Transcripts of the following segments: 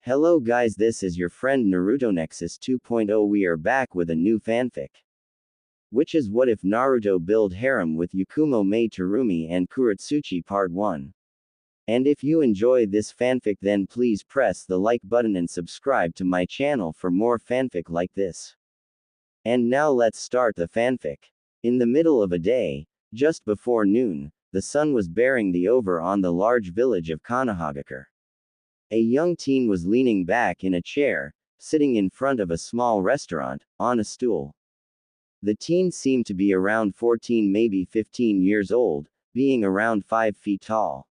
Hello guys, this is your friend Naruto Nexus 2.0. We are back with a new fanfic. Which is What If Naruto Build Harem with Yakumo Mai Terumi and Kurotsuchi Part 1. And if you enjoy this fanfic, then please press the like button and subscribe to my channel for more fanfic like this. And now let's start the fanfic. In the middle of a day, just before noon, the sun was bearing the over on the large village of Konohagakure. A young teen was leaning back in a chair, sitting in front of a small restaurant, on a stool. The teen seemed to be around 14, maybe 15 years old, being around 5 feet tall.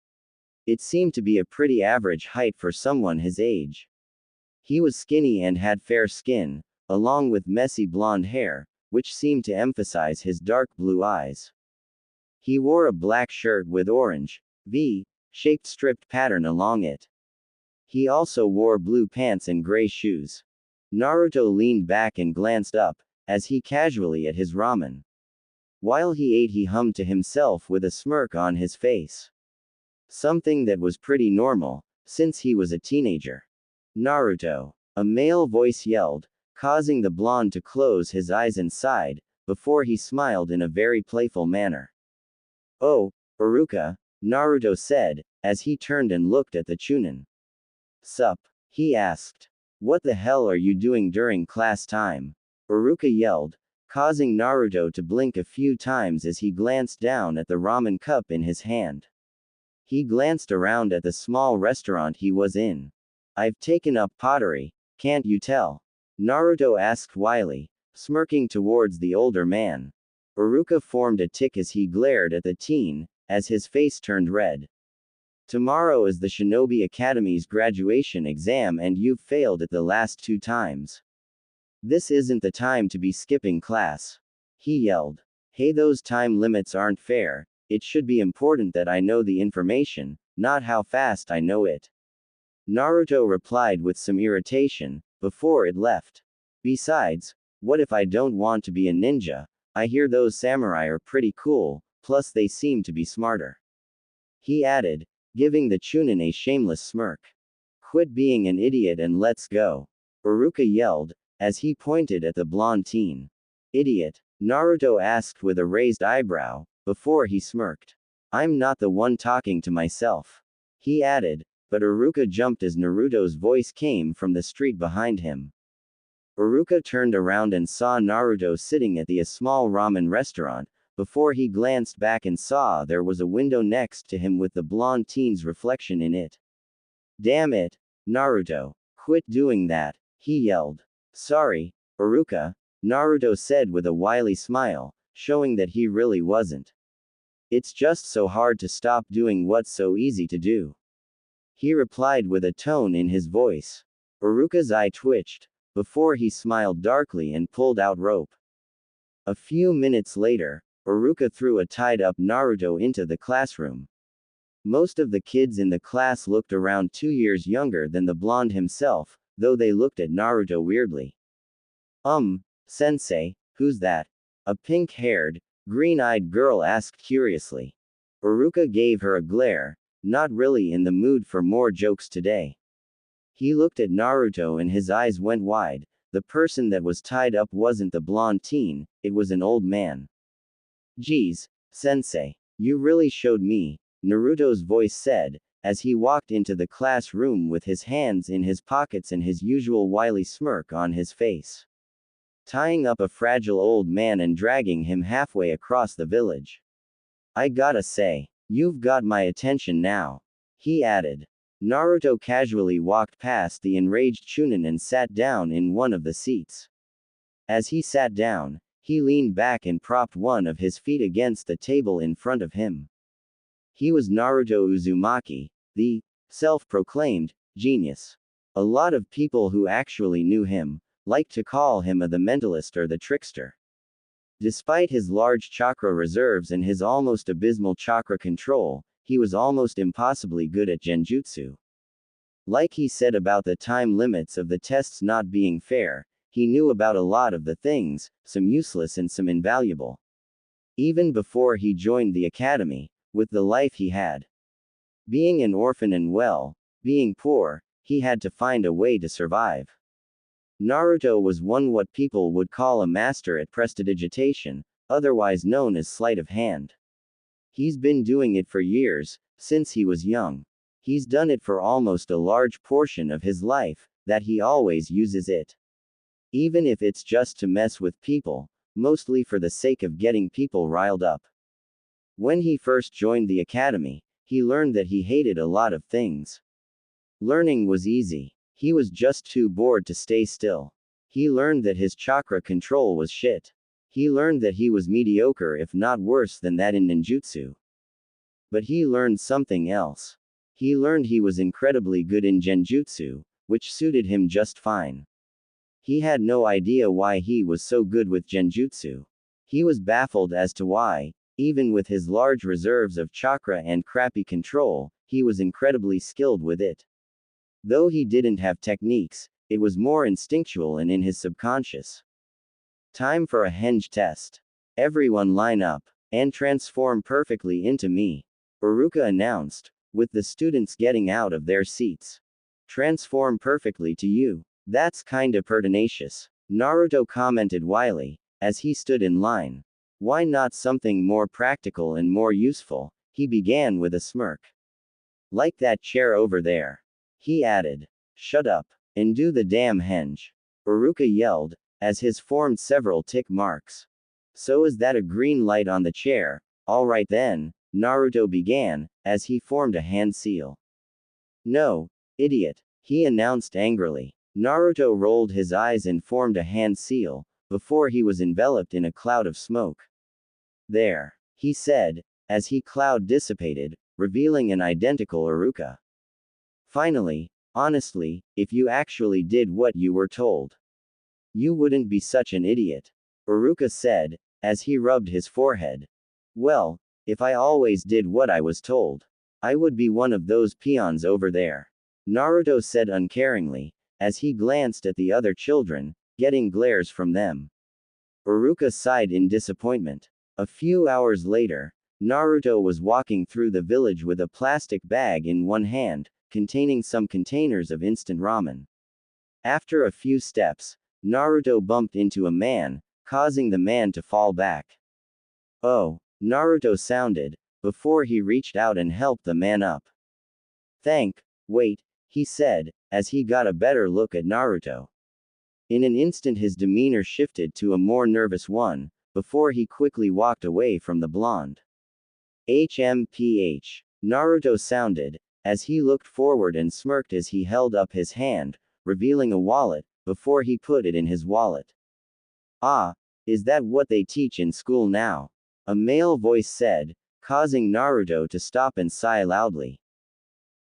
It seemed to be a pretty average height for someone his age. He was skinny and had fair skin, along with messy blonde hair, which seemed to emphasize his dark blue eyes. He wore a black shirt with orange, V-shaped striped pattern along it. He also wore blue pants and gray shoes. Naruto leaned back and glanced up, as he casually at his ramen. While he ate, he hummed to himself with a smirk on his face. Something that was pretty normal, since he was a teenager. Naruto! A male voice yelled, causing the blonde to close his eyes and sighed, before he smiled in a very playful manner. Oh, Iruka, Naruto said, as he turned and looked at the Chunin. Sup? He asked. What the hell are you doing during class time? Iruka yelled, causing Naruto to blink a few times as he glanced down at the ramen cup in his hand. He glanced around at the small restaurant he was in. I've taken up pottery, can't you tell? Naruto asked wily, smirking towards the older man. Iruka formed a tick as he glared at the teen, as his face turned red. Tomorrow is the Shinobi Academy's graduation exam and you've failed it the last 2 times. This isn't the time to be skipping class. He yelled. Hey, those time limits aren't fair. It should be important that I know the information, not how fast I know it. Naruto replied with some irritation, before it left. Besides, what if I don't want to be a ninja? I hear those samurai are pretty cool, plus they seem to be smarter. He added, giving the Chunin a shameless smirk. Quit being an idiot and let's go. Iruka yelled, as he pointed at the blonde teen. Idiot? Naruto asked with a raised eyebrow, before he smirked. I'm not the one talking to myself. He added, but Iruka jumped as Naruto's voice came from the street behind him. Iruka turned around and saw Naruto sitting at a small ramen restaurant, before he glanced back and saw there was a window next to him with the blonde teen's reflection in it. Damn it, Naruto. Quit doing that, he yelled. Sorry, Iruka, Naruto said with a wily smile, showing that he really wasn't. It's just so hard to stop doing what's so easy to do. He replied with a tone in his voice. Iruka's eye twitched, before he smiled darkly and pulled out rope. A few minutes later, Iruka threw a tied-up Naruto into the classroom. Most of the kids in the class looked around 2 years younger than the blonde himself, though they looked at Naruto weirdly. Sensei, who's that? A pink-haired, green-eyed girl asked curiously. Iruka gave her a glare, not really in the mood for more jokes today. He looked at Naruto and his eyes went wide. The person that was tied up wasn't the blonde teen, it was an old man. Geez, Sensei, you really showed me, Naruto's voice said, as he walked into the classroom with his hands in his pockets and his usual wily smirk on his face. Tying up a fragile old man and dragging him halfway across the village. I gotta say, you've got my attention now, he added. Naruto casually walked past the enraged Chunin and sat down in one of the seats. As he sat down, he leaned back and propped one of his feet against the table in front of him. He was Naruto Uzumaki, the self-proclaimed genius. A lot of people who actually knew him liked to call him the mentalist or the trickster. Despite his large chakra reserves and his almost abysmal chakra control, he was almost impossibly good at genjutsu. Like he said about the time limits of the tests not being fair, he knew about a lot of the things, some useless and some invaluable. Even before he joined the academy, with the life he had. Being an orphan and being poor, he had to find a way to survive. Naruto was what people would call a master at prestidigitation, otherwise known as sleight of hand. He's been doing it for years, since he was young. He's done it for almost a large portion of his life, that he always uses it. Even if it's just to mess with people, mostly for the sake of getting people riled up. When he first joined the academy, he learned that he hated a lot of things. Learning was easy. He was just too bored to stay still. He learned that his chakra control was shit. He learned that he was mediocre, if not worse than that in ninjutsu. But he learned something else. He learned he was incredibly good in genjutsu, which suited him just fine. He had no idea why he was so good with genjutsu. He was baffled as to why, even with his large reserves of chakra and crappy control, he was incredibly skilled with it. Though he didn't have techniques, it was more instinctual and in his subconscious. Time for a henge test. Everyone line up, and transform perfectly into me, Iruka announced, with the students getting out of their seats. Transform perfectly to you. That's kinda pertinacious, Naruto commented wryly, as he stood in line. Why not something more practical and more useful? He began with a smirk. Like that chair over there. He added. Shut up, and do the damn henge. Iruka yelled, as his formed several tick marks. So is that a green light on the chair? Alright then, Naruto began, as he formed a hand seal. No, idiot, he announced angrily. Naruto rolled his eyes and formed a hand seal, before he was enveloped in a cloud of smoke. There, he said, as he cloud dissipated, revealing an identical Iruka. Finally, honestly, if you actually did what you were told, you wouldn't be such an idiot, Iruka said, as he rubbed his forehead. Well, if I always did what I was told, I would be one of those peons over there, Naruto said uncaringly, as he glanced at the other children, getting glares from them. Iruka sighed in disappointment. A few hours later, Naruto was walking through the village with a plastic bag in one hand, containing some containers of instant ramen. After a few steps, Naruto bumped into a man, causing the man to fall back. Oh, Naruto sounded, before he reached out and helped the man up. Wait, he said, as he got a better look at Naruto. In an instant his demeanor shifted to a more nervous one, before he quickly walked away from the blonde. HMPH. Naruto sounded, as he looked forward and smirked as he held up his hand, revealing a wallet, before he put it in his wallet. Ah, is that what they teach in school now? A male voice said, causing Naruto to stop and sigh loudly.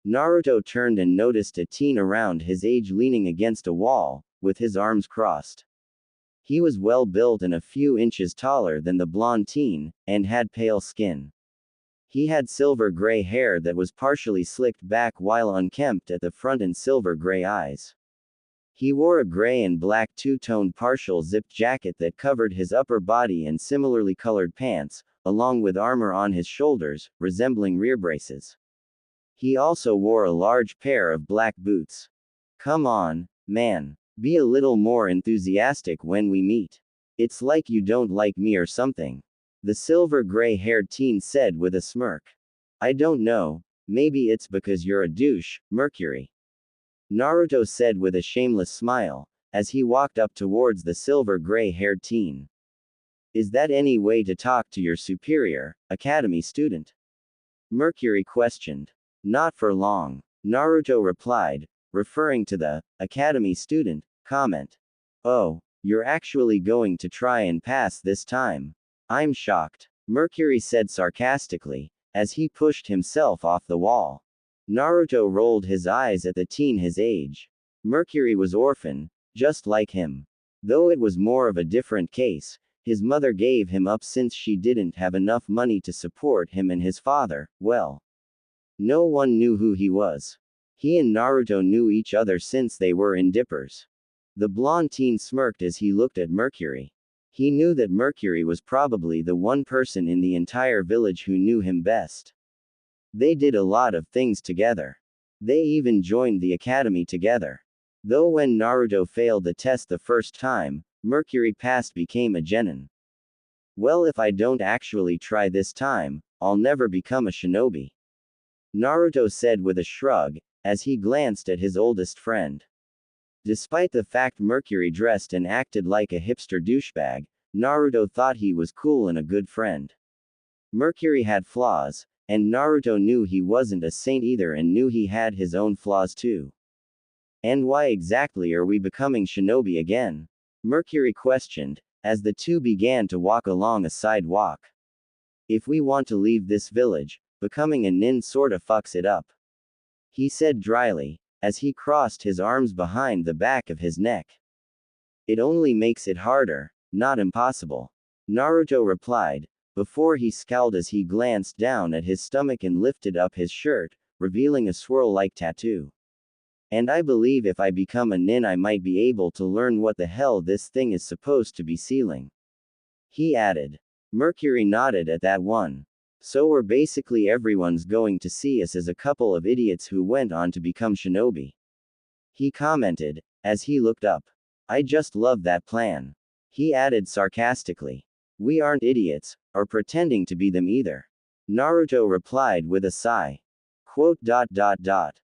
Naruto turned and noticed a teen around his age leaning against a wall, with his arms crossed. He was well built and a few inches taller than the blonde teen, and had pale skin. He had silver-gray hair that was partially slicked back while unkempt at the front and silver-gray eyes. He wore a gray and black two-toned partial zipped jacket that covered his upper body and similarly colored pants, along with armor on his shoulders, resembling rear braces. He also wore a large pair of black boots. Come on, man. Be a little more enthusiastic when we meet. It's like you don't like me or something. The silver-gray-haired teen said with a smirk. I don't know, maybe it's because you're a douche, Mercury. Naruto said with a shameless smile, as he walked up towards the silver-gray-haired teen. Is that any way to talk to your superior, academy student? Mercury questioned. Not for long, Naruto replied, referring to the academy student comment. Oh, you're actually going to try and pass this time? I'm shocked, Mercury said sarcastically, as he pushed himself off the wall. Naruto rolled his eyes at the teen his age. Mercury was orphan, just like him. Though it was more of a different case, his mother gave him up since she didn't have enough money to support him, and his father, well, no one knew who he was. He and Naruto knew each other since they were in dippers. The blonde teen smirked as he looked at Mercury. He knew that Mercury was probably the one person in the entire village who knew him best. They did a lot of things together. They even joined the academy together. Though when Naruto failed the test the first time, Mercury passed became a genin. Well, if I don't actually try this time, I'll never become a shinobi. Naruto said with a shrug, as he glanced at his oldest friend. Despite the fact Mercury dressed and acted like a hipster douchebag, Naruto thought he was cool and a good friend. Mercury had flaws, and Naruto knew he wasn't a saint either and knew he had his own flaws too. And why exactly are we becoming shinobi again? Mercury questioned, as the two began to walk along a sidewalk. If we want to leave this village, becoming a nin sorta fucks it up. He said dryly, as he crossed his arms behind the back of his neck. It only makes it harder, not impossible. Naruto replied, before he scowled as he glanced down at his stomach and lifted up his shirt, revealing a swirl-like tattoo. And I believe if I become a nin I might be able to learn what the hell this thing is supposed to be sealing. He added. Mercury nodded at that one. So we're basically everyone's going to see us as a couple of idiots who went on to become shinobi. He commented, as he looked up. I just love that plan. He added sarcastically. We aren't idiots, or pretending to be them either. Naruto replied with a sigh. Quote.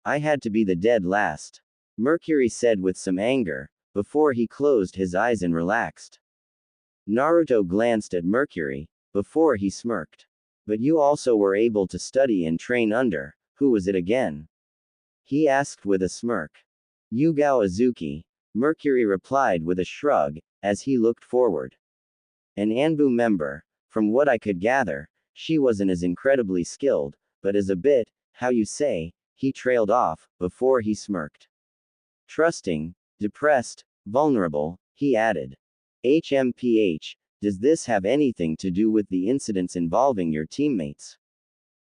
I had to be the dead last. Mercury said with some anger, before he closed his eyes and relaxed. Naruto glanced at Mercury, before he smirked. But you also were able to study and train under, who was it again? He asked with a smirk. Yugao Azuki, Mercury replied with a shrug, as he looked forward. An Anbu member, from what I could gather, she wasn't as incredibly skilled, but as a bit, how you say, he trailed off, before he smirked. Trusting, depressed, vulnerable, he added. HMPH, does this have anything to do with the incidents involving your teammates?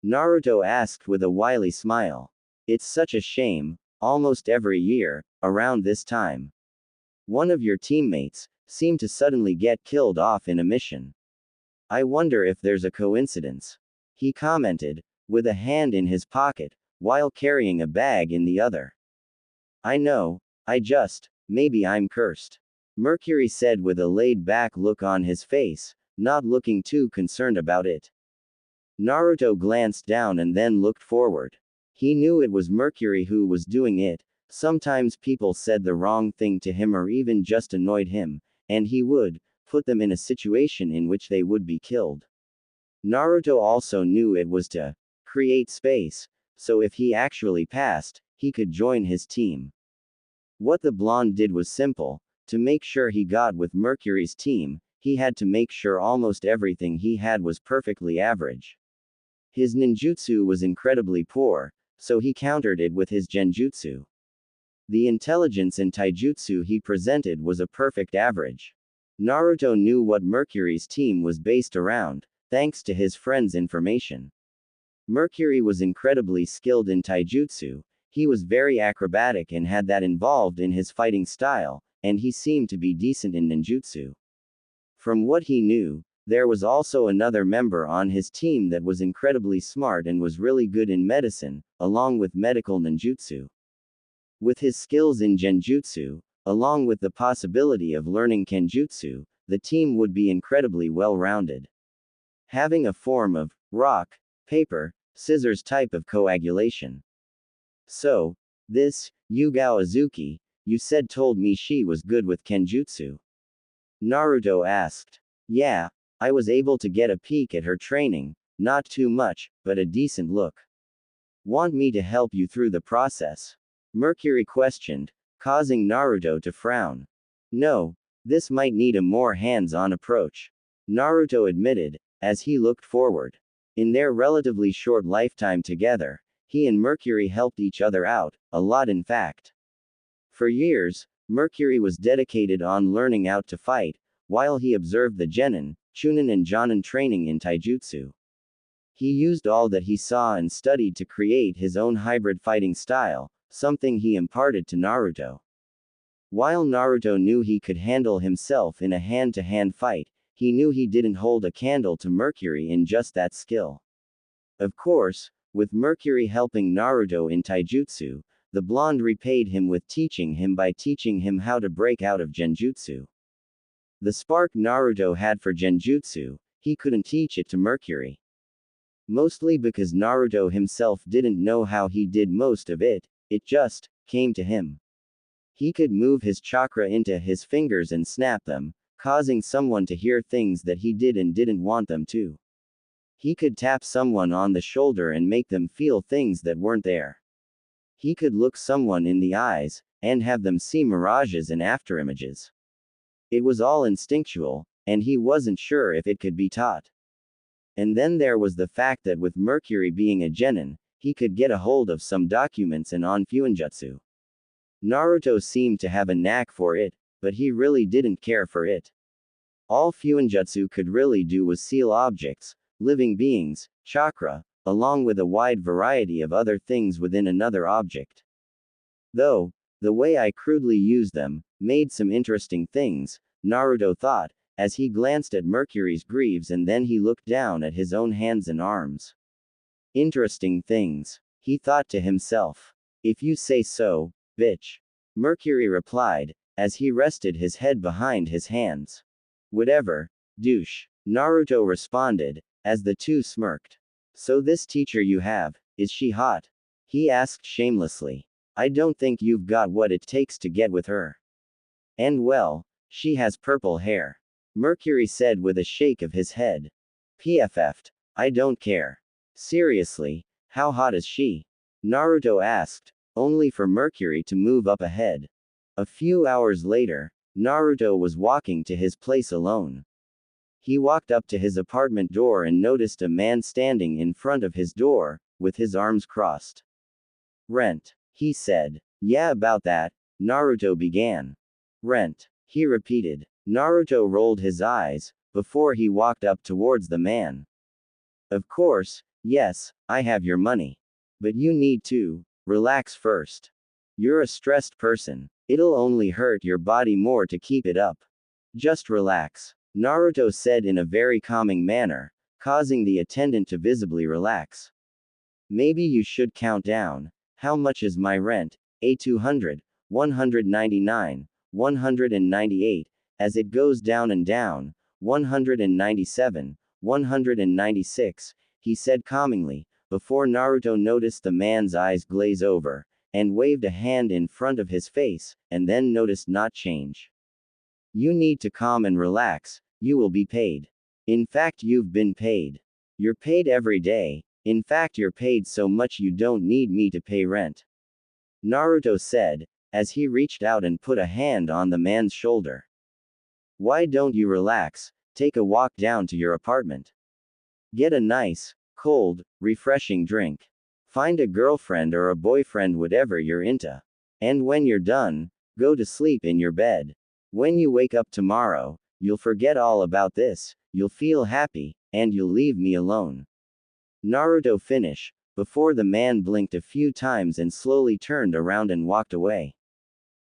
Naruto asked with a wily smile. It's such a shame, almost every year, around this time. One of your teammates seemed to suddenly get killed off in a mission. I wonder if there's a coincidence. He commented, with a hand in his pocket, while carrying a bag in the other. I know, maybe I'm cursed. Mercury said with a laid-back look on his face, not looking too concerned about it. Naruto glanced down and then looked forward. He knew it was Mercury who was doing it. Sometimes people said the wrong thing to him or even just annoyed him, and he would put them in a situation in which they would be killed. Naruto also knew it was to create space, so if he actually passed, he could join his team. What the blonde did was simple. To make sure he got with Mercury's team, he had to make sure almost everything he had was perfectly average. His ninjutsu was incredibly poor, so he countered it with his genjutsu. The intelligence and taijutsu he presented was a perfect average. Naruto knew what Mercury's team was based around, thanks to his friend's information. Mercury was incredibly skilled in taijutsu, he was very acrobatic and had that involved in his fighting style, and he seemed to be decent in ninjutsu. From what he knew, there was also another member on his team that was incredibly smart and was really good in medicine, along with medical ninjutsu. With his skills in genjutsu, along with the possibility of learning kenjutsu, the team would be incredibly well-rounded. Having a form of rock, paper, scissors type of coagulation. So, this, Yugao Azuki, you said told me she was good with kenjutsu. Naruto asked. Yeah, I was able to get a peek at her training, not too much, but a decent look. Want me to help you through the process? Mercury questioned, causing Naruto to frown. No, this might need a more hands-on approach. Naruto admitted, as he looked forward. In their relatively short lifetime together, he and Mercury helped each other out, a lot in fact. For years, Mercury was dedicated on learning how to fight, while he observed the genin, chunin and jonin training in taijutsu. He used all that he saw and studied to create his own hybrid fighting style, something he imparted to Naruto. While Naruto knew he could handle himself in a hand-to-hand fight, he knew he didn't hold a candle to Mercury in just that skill. Of course, With Mercury helping Naruto in taijutsu, the blonde repaid him with teaching him by teaching him how to break out of genjutsu. The spark Naruto had for genjutsu, he couldn't teach it to Mercury. Mostly because Naruto himself didn't know how he did most of it, it just came to him. He could move his chakra into his fingers and snap them, causing someone to hear things that he did and didn't want them to. He could tap someone on the shoulder and make them feel things that weren't there. He could look someone in the eyes, and have them see mirages and afterimages. It was all instinctual, and he wasn't sure if it could be taught. And then there was the fact that with Mercury being a genin, he could get a hold of some documents and on fuinjutsu. Naruto seemed to have a knack for it, but he really didn't care for it. All fuinjutsu could really do was seal objects, living beings, chakra, along with a wide variety of other things within another object. Though, the way I crudely used them, made some interesting things, Naruto thought, as he glanced at Mercury's greaves and then he looked down at his own hands and arms. Interesting things, he thought to himself. If you say so, bitch. Mercury replied, as he rested his head behind his hands. Whatever, douche. Naruto responded, as the two smirked. So this teacher you have, is she hot? He asked shamelessly. I don't think you've got what it takes to get with her. And well, she has purple hair. Mercury said with a shake of his head. PFF'd. I don't care. Seriously, how hot is she? Naruto asked, only for Mercury to move up ahead. A few hours later, Naruto was walking to his place alone. He walked up to his apartment door and noticed a man standing in front of his door, with his arms crossed. Rent, he said. Yeah, about that, Naruto began. Rent, he repeated. Naruto rolled his eyes, before he walked up towards the man. Of course, yes, I have your money. But you need to relax first. You're a stressed person. It'll only hurt your body more to keep it up. Just relax, Naruto said in a very calming manner, causing the attendant to visibly relax. Maybe you should count down. How much is my rent? A200, 199, 198, as it goes down and down, 197, 196, he said calmingly, before Naruto noticed the man's eyes glaze over, and waved a hand in front of his face, and then noticed not change. You need to calm and relax, you will be paid. In fact, you've been paid. You're paid every day, in fact, you're paid so much you don't need me to pay rent. Naruto said, as he reached out and put a hand on the man's shoulder. Why don't you relax, take a walk down to your apartment. Get a nice, cold, refreshing drink. Find a girlfriend or a boyfriend, whatever you're into. And when you're done, go to sleep in your bed. When you wake up tomorrow, you'll forget all about this, you'll feel happy, and you'll leave me alone. Naruto finished, before the man blinked a few times and slowly turned around and walked away.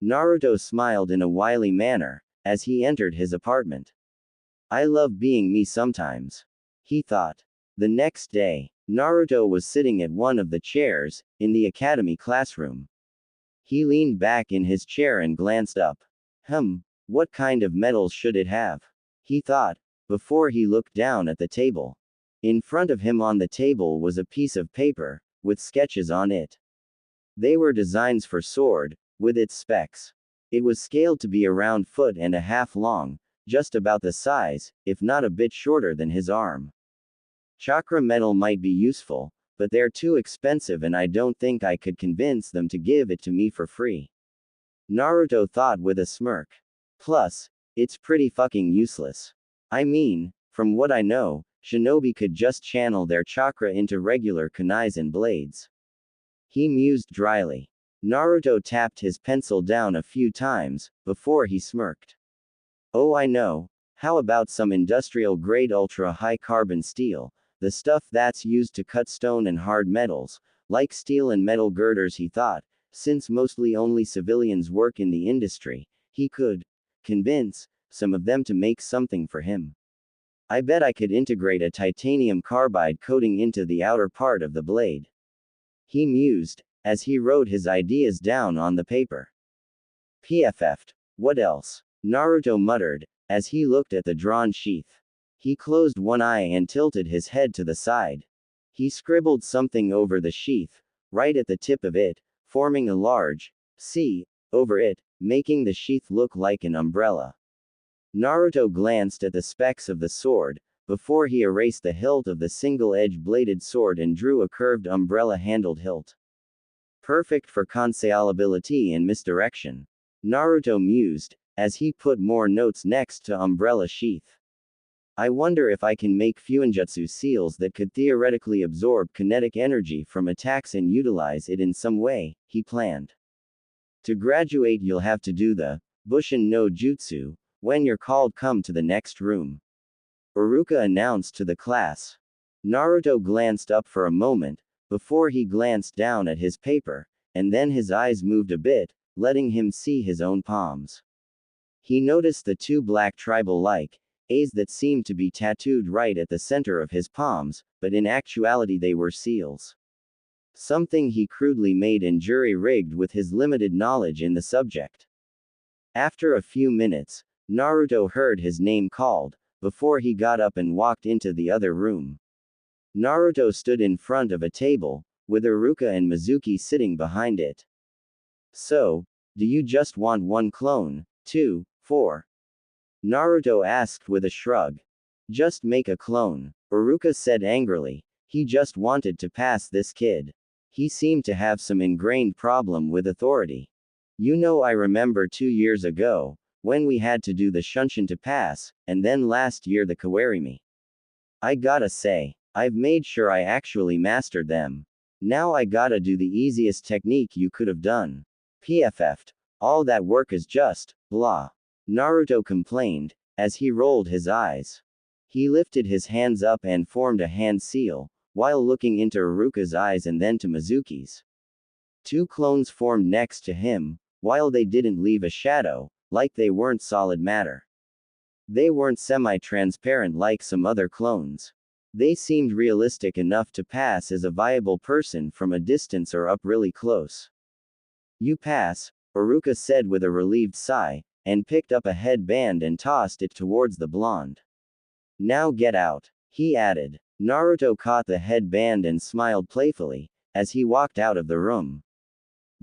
Naruto smiled in a wily manner, as he entered his apartment. I love being me sometimes, he thought. The next day, Naruto was sitting at one of the chairs, in the academy classroom. He leaned back in his chair and glanced up. What kind of medals should it have? He thought, before he looked down at the table. In front of him on the table was a piece of paper, with sketches on it. They were designs for sword, with its specs. It was scaled to be around 1.5 feet long, just about the size, if not a bit shorter than his arm. Chakra metal might be useful, but they're too expensive and I don't think I could convince them to give it to me for free. Naruto thought with a smirk. Plus, it's pretty fucking useless. I mean, from what I know, shinobi could just channel their chakra into regular kunais and blades. He mused dryly. Naruto tapped his pencil down a few times, before he smirked. Oh, I know. How about some industrial-grade ultra-high carbon steel, the stuff that's used to cut stone and hard metals, like steel and metal girders, he thought, since mostly only civilians work in the industry, he could convince some of them to make something for him. I bet I could integrate a titanium carbide coating into the outer part of the blade. He mused, as he wrote his ideas down on the paper. PFF'd. What else? Naruto muttered, as he looked at the drawn sheath. He closed one eye and tilted his head to the side. He scribbled something over the sheath, right at the tip of it, forming a large C over it, making the sheath look like an umbrella. Naruto glanced at the specs of the sword, before he erased the hilt of the single-edged bladed sword and drew a curved umbrella-handled hilt. Perfect for concealability and misdirection. Naruto mused, as he put more notes next to umbrella sheath. I wonder if I can make fuinjutsu seals that could theoretically absorb kinetic energy from attacks and utilize it in some way, he planned. To graduate you'll have to do the Bushin no Jutsu. When you're called, come to the next room. Iruka announced to the class. Naruto glanced up for a moment, before he glanced down at his paper, and then his eyes moved a bit, letting him see his own palms. He noticed the two black tribal-like A's that seemed to be tattooed right at the center of his palms, but in actuality they were seals. Something he crudely made and jury-rigged with his limited knowledge in the subject. After a few minutes, Naruto heard his name called, before he got up and walked into the other room. Naruto stood in front of a table, with Iruka and Mizuki sitting behind it. So, do you just want one clone, 2, 4? Naruto asked with a shrug. Just make a clone, Iruka said angrily. He just wanted to pass this kid. He seemed to have some ingrained problem with authority. You know, I remember 2 years ago, when we had to do the Shunshin to pass, and then last year the Kawarimi. I gotta say, I've made sure I actually mastered them. Now I gotta do the easiest technique you could have done. PFF'd. All that work is just, blah. Naruto complained, as he rolled his eyes. He lifted his hands up and formed a hand seal, while looking into Iruka's eyes and then to Mizuki's. 2 clones formed next to him, while they didn't leave a shadow, like they weren't solid matter. They weren't semi-transparent like some other clones. They seemed realistic enough to pass as a viable person from a distance or up really close. You pass, Iruka said with a relieved sigh, and picked up a headband and tossed it towards the blonde. Now get out, he added. Naruto caught the headband and smiled playfully, as he walked out of the room.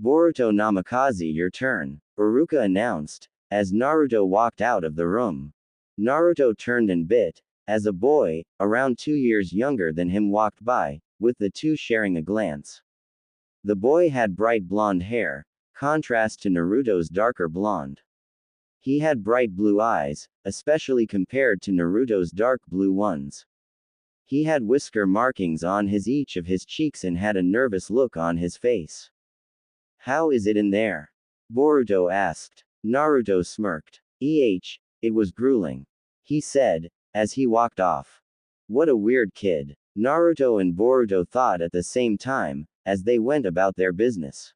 Boruto Namikaze, your turn, Iruka announced, as Naruto walked out of the room. Naruto turned and bit, as a boy, around 2 years younger than him walked by, with the two sharing a glance. The boy had bright blonde hair, contrast to Naruto's darker blonde. He had bright blue eyes, especially compared to Naruto's dark blue ones. He had whisker markings on each of his cheeks and had a nervous look on his face. How is it in there? Boruto asked. Naruto smirked. It was grueling, he said, as he walked off. What a weird kid. Naruto and Boruto thought at the same time, as they went about their business.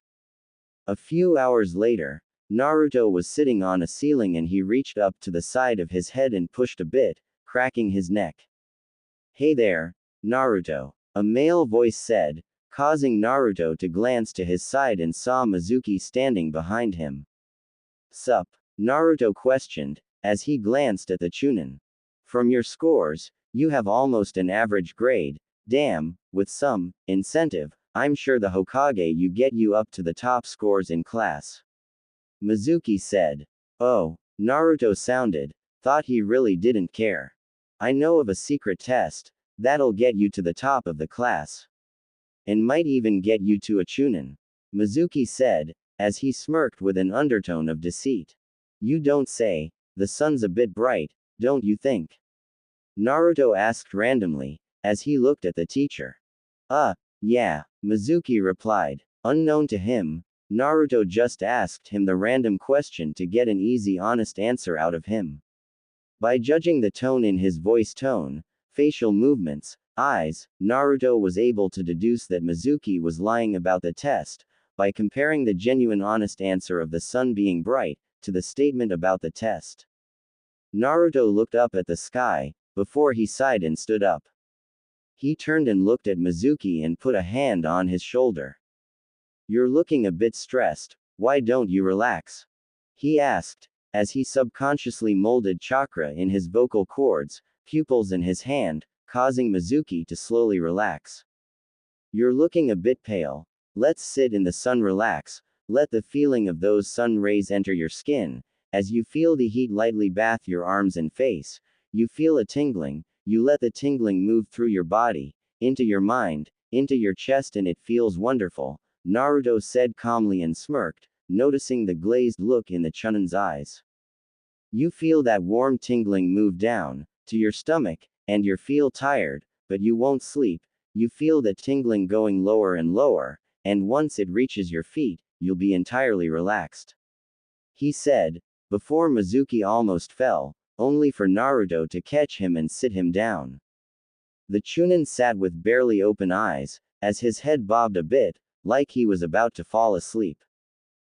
A few hours later, Naruto was sitting on a ceiling and he reached up to the side of his head and pushed a bit, cracking his neck. Hey there, Naruto, a male voice said, causing Naruto to glance to his side and saw Mizuki standing behind him. Sup? Naruto questioned, as he glanced at the Chunin. From your scores, you have almost an average grade. Damn, with some incentive, I'm sure the Hokage you get you up to the top scores in class. Mizuki said. Oh, Naruto sounded, thought he really didn't care. I know of a secret test, that'll get you to the top of the class. And might even get you to a Chunin. Mizuki said, as he smirked with an undertone of deceit. You don't say, the sun's a bit bright, don't you think? Naruto asked randomly, as he looked at the teacher. Yeah, Mizuki replied. Unknown to him, Naruto just asked him the random question to get an easy honest answer out of him. By judging the tone in his voice tone, facial movements, eyes, Naruto was able to deduce that Mizuki was lying about the test, by comparing the genuine honest answer of the sun being bright, to the statement about the test. Naruto looked up at the sky, before he sighed and stood up. He turned and looked at Mizuki and put a hand on his shoulder. "You're looking a bit stressed, why don't you relax?" he asked, as he subconsciously molded chakra in his vocal cords, pupils and his hand, causing Mizuki to slowly relax. "You're looking a bit pale. Let's sit in the sun, relax, let the feeling of those sun rays enter your skin. As you feel the heat lightly bath your arms and face, you feel a tingling, you let the tingling move through your body, into your mind, into your chest, and it feels wonderful," Naruto said calmly and smirked, noticing the glazed look in the Chunnin's eyes. "You feel that warm tingling move down to your stomach, and you feel tired, but you won't sleep. You feel the tingling going lower and lower, and once it reaches your feet, you'll be entirely relaxed," he said, before Mizuki almost fell, only for Naruto to catch him and sit him down. The Chunin sat with barely open eyes, as his head bobbed a bit, like he was about to fall asleep.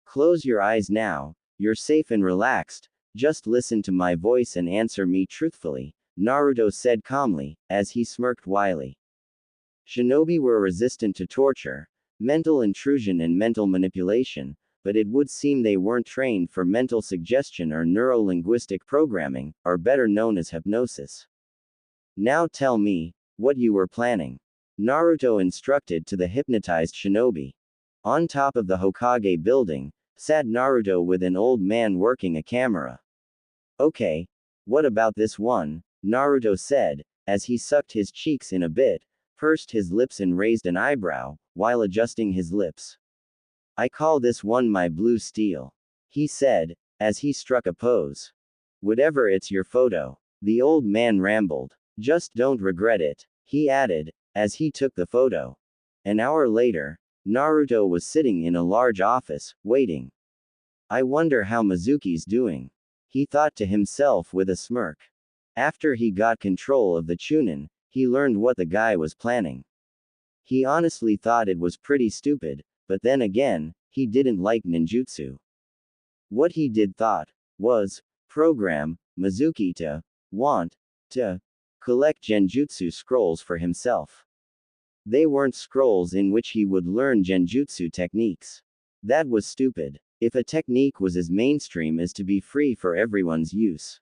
"Close your eyes now, you're safe and relaxed, just listen to my voice and answer me truthfully," Naruto said calmly, as he smirked wryly. Shinobi were resistant to torture, mental intrusion and mental manipulation, but it would seem they weren't trained for mental suggestion or neuro-linguistic programming, or better known as hypnosis. "Now tell me, what you were planning," Naruto instructed to the hypnotized shinobi. On top of the Hokage building, sat Naruto with an old man working a camera. "Okay. What about this one?" Naruto said, as he sucked his cheeks in a bit, pursed his lips and raised an eyebrow, while adjusting his lips. "I call this one my blue steel," he said, as he struck a pose. "Whatever, it's your photo," the old man rambled. "Just don't regret it," he added, as he took the photo. An hour later, Naruto was sitting in a large office, waiting. "I wonder how Mizuki's doing," he thought to himself with a smirk. After he got control of the Chunin, he learned what the guy was planning. He honestly thought it was pretty stupid, but then again, he didn't like ninjutsu. What he did thought was program Mizuki to want to collect genjutsu scrolls for himself. They weren't scrolls in which he would learn genjutsu techniques. That was stupid. If a technique was as mainstream as to be free for everyone's use,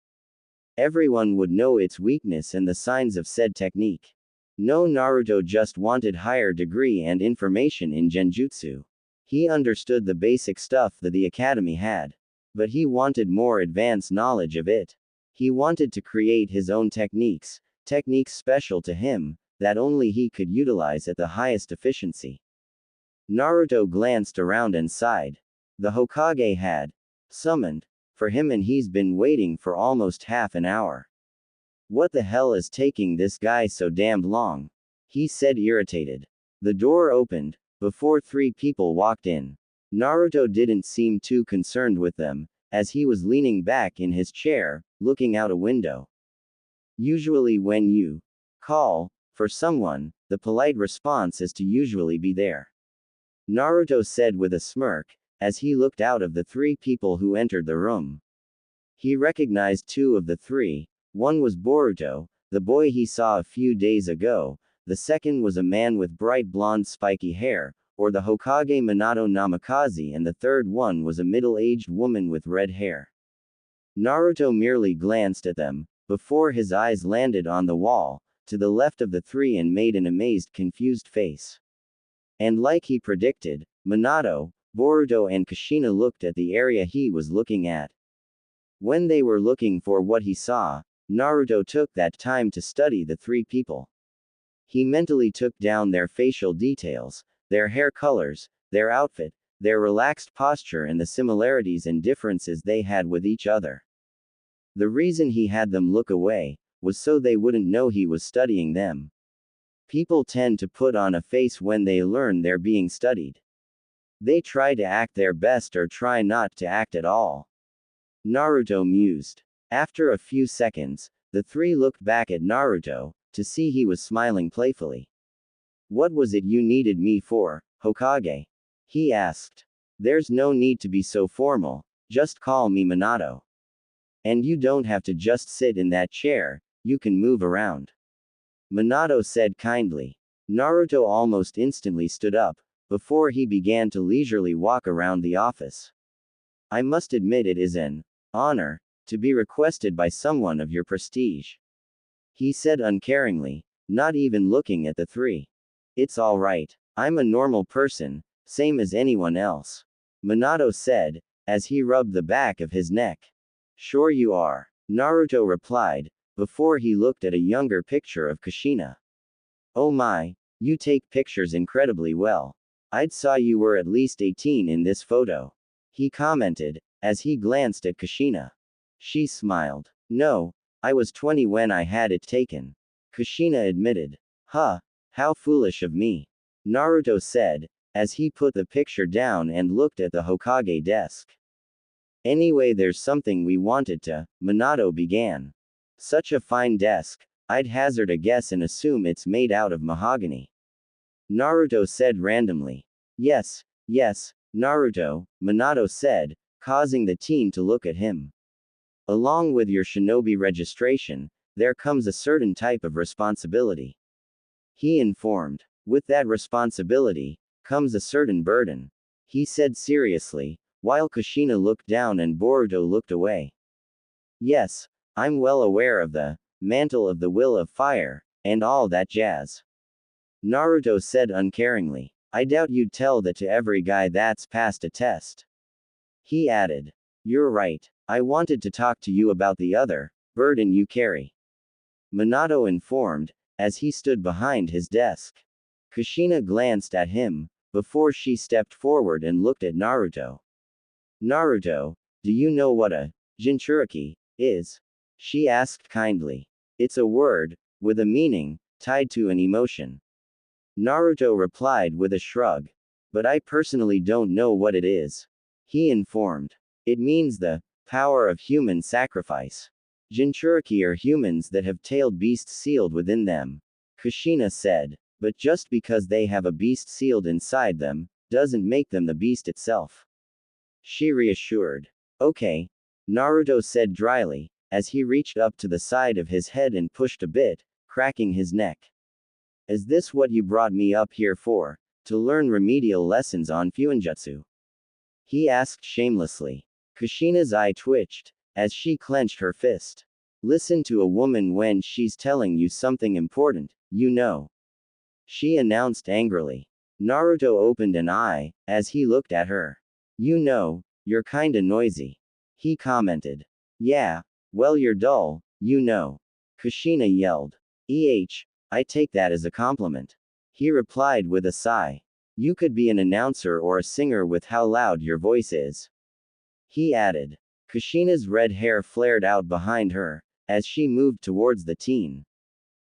everyone would know its weakness and the signs of said technique. No, Naruto just wanted higher degree and information in genjutsu. He understood the basic stuff that the academy had, but he wanted more advanced knowledge of it. He wanted to create his own techniques, techniques special to him, that only he could utilize at the highest efficiency. Naruto glanced around and sighed. The Hokage had summoned for him, and he's been waiting for almost half an hour. "What the hell is taking this guy so damned long?" he said, irritated. The door opened, before 3 people walked in. Naruto didn't seem too concerned with them, as he was leaning back in his chair, looking out a window. Usually when you call for someone, the polite response is to usually be there, Naruto said with a smirk, as he looked out of the 3 people who entered the room. He recognized 2 of the 3. One was Boruto, the boy he saw a few days ago. The second was a man with bright blonde spiky hair, or the Hokage Minato Namikaze, and the third one was a middle-aged woman with red hair. Naruto merely glanced at them, before his eyes landed on the wall, to the left of the 3, and made an amazed, confused face. And like he predicted, Minato, Boruto and Kushina looked at the area he was looking at. When they were looking for what he saw, Naruto took that time to study the 3 people. He mentally took down their facial details, their hair colors, their outfit, their relaxed posture, and the similarities and differences they had with each other. The reason he had them look away was so they wouldn't know he was studying them. People tend to put on a face when they learn they're being studied. They try to act their best or try not to act at all. Naruto mused. After a few seconds, the 3 looked back at Naruto, to see he was smiling playfully. "What was it you needed me for, Hokage?" he asked. "There's no need to be so formal, just call me Minato. And you don't have to just sit in that chair, you can move around. Minato said kindly. Naruto almost instantly stood up, before he began to leisurely walk around the office. I must admit it is an honor to be requested by someone of your prestige, he said uncaringly, not even looking at the three. It's alright. I'm a normal person, same as anyone else, Minato said, as he rubbed the back of his neck. Sure you are, Naruto replied, before he looked at a younger picture of Kushina. Oh my, you take pictures incredibly well. I'd saw you were at least 18 in this photo, he commented, as he glanced at Kushina. She smiled. No, I was 20 when I had it taken, Kushina admitted. Huh, how foolish of me, Naruto said, as he put the picture down and looked at the Hokage desk. Anyway, there's something we wanted to, Minato began. Such a fine desk, I'd hazard a guess and assume it's made out of mahogany, Naruto said randomly. Yes, Naruto, Minato said, causing the teen to look at him. Along with your shinobi registration, there comes a certain type of responsibility, he informed. With that responsibility, comes a certain burden, he said seriously, while Kushina looked down and Boruto looked away. Yes, I'm well aware of the mantle of the will of fire, and all that jazz, Naruto said uncaringly. I doubt you'd tell that to every guy that's passed a test, he added. You're right, I wanted to talk to you about the other burden you carry, Minato informed, as he stood behind his desk. Kushina glanced at him, before she stepped forward and looked at Naruto. Naruto, do you know what a jinchuriki is? She asked kindly. It's a word, with a meaning, tied to an emotion, Naruto replied with a shrug. But I personally don't know what it is, he informed. It means the power of human sacrifice. Jinchuriki are humans that have tailed beasts sealed within them, Kushina said. But just because they have a beast sealed inside them, doesn't make them the beast itself, she reassured. Okay, Naruto said dryly, as he reached up to the side of his head and pushed a bit, cracking his neck. Is this what you brought me up here for? To learn remedial lessons on Fuinjutsu? He asked shamelessly. Kushina's eye twitched, as she clenched her fist. Listen to a woman when she's telling you something important, you know, she announced angrily. Naruto opened an eye, as he looked at her. You know, you're kinda noisy, he commented. Yeah, well you're dull, you know, Kushina yelled. I take that as a compliment, he replied with a sigh. You could be an announcer or a singer with how loud your voice is, he added. Kushina's red hair flared out behind her, as she moved towards the teen.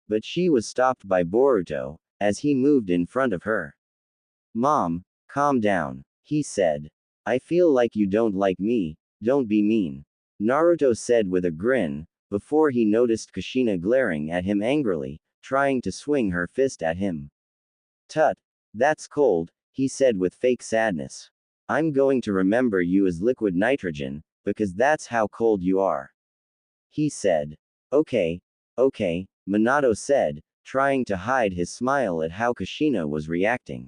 But she was stopped by Boruto, as he moved in front of her. Mom, calm down, he said. I feel like you don't like me, don't be mean, Naruto said with a grin, before he noticed Kushina glaring at him angrily, trying to swing her fist at him. Tut, that's cold, he said with fake sadness. I'm going to remember you as liquid nitrogen, because that's how cold you are, he said. Okay, Minato said, trying to hide his smile at how Kushina was reacting.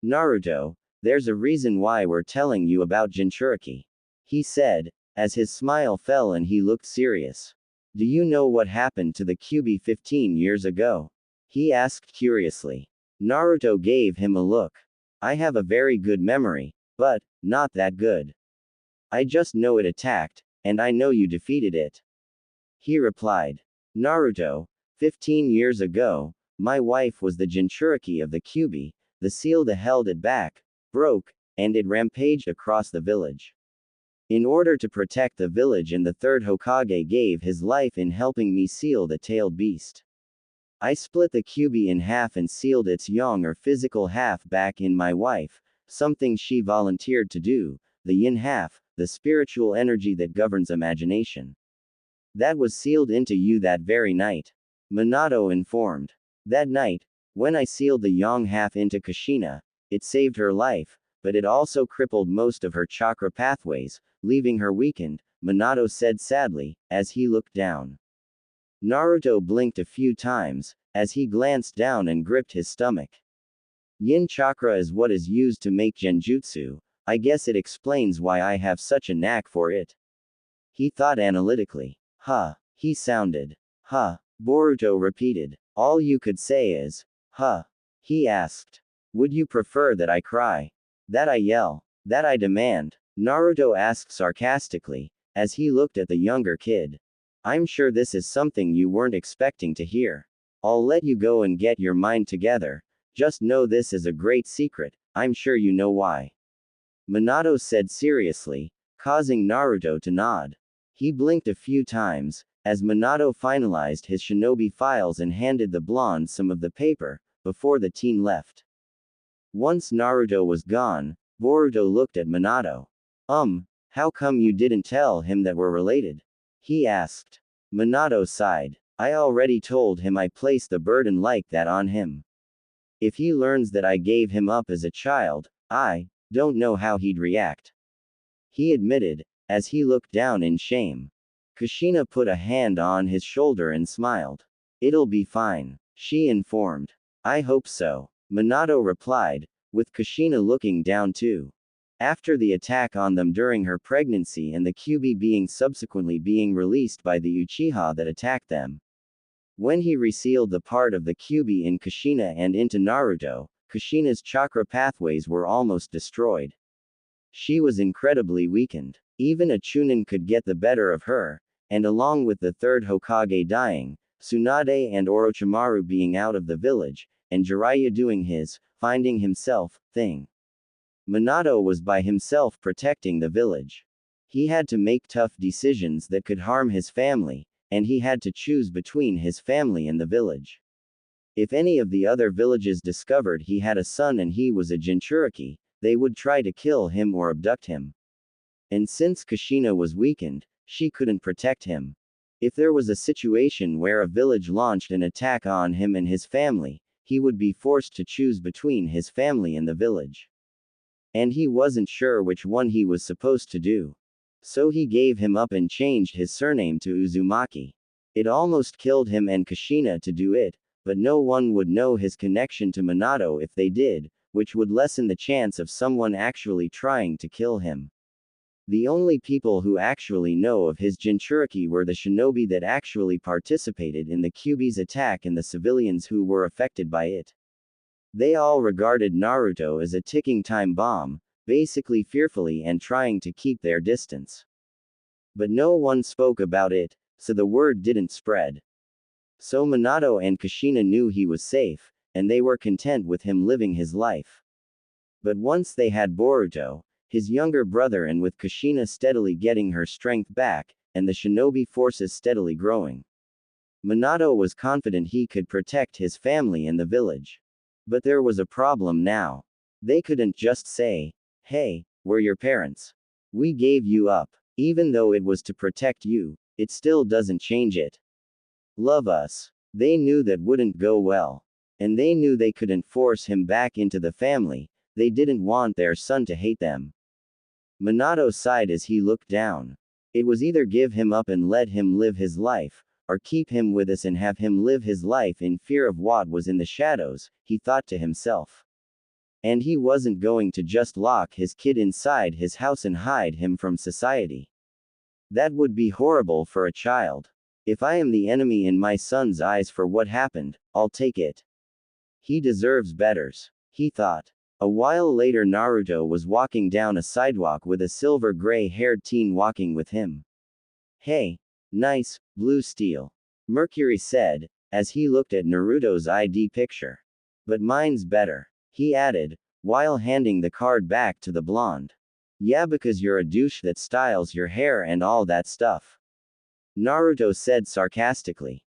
Naruto, there's a reason why we're telling you about Jinchuriki, he said, as his smile fell and he looked serious. Do you know what happened to the Kyuubi 15 years ago? He asked curiously. Naruto gave him a look. I have a very good memory, but not that good. I just know it attacked, and I know you defeated it, he replied. Naruto, 15 years ago, my wife was the Jinchuriki of the Kyuubi, the seal that held it back, broke, and it rampaged across the village. In order to protect the village, and the third Hokage gave his life in helping me seal the tailed beast. I split the Kyuubi in half and sealed its yang or physical half back in my wife, something she volunteered to do, the yin half, the spiritual energy that governs imagination. That was sealed into you that very night, Minato informed. That night, when I sealed the yang half into Kushina, it saved her life, but it also crippled most of her chakra pathways, leaving her weakened, Minato said sadly, as he looked down. Naruto blinked a few times, as he glanced down and gripped his stomach. Yin chakra is what is used to make genjutsu. I guess it explains why I have such a knack for it. He thought analytically. Huh. He sounded. Huh. Boruto repeated. All you could say is, huh. He asked. Would you prefer that I cry? That I yell? That I demand? Naruto asked sarcastically, as he looked at the younger kid. I'm sure this is something you weren't expecting to hear. I'll let you go and get your mind together. Just know this is a great secret, I'm sure you know why. Minato said seriously, causing Naruto to nod. He blinked a few times, as Minato finalized his shinobi files and handed the blonde some of the paper, before the teen left. Once Naruto was gone, Boruto looked at Minato. How come you didn't tell him that we're related? He asked. Minato sighed. I already told him I placed the burden like that on him. If he learns that I gave him up as a child, I don't know how he'd react. He admitted, as he looked down in shame. Kushina put a hand on his shoulder and smiled. It'll be fine, she informed. I hope so, Minato replied, with Kushina looking down too. After the attack on them during her pregnancy and the Kyuubi being subsequently being released by the Uchiha that attacked them. When he resealed the part of the Kyuubi in Kushina and into Naruto, Kushina's chakra pathways were almost destroyed. She was incredibly weakened. Even a Chunin could get the better of her, and along with the third Hokage dying, Tsunade and Orochimaru being out of the village, and Jiraiya doing his, finding himself, thing. Minato was by himself protecting the village. He had to make tough decisions that could harm his family, and he had to choose between his family and the village. If any of the other villages discovered he had a son and he was a Jinchuriki, they would try to kill him or abduct him. And since Kushina was weakened, she couldn't protect him. If there was a situation where a village launched an attack on him and his family, he would be forced to choose between his family and the village. And he wasn't sure which one he was supposed to do. So he gave him up and changed his surname to Uzumaki. It almost killed him and Kushina to do it, but no one would know his connection to Minato if they did, which would lessen the chance of someone actually trying to kill him. The only people who actually know of his Jinchuriki were the shinobi that actually participated in the Kyuubi's attack and the civilians who were affected by it. They all regarded Naruto as a ticking time bomb, basically fearfully and trying to keep their distance. But no one spoke about it, so the word didn't spread. So Minato and Kushina knew he was safe, and they were content with him living his life. But once they had Boruto, his younger brother, and with Kushina steadily getting her strength back, and the shinobi forces steadily growing, Minato was confident he could protect his family and the village. But there was a problem now. They couldn't just say, hey, we're your parents. We gave you up. Even though it was to protect you, it still doesn't change it. Love us. They knew that wouldn't go well. And they knew they couldn't force him back into the family, they didn't want their son to hate them. Minato sighed as he looked down. It was either give him up and let him live his life, or keep him with us and have him live his life in fear of what was in the shadows, he thought to himself. And he wasn't going to just lock his kid inside his house and hide him from society. That would be horrible for a child. If I am the enemy in my son's eyes for what happened, I'll take it. He deserves betters, he thought. A while later, Naruto was walking down a sidewalk with a silver gray-haired teen walking with him. Hey, nice, blue steel, Mercury said, as he looked at Naruto's ID picture. But mine's better, he added, while handing the card back to the blonde. Yeah, because you're a douche that styles your hair and all that stuff, Naruto said sarcastically.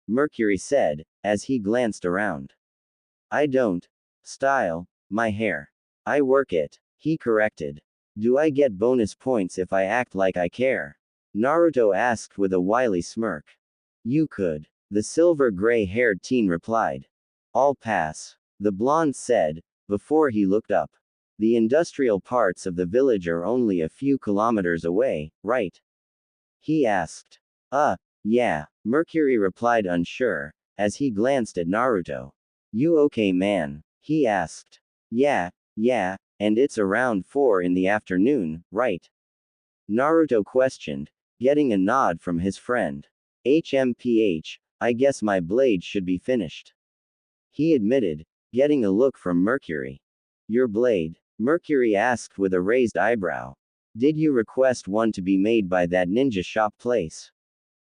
Mercury said, as he glanced around. I don't style my hair. I work it, he corrected. Do I get bonus points if I act like I care? Naruto asked with a wily smirk. You could, the silver gray-haired teen replied. I'll pass, the blonde said, before he looked up. The industrial parts of the village are only a few kilometers away, right? He asked. Yeah, Mercury replied unsure, as he glanced at Naruto. You okay, man? He asked. Yeah, and it's around 4 in the afternoon, right? Naruto questioned, getting a nod from his friend. HMPH, I guess my blade should be finished. He admitted, getting a look from Mercury. Your blade? Mercury asked with a raised eyebrow. Did you request one to be made by that ninja shop place?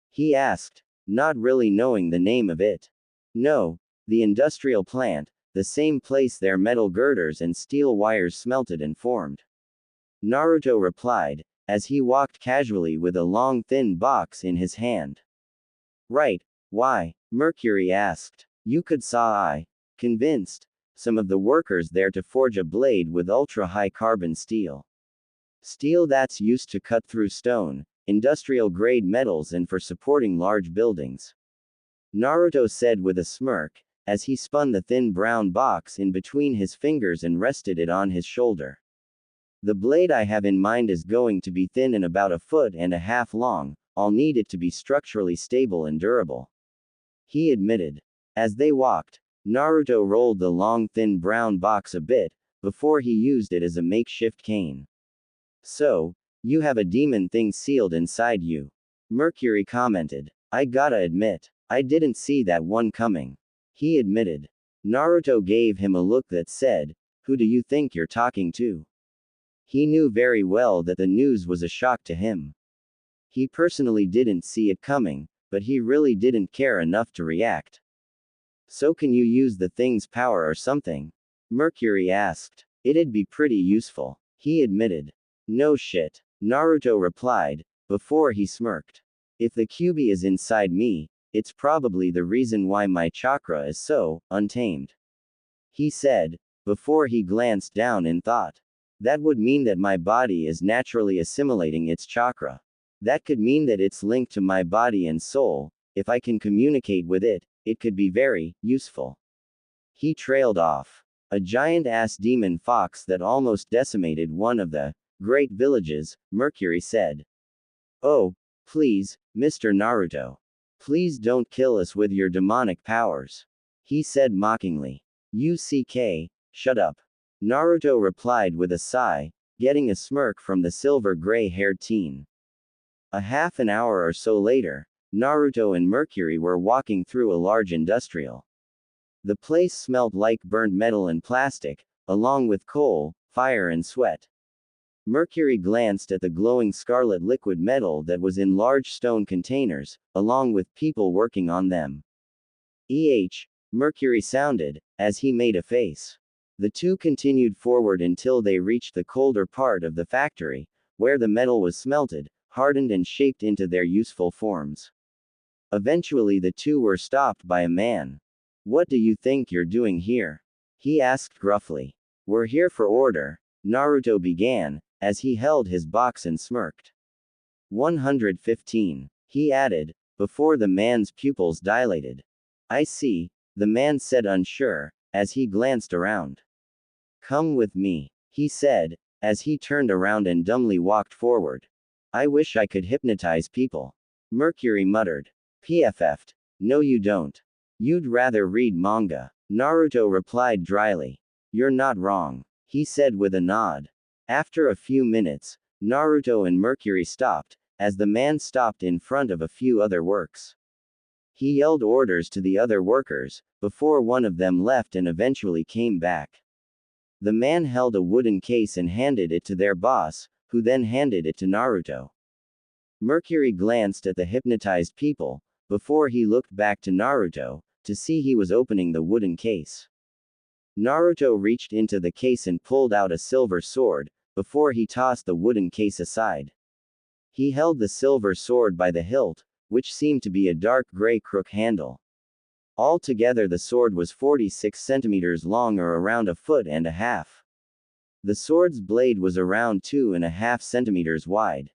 He asked, not really knowing the name of it. No, the industrial plant, the same place their metal girders and steel wires smelted and formed. Naruto replied, as he walked casually with a long thin box in his hand. Right, why? Mercury asked. You could saw I. Convinced. Some of the workers there to forge a blade with ultra-high carbon steel. Steel that's used to cut through stone, industrial-grade metals and for supporting large buildings. Naruto said with a smirk, as he spun the thin brown box in between his fingers and rested it on his shoulder. The blade I have in mind is going to be thin and about 1.5 feet long, I'll need it to be structurally stable and durable. He admitted. As they walked, Naruto rolled the long thin brown box a bit, before he used it as a makeshift cane. So, you have a demon thing sealed inside you. Mercury commented. I gotta admit, I didn't see that one coming. He admitted. Naruto gave him a look that said, who do you think you're talking to? He knew very well that the news was a shock to him. He personally didn't see it coming, but he really didn't care enough to react. So can you use the thing's power or something? Mercury asked. It'd be pretty useful. He admitted. No shit. Naruto replied, before he smirked. If the QB is inside me, it's probably the reason why my chakra is so untamed. He said, before he glanced down in thought. That would mean that my body is naturally assimilating its chakra. That could mean that it's linked to my body and soul. If I can communicate with it, it could be very useful. He trailed off. A giant-ass demon fox that almost decimated one of the great villages, Mercury said. Oh, please, Mr. Naruto. Please don't kill us with your demonic powers. He said mockingly. UCK, shut up. Naruto replied with a sigh, getting a smirk from the silver gray-haired teen. A half an hour or so later, Naruto and Mercury were walking through a large industrial. The place smelled like burnt metal and plastic, along with coal, fire and sweat. Mercury glanced at the glowing scarlet liquid metal that was in large stone containers, along with people working on them. Mercury sounded, as he made a face. The two continued forward until they reached the colder part of the factory, where the metal was smelted, hardened and shaped into their useful forms. Eventually the two were stopped by a man. What do you think you're doing here? He asked gruffly. We're here for order, Naruto began, as he held his box and smirked. 115. He added, before the man's pupils dilated. I see, the man said unsure, as he glanced around. Come with me, he said, as he turned around and dumbly walked forward. I wish I could hypnotize people. Mercury muttered. PFF'd. No you don't. You'd rather read manga. Naruto replied dryly. You're not wrong, he said with a nod. After a few minutes, Naruto and Mercury stopped, as the man stopped in front of a few other works. He yelled orders to the other workers, before one of them left and eventually came back. The man held a wooden case and handed it to their boss, who then handed it to Naruto. Mercury glanced at the hypnotized people, before he looked back to Naruto, to see he was opening the wooden case. Naruto reached into the case and pulled out a silver sword, before he tossed the wooden case aside. He held the silver sword by the hilt, which seemed to be a dark gray crook handle. Altogether the sword was 46 centimeters long or around 1.5 feet. The sword's blade was around 2.5 centimeters wide.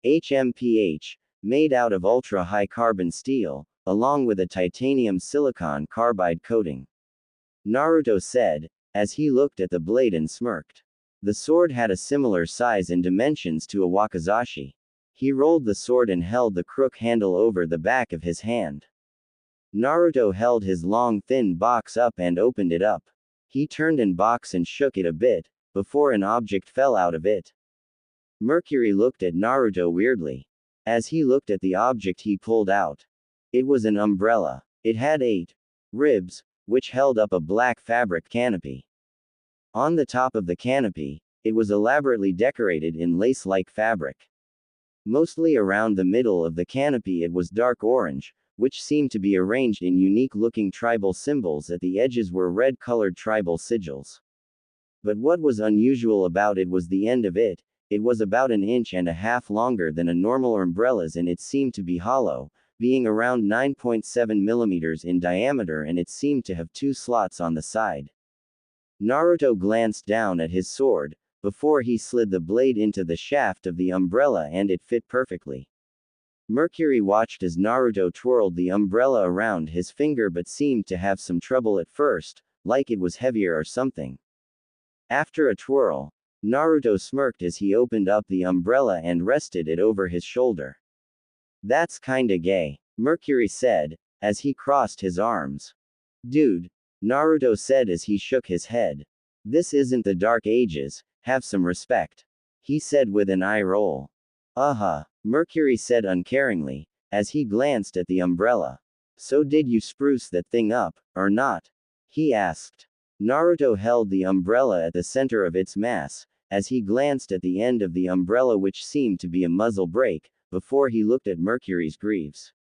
HMPH, made out of ultra-high carbon steel, along with a titanium silicon carbide coating. Naruto said, as he looked at the blade and smirked. The sword had a similar size and dimensions to a wakizashi. He rolled the sword and held the crook handle over the back of his hand. Naruto held his long thin box up and opened it up. He turned in box and shook it a bit, before an object fell out of it. Mercury looked at Naruto weirdly. As he looked at the object he pulled out, it was an umbrella. It had 8 ribs, which held up a black fabric canopy. On the top of the canopy, it was elaborately decorated in lace-like fabric. Mostly around the middle of the canopy it was dark orange, which seemed to be arranged in unique-looking tribal symbols. At the edges were red-colored tribal sigils. But what was unusual about it was the end of it. It was about 1.5 inches longer than a normal umbrella's, and it seemed to be hollow, being around 9.7 millimeters in diameter, and it seemed to have 2 slots on the side. Naruto glanced down at his sword, before he slid the blade into the shaft of the umbrella, and it fit perfectly. Mercury watched as Naruto twirled the umbrella around his finger but seemed to have some trouble at first, like it was heavier or something. After a twirl, Naruto smirked as he opened up the umbrella and rested it over his shoulder. "That's kinda gay," Mercury said, as he crossed his arms. "Dude," Naruto said as he shook his head. "This isn't the Dark Ages, have some respect," he said with an eye roll. Mercury said uncaringly, as he glanced at the umbrella. "So did you spruce that thing up, or not?" he asked. Naruto held the umbrella at the center of its mass, as he glanced at the end of the umbrella, which seemed to be a muzzle brake, before he looked at Mercury's greaves.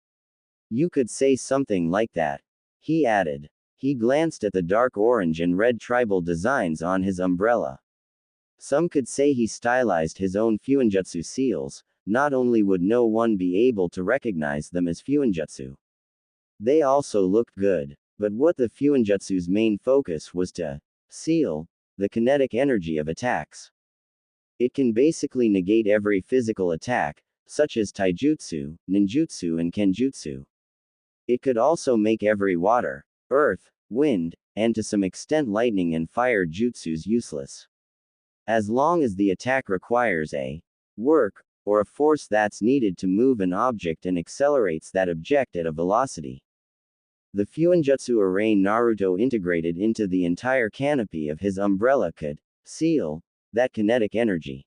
"You could say something like that," he added. He glanced at the dark orange and red tribal designs on his umbrella. Some could say he stylized his own fuinjutsu seals. Not only would no one be able to recognize them as fuinjutsu, they also looked good. But what the fuinjutsu's main focus was to seal the kinetic energy of attacks. It can basically negate every physical attack, such as taijutsu, ninjutsu, and kenjutsu. It could also make every water, earth, wind, and to some extent lightning and fire jutsus useless. As long as the attack requires a work, or a force that's needed to move an object and accelerates that object at a velocity. The fuinjutsu array Naruto integrated into the entire canopy of his umbrella could seal that kinetic energy.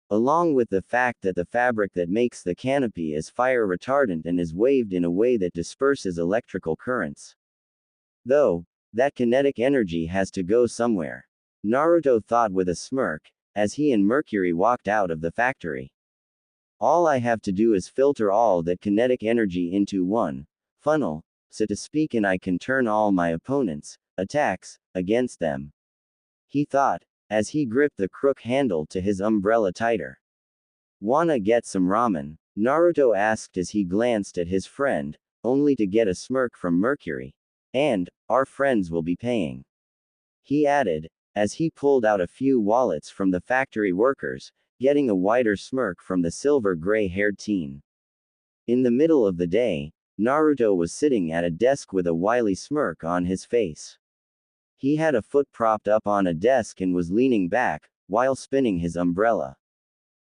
Along with the fact that the fabric that makes the canopy is fire retardant and is waved in a way that disperses electrical currents. Though, that kinetic energy has to go somewhere, Naruto thought with a smirk, as he and Mercury walked out of the factory. All I have to do is filter all that kinetic energy into one funnel, so to speak, and I can turn all my opponents' attacks against them, he thought, as he gripped the crook handle to his umbrella tighter. "Wanna get some ramen?" Naruto asked as he glanced at his friend, only to get a smirk from Mercury. "And, our friends will be paying," he added, as he pulled out a few wallets from the factory workers, getting a wider smirk from the silver gray-haired teen. In the middle of the day, Naruto was sitting at a desk with a wily smirk on his face. He had a foot propped up on a desk and was leaning back, while spinning his umbrella.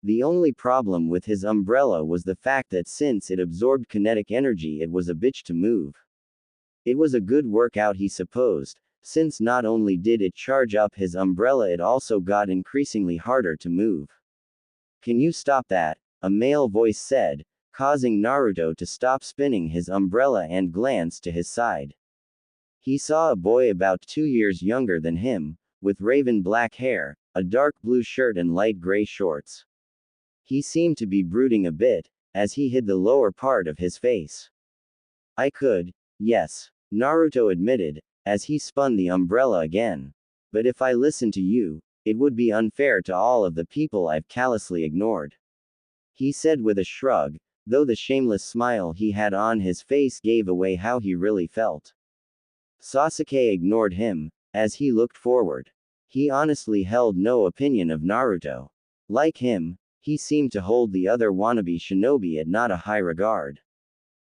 The only problem with his umbrella was the fact that since it absorbed kinetic energy, it was a bitch to move. It was a good workout, he supposed, since not only did it charge up his umbrella, it also got increasingly harder to move. "Can you stop that?" a male voice said, causing Naruto to stop spinning his umbrella and glance to his side. He saw a boy about 2 years younger than him, with raven black hair, a dark blue shirt and light gray shorts. He seemed to be brooding a bit, as he hid the lower part of his face. "I could, yes," Naruto admitted, as he spun the umbrella again. "But if I listen to you, it would be unfair to all of the people I've callously ignored," he said with a shrug, though the shameless smile he had on his face gave away how he really felt. Sasuke ignored him, as he looked forward. He honestly held no opinion of Naruto. Like him, he seemed to hold the other wannabe shinobi at not a high regard.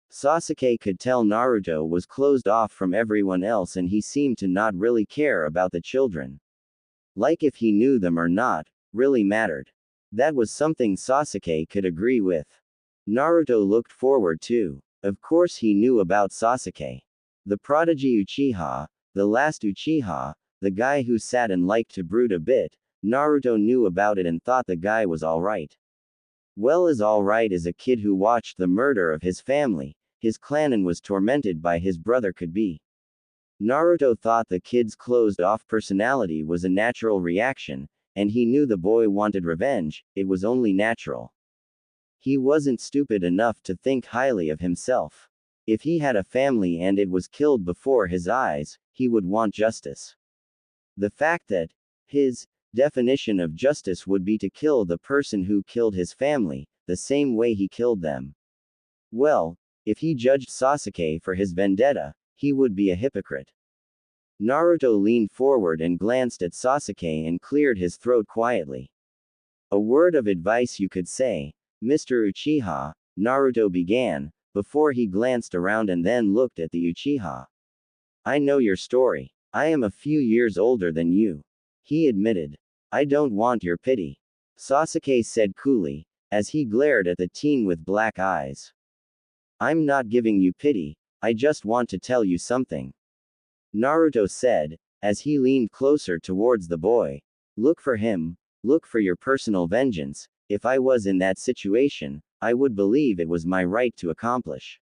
Sasuke could tell Naruto was closed off from everyone else, and he seemed to not really care about the children. Like if he knew them or not, really mattered. That was something Sasuke could agree with. Naruto looked forward to. Of course he knew about Sasuke. The prodigy Uchiha, the last Uchiha, the guy who sat and liked to brood a bit. Naruto knew about it and thought the guy was alright. Well, as alright as a kid who watched the murder of his family, his clan and was tormented by his brother could be. Naruto thought the kid's closed-off personality was a natural reaction, and he knew the boy wanted revenge. It was only natural. He wasn't stupid enough to think highly of himself. If he had a family and it was killed before his eyes, he would want justice. The fact that his definition of justice would be to kill the person who killed his family, the same way he killed them. Well, if he judged Sasuke for his vendetta, he would be a hypocrite. Naruto leaned forward and glanced at Sasuke and cleared his throat quietly. A word of advice you could say, Mr. Uchiha, Naruto began, before he glanced around and then looked at the Uchiha. I know your story. I am a few years older than you. He admitted. I don't want your pity. Sasuke said coolly, as he glared at the teen with black eyes. I'm not giving you pity, I just want to tell you something. Naruto said, as he leaned closer towards the boy. Look for him, look for your personal vengeance. If I was in that situation, I would believe it was my right to accomplish.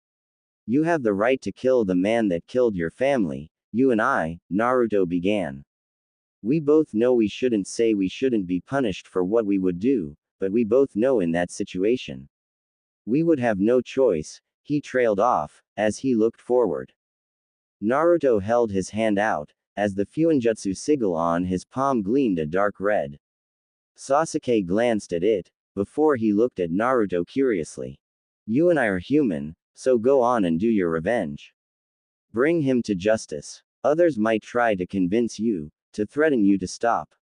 You have the right to kill the man that killed your family. You and I, Naruto began. We both know we shouldn't say we shouldn't be punished for what we would do, but we both know in that situation. We would have no choice, he trailed off, as he looked forward. Naruto held his hand out, as the Fuinjutsu sigil on his palm gleamed a dark red. Sasuke glanced at it, before he looked at Naruto curiously. You and I are human, so go on and do your revenge. Bring him to justice. Others might try to convince you, to threaten you to stop.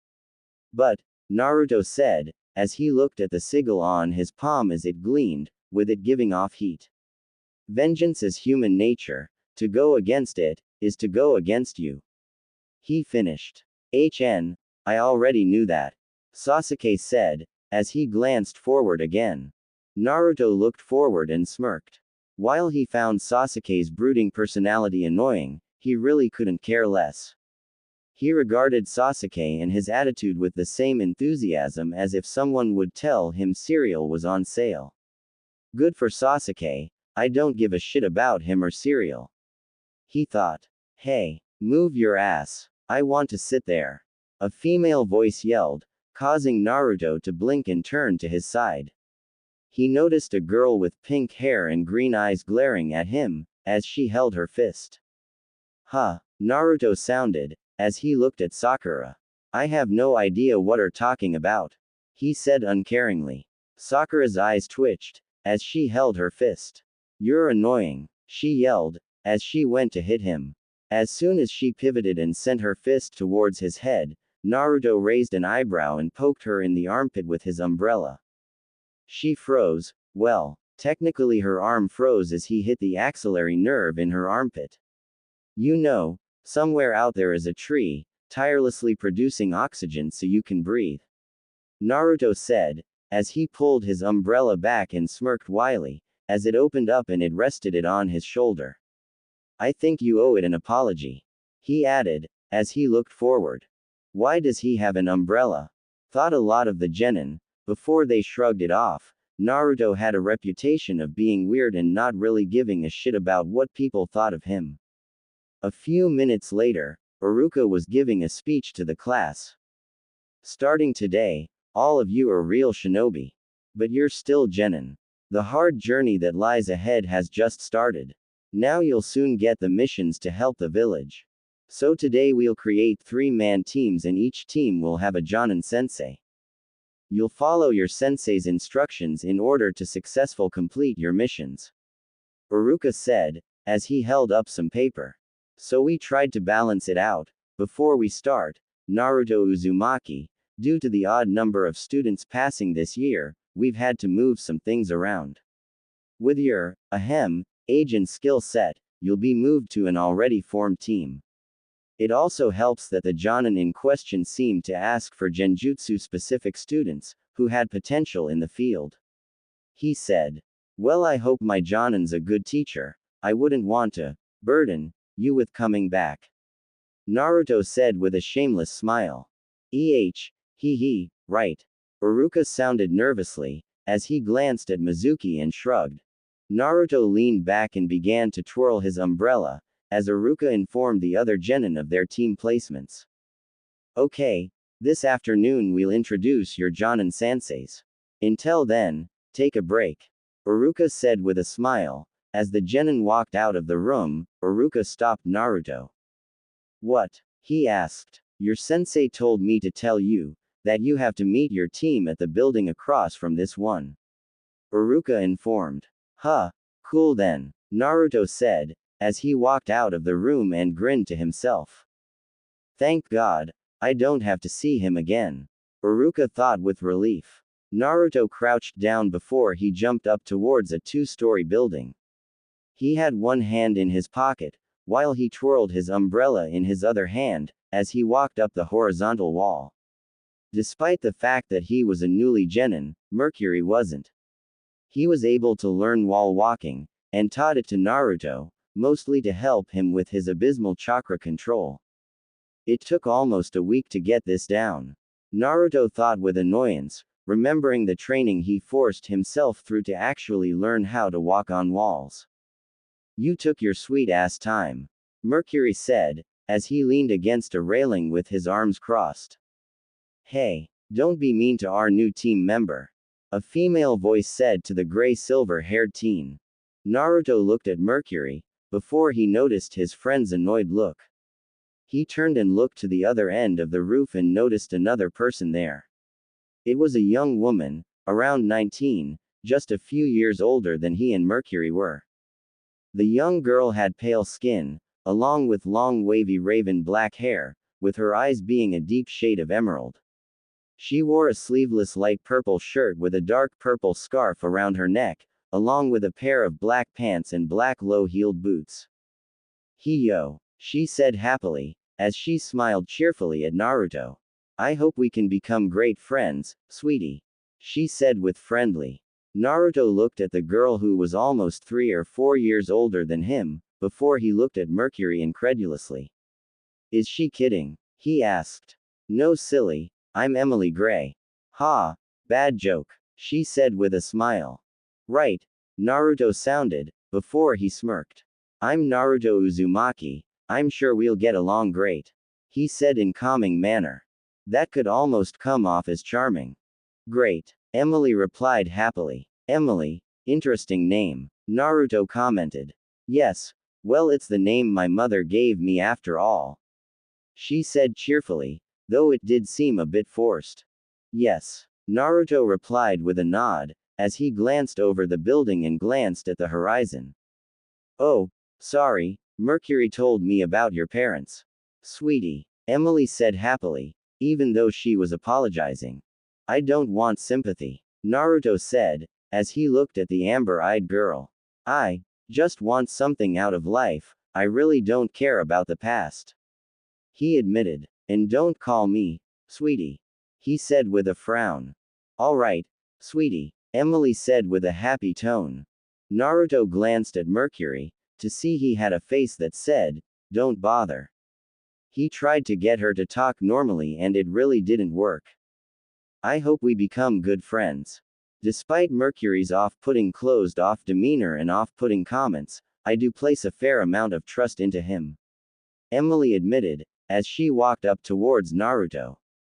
But, Naruto said, as he looked at the sigil on his palm as it gleamed, with it giving off heat. Vengeance is human nature. To go against it, is to go against you. He finished. I already knew that. Sasuke said, as he glanced forward again. Naruto looked forward and smirked. While he found Sasuke's brooding personality annoying, he really couldn't care less. He regarded Sasuke and his attitude with the same enthusiasm as if someone would tell him cereal was on sale. Good for Sasuke, I don't give a shit about him or cereal. He thought. Hey, move your ass. I want to sit there. A female voice yelled, causing Naruto to blink and turn to his side. He noticed a girl with pink hair and green eyes glaring at him, as she held her fist. Huh, Naruto sounded, as he looked at Sakura. I have no idea what you're talking about. He said uncaringly. Sakura's eyes twitched, as she held her fist. You're annoying, she yelled, as she went to hit him. As soon as she pivoted and sent her fist towards his head, Naruto raised an eyebrow and poked her in the armpit with his umbrella. She froze. Well, technically her arm froze as he hit the axillary nerve in her armpit. You know, somewhere out there is a tree, tirelessly producing oxygen so you can breathe. Naruto said, as he pulled his umbrella back and smirked wryly, as it opened up and it rested it on his shoulder. I think you owe it an apology. He added, as he looked forward. Why does he have an umbrella? Thought a lot of the genin, before they shrugged it off. Naruto had a reputation of being weird and not really giving a shit about what people thought of him. A few minutes later, Iruka was giving a speech to the class. Starting today, all of you are real shinobi. But you're still genin. The hard journey that lies ahead has just started. Now you'll soon get the missions to help the village. So today we'll create 3-man teams and each team will have a Jonin sensei. You'll follow your sensei's instructions in order to successfully complete your missions. Iruka said, as he held up some paper. So we tried to balance it out. Before we start, Naruto Uzumaki, due to the odd number of students passing this year, we've had to move some things around. With your age and skill set, you'll be moved to an already formed team. It also helps that the Jonin in question seemed to ask for Genjutsu-specific students, who had potential in the field. He said, "Well, I hope my Jonin's a good teacher. I wouldn't want to burden you with coming back." Naruto said with a shameless smile. He, right. Uruka sounded nervously, as he glanced at Mizuki and shrugged. Naruto leaned back and began to twirl his umbrella, as Uruka informed the other genin of their team placements. "Okay, this afternoon we'll introduce your Jonin senseis. Until then, take a break," Uruka said with a smile. As the genin walked out of the room, Uruka stopped Naruto. "What?" he asked. "Your sensei told me to tell you that you have to meet your team at the building across from this one," Uruka informed. "Huh, cool then," Naruto said, as he walked out of the room and grinned to himself. "Thank God, I don't have to see him again," Uruka thought with relief. Naruto crouched down before he jumped up towards a two-story building. He had one hand in his pocket, while he twirled his umbrella in his other hand, as he walked up the horizontal wall. Despite the fact that he was a newly genin, Mercury wasn't. He was able to learn wall walking, and taught it to Naruto, mostly to help him with his abysmal chakra control. It took almost a week to get this down. Naruto thought with annoyance, remembering the training he forced himself through to actually learn how to walk on walls. "You took your sweet-ass time," Mercury said, as he leaned against a railing with his arms crossed. "Hey, don't be mean to our new team member," a female voice said to the gray-silver-haired teen. Naruto looked at Mercury, before he noticed his friend's annoyed look. He turned and looked to the other end of the roof and noticed another person there. It was a young woman, around 19, just a few years older than he and Mercury were. The young girl had pale skin, along with long wavy raven black hair, with her eyes being a deep shade of emerald. She wore a sleeveless light purple shirt with a dark purple scarf around her neck, along with a pair of black pants and black low-heeled boots. "Yo," she said happily, as she smiled cheerfully at Naruto. "I hope we can become great friends, sweetie," she said with friendly. Naruto looked at the girl who was almost 3 or 4 years older than him, before he looked at Mercury incredulously. "Is she kidding?" he asked. "No, silly, I'm Emily Gray." "Ha, bad joke," she said with a smile. "Right," Naruto sounded, before he smirked. "I'm Naruto Uzumaki, I'm sure we'll get along great," he said in calming manner. That could almost come off as charming. "Great," Emily replied happily. "Emily, interesting name," Naruto commented. "Yes, well, it's the name my mother gave me after all," she said cheerfully, though it did seem a bit forced. "Yes," Naruto replied with a nod, as he glanced over the building and glanced at the horizon. "Oh, sorry, Mercury told me about your parents." "Sweetie," Emily said happily, even though she was apologizing. "I don't want sympathy," Naruto said, as he looked at the amber-eyed girl. "I just want something out of life, I really don't care about the past," he admitted. "And don't call me sweetie," he said with a frown. "All right, sweetie," Emily said with a happy tone. Naruto glanced at Mercury, to see he had a face that said, "Don't bother." He tried to get her to talk normally and it really didn't work. "I hope we become good friends. Despite Mercury's off-putting closed-off demeanor and off-putting comments, I do place a fair amount of trust into him," Emily admitted, as she walked up towards Naruto.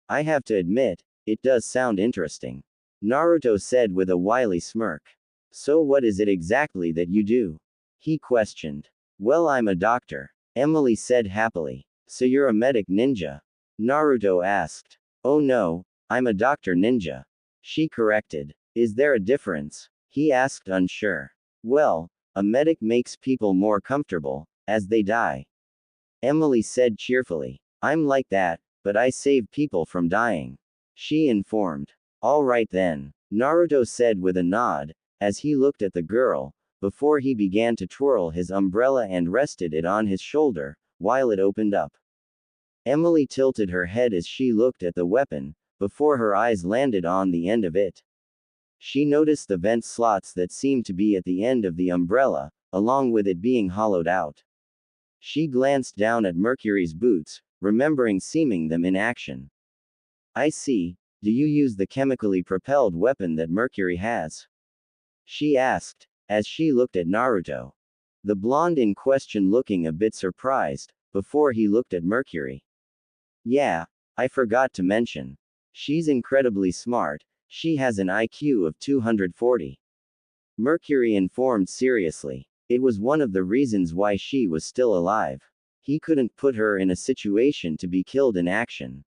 "I have to admit, it does sound interesting," Naruto said with a wily smirk. "So what is it exactly that you do?" he questioned. "Well, I'm a doctor," Emily said happily. "So you're a medic ninja?" Naruto asked. "Oh no, I'm a doctor ninja," she corrected. "Is there a difference?" he asked unsure. "Well, a medic makes people more comfortable, as they die," Emily said cheerfully. "I'm like that, but I save people from dying," she informed. "All right then," Naruto said with a nod, as he looked at the girl, before he began to twirl his umbrella and rested it on his shoulder, while it opened up. Emily tilted her head as she looked at the weapon, before her eyes landed on the end of it. She noticed the vent slots that seemed to be at the end of the umbrella, along with it being hollowed out. She glanced down at Mercury's boots, remembering seeing them in action. I see. Do you use the chemically propelled weapon that Mercury has? She asked, as she looked at Naruto. The blonde in question looking a bit surprised, before he looked at Mercury. Yeah, I forgot to mention. She's incredibly smart, she has an IQ of 240. Mercury informed seriously. It was one of the reasons why she was still alive. He couldn't put her in a situation to be killed in action.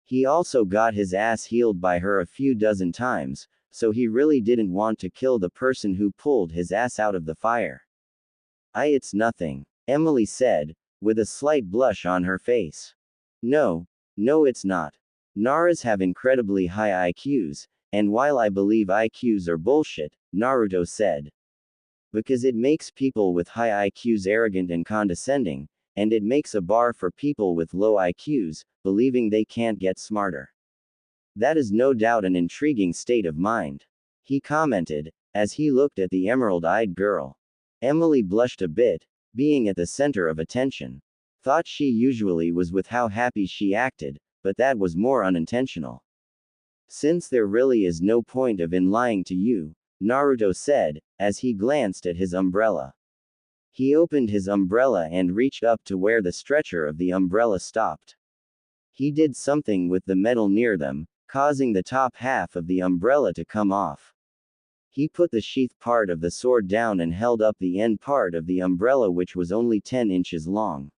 He also got his ass healed by her a few dozen times, so he really didn't want to kill the person who pulled his ass out of the fire. It's nothing, Emily said, with a slight blush on her face. No, it's not. Naras have incredibly high IQs, and while I believe IQs are bullshit, Naruto said. Because it makes people with high IQs arrogant and condescending, and it makes a bar for people with low IQs, believing they can't get smarter. That is no doubt an intriguing state of mind. He commented, as he looked at the emerald-eyed girl. Emily blushed a bit, being at the center of attention. Thought she usually was with how happy she acted, but that was more unintentional. Since there really is no point of in lying to you, Naruto said, as he glanced at his umbrella. He opened his umbrella and reached up to where the stretcher of the umbrella stopped. He did something with the metal near them, causing the top half of the umbrella to come off. He put the sheath part of the sword down and held up the end part of the umbrella, which was only 10 inches long.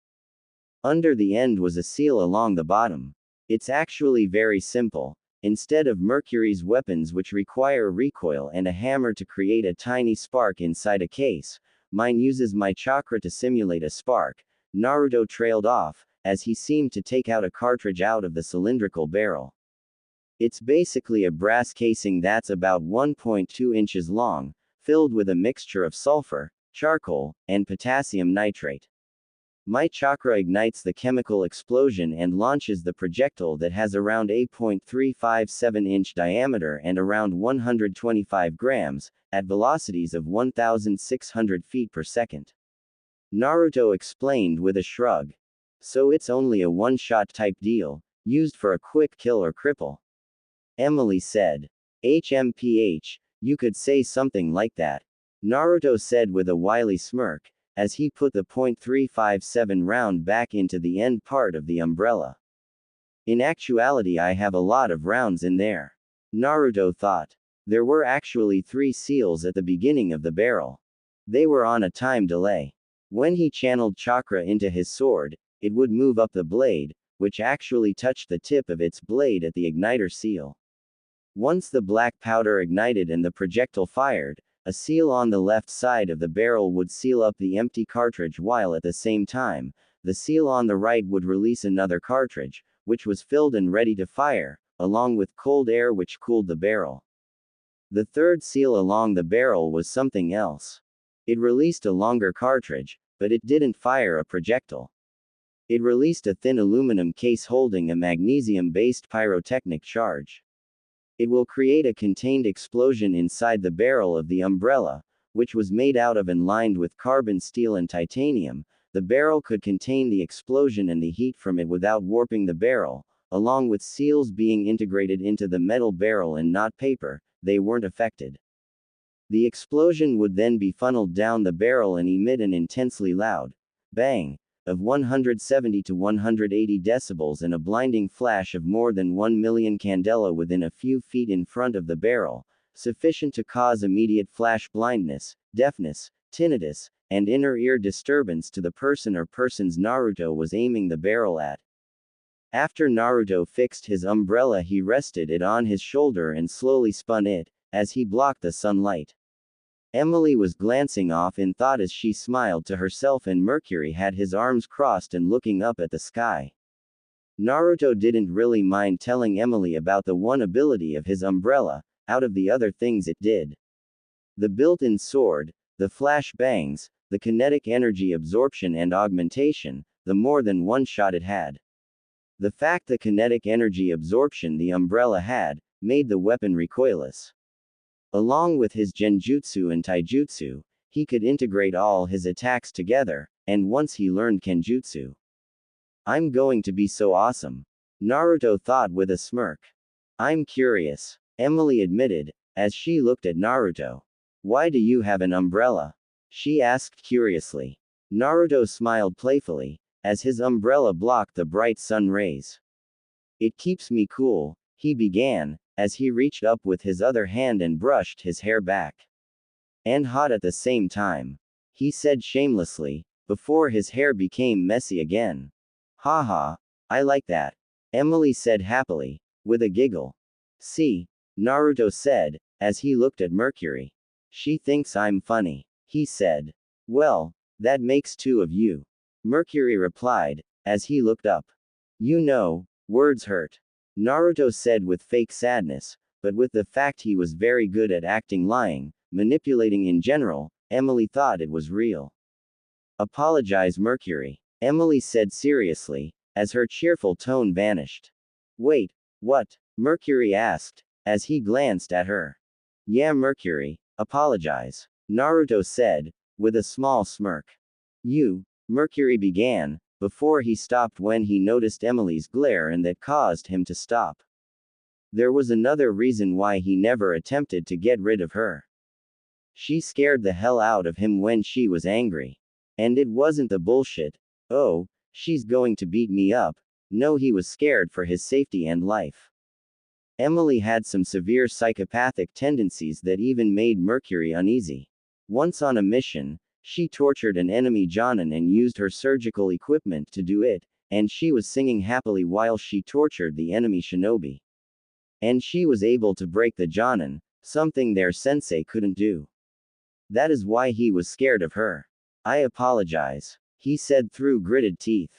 Under the end was a seal along the bottom. It's actually very simple. Instead of Mercury's weapons, which require recoil and a hammer to create a tiny spark inside a case, mine uses my chakra to simulate a spark. Naruto trailed off, as he seemed to take out a cartridge out of the cylindrical barrel. It's basically a brass casing that's about 1.2 inches long, filled with a mixture of sulfur, charcoal, and potassium nitrate. My chakra ignites the chemical explosion and launches the projectile that has around 8.357-inch diameter and around 125 grams, at velocities of 1,600 feet per second. Naruto explained with a shrug. So it's only a one-shot type deal, used for a quick kill or cripple. Emily said. HMPH, you could say something like that. Naruto said with a wily smirk, as he put the .357 round back into the end part of the umbrella. In actuality, I have a lot of rounds in there. Naruto thought. There were actually 3 seals at the beginning of the barrel. They were on a time delay. When he channeled chakra into his sword, it would move up the blade, which actually touched the tip of its blade at the igniter seal. Once the black powder ignited and the projectile fired, a seal on the left side of the barrel would seal up the empty cartridge, while at the same time, the seal on the right would release another cartridge, which was filled and ready to fire, along with cold air which cooled the barrel. The third seal along the barrel was something else. It released a longer cartridge, but it didn't fire a projectile. It released a thin aluminum case holding a magnesium-based pyrotechnic charge. It will create a contained explosion inside the barrel of the umbrella, which was made out of and lined with carbon steel and titanium. The barrel could contain the explosion and the heat from it without warping the barrel, along with seals being integrated into the metal barrel and not paper. They weren't affected. The explosion would then be funneled down the barrel and emit an intensely loud bang of 170 to 180 decibels and a blinding flash of more than 1 million candela within a few feet in front of the barrel, sufficient to cause immediate flash blindness, deafness, tinnitus, and inner ear disturbance to the person or persons Naruto was aiming the barrel at. After Naruto fixed his umbrella, he rested it on his shoulder and slowly spun it, as he blocked the sunlight. Emily was glancing off in thought as she smiled to herself, and Mercury had his arms crossed and looking up at the sky. Naruto didn't really mind telling Emily about the one ability of his umbrella, out of the other things it did. The built-in sword, the flash bangs, the kinetic energy absorption and augmentation, the more than one shot it had. The fact the kinetic energy absorption the umbrella had, made the weapon recoilless. Along with his genjutsu and taijutsu, he could integrate all his attacks together, and once he learned kenjutsu. I'm going to be so awesome. Naruto thought with a smirk. I'm curious, Emily admitted, as she looked at Naruto. Why do you have an umbrella? She asked curiously. Naruto smiled playfully, as his umbrella blocked the bright sun rays. It keeps me cool, he began, as he reached up with his other hand and brushed his hair back. And hot at the same time, he said shamelessly, before his hair became messy again. Haha, I like that, Emily said happily, with a giggle. See, Naruto said, as he looked at Mercury. She thinks I'm funny, he said. Well, that makes two of you. Mercury replied, as he looked up. You know, words hurt. Naruto said with fake sadness, but with the fact he was very good at acting lying, manipulating in general, Emily thought it was real. Apologize, Mercury, Emily said seriously, as her cheerful tone vanished. Wait, what? Mercury asked, as he glanced at her. Yeah, Mercury, apologize, Naruto said, with a small smirk. You, Mercury began, before he stopped when he noticed Emily's glare and that caused him to stop. There was another reason why he never attempted to get rid of her. She scared the hell out of him when she was angry. And it wasn't the bullshit, oh, she's going to beat me up. No, he was scared for his safety and life. Emily had some severe psychopathic tendencies that even made Mercury uneasy. Once on a mission, she tortured an enemy Jonin and used her surgical equipment to do it, and she was singing happily while she tortured the enemy shinobi. And she was able to break the Jonin, something their sensei couldn't do. That is why he was scared of her. I apologize, he said through gritted teeth.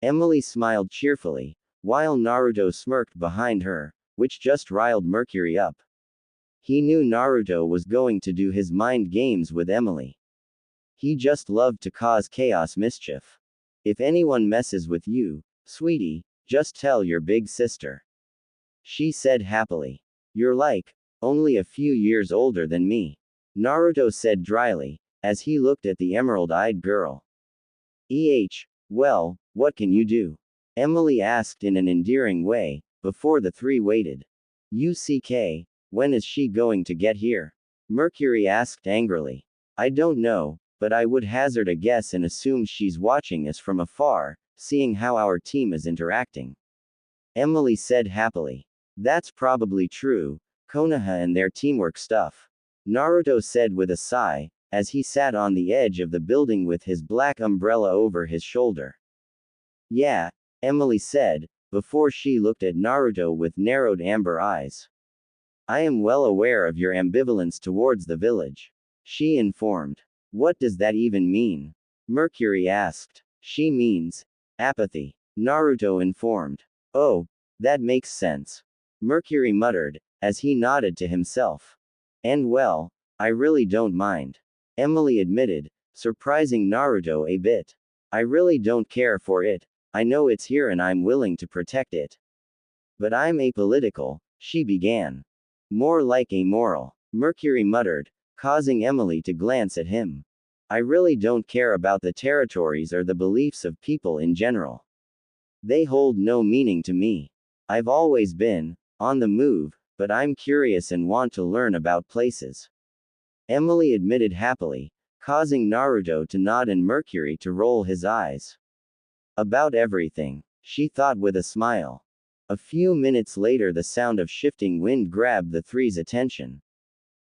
Emily smiled cheerfully, while Naruto smirked behind her, which just riled Mercury up. He knew Naruto was going to do his mind games with Emily. He just loved to cause chaos mischief. If anyone messes with you, sweetie, just tell your big sister. She said happily. You're like, only a few years older than me. Naruto said dryly, as he looked at the emerald-eyed girl. Well, what can you do? Emily asked in an endearing way, before the three waited. When is she going to get here? Mercury asked angrily. I don't know, but I would hazard a guess and assume she's watching us from afar, seeing how our team is interacting. Emily said happily. That's probably true, Konoha and their teamwork stuff. Naruto said with a sigh, as he sat on the edge of the building with his black umbrella over his shoulder. Yeah, Emily said, before she looked at Naruto with narrowed amber eyes. I am well aware of your ambivalence towards the village, she informed. What does that even mean? Mercury asked. She means apathy, Naruto informed. Oh, that makes sense, Mercury muttered, as he nodded to himself. And well, I really don't mind, Emily admitted, surprising Naruto a bit. I really don't care for it. I know it's here and I'm willing to protect it. But I'm apolitical, she began. More like amoral, Mercury muttered, causing Emily to glance at him. I really don't care about the territories or the beliefs of people in general. They hold no meaning to me. I've always been on the move, but I'm curious and want to learn about places. Emily admitted happily, causing Naruto to nod and Mercury to roll his eyes. About everything, she thought with a smile. A few minutes later, the sound of shifting wind grabbed the three's attention.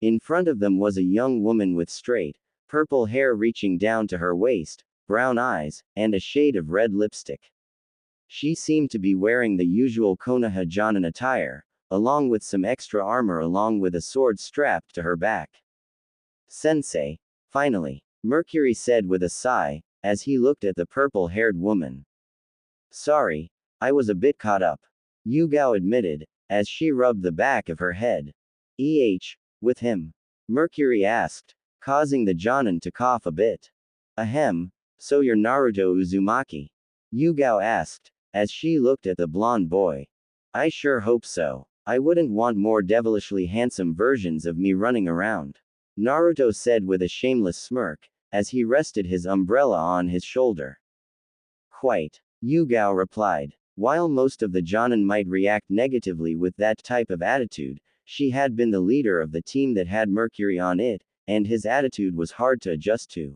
In front of them was a young woman with straight, purple hair reaching down to her waist, brown eyes, and a shade of red lipstick. She seemed to be wearing the usual Konoha Jonin attire, along with some extra armor along with a sword strapped to her back. Sensei, finally, Mercury said with a sigh, as he looked at the purple-haired woman. Sorry, I was a bit caught up, Yugao admitted, as she rubbed the back of her head. With him? Mercury asked, causing the Jonin to cough a bit. Ahem, so you're Naruto Uzumaki? Yugao asked, as she looked at the blonde boy. I sure hope so. I wouldn't want more devilishly handsome versions of me running around. Naruto said with a shameless smirk, as he rested his umbrella on his shoulder. Quite. Yugao replied. While most of the Jonin might react negatively with that type of attitude, she had been the leader of the team that had Mercury on it, and his attitude was hard to adjust to.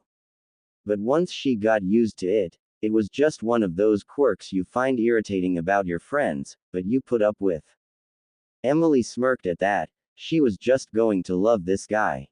But once she got used to it, it was just one of those quirks you find irritating about your friends, but you put up with. Emily smirked at that. She was just going to love this guy.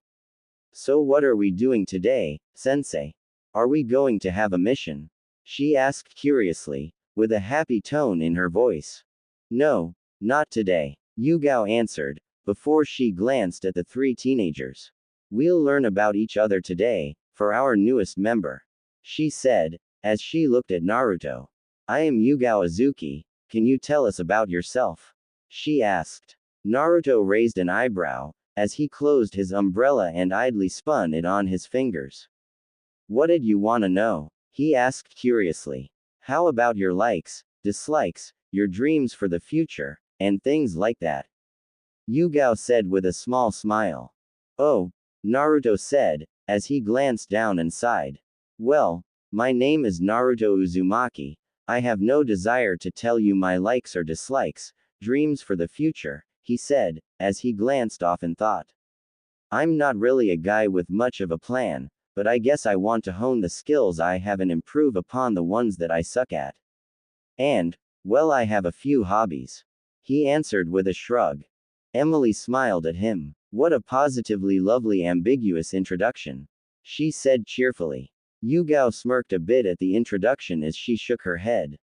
So what are we doing today, sensei? Are we going to have a mission? She asked curiously, with a happy tone in her voice. No, not today, Yugao answered, before she glanced at the three teenagers. We'll learn about each other today, for our newest member. She said, as she looked at Naruto. I am Yugao Azuki, can you tell us about yourself? She asked. Naruto raised an eyebrow, as he closed his umbrella and idly spun it on his fingers. What did you want to know? He asked curiously. How about your likes, dislikes, your dreams for the future, and things like that? Yugao said with a small smile. Oh, Naruto said, as he glanced down and sighed. Well, my name is Naruto Uzumaki. I have no desire to tell you my likes or dislikes, dreams for the future, he said, as he glanced off in thought. I'm not really a guy with much of a plan, but I guess I want to hone the skills I have and improve upon the ones that I suck at. And, well, I have a few hobbies. He answered with a shrug. Emily smiled at him. What a positively lovely ambiguous introduction. She said cheerfully. Yugao smirked a bit at the introduction as she shook her head.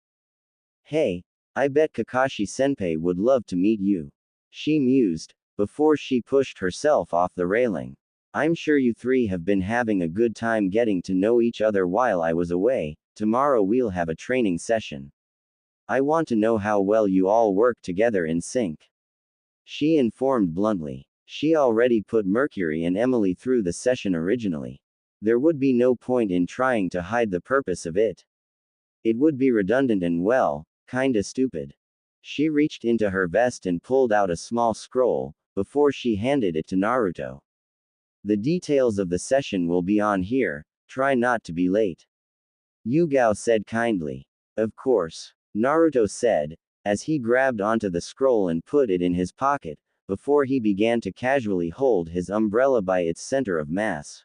Hey, I bet Kakashi-senpai would love to meet you. She mused, before she pushed herself off the railing. I'm sure you three have been having a good time getting to know each other while I was away. Tomorrow we'll have a training session. I want to know how well you all work together in sync. She informed bluntly. She already put Mercury and Emily through the session originally. There would be no point in trying to hide the purpose of it. It would be redundant and well, kinda stupid. She reached into her vest and pulled out a small scroll, before she handed it to Naruto. The details of the session will be on here, try not to be late. Yugao said kindly. Of course, Naruto said, as he grabbed onto the scroll and put it in his pocket, before he began to casually hold his umbrella by its center of mass.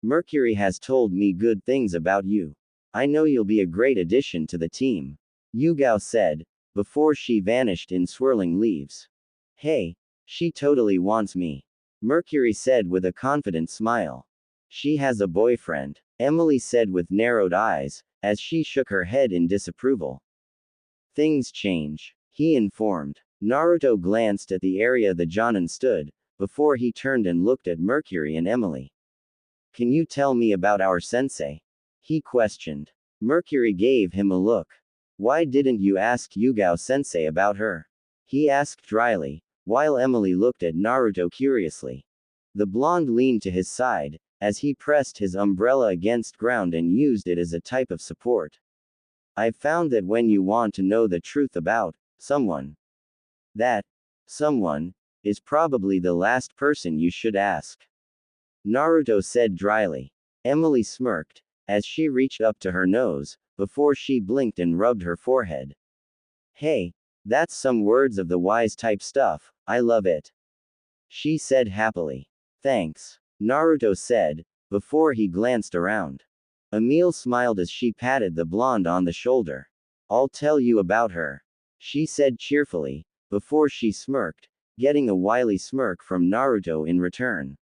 Mercury has told me good things about you. I know you'll be a great addition to the team. Yugao said, before she vanished in swirling leaves. Hey, she totally wants me. Mercury said with a confident smile. She has a boyfriend, Emily said with narrowed eyes, as she shook her head in disapproval. Things change, he informed. Naruto glanced at the area the Jonin stood, before he turned and looked at Mercury and Emily. Can you tell me about our sensei? He questioned. Mercury gave him a look. Why didn't you ask Yugao-sensei about her? He asked dryly, while Emily looked at Naruto curiously. The blonde leaned to his side, as he pressed his umbrella against ground and used it as a type of support. I've found that when you want to know the truth about someone, that someone is probably the last person you should ask. Naruto said dryly. Emily smirked, as she reached up to her nose, before she blinked and rubbed her forehead. Hey, that's some words of the wise type stuff, I love it. She said happily. Thanks, Naruto said, before he glanced around. Emil smiled as she patted the blonde on the shoulder. I'll tell you about her, she said cheerfully, before she smirked, getting a wily smirk from Naruto in return.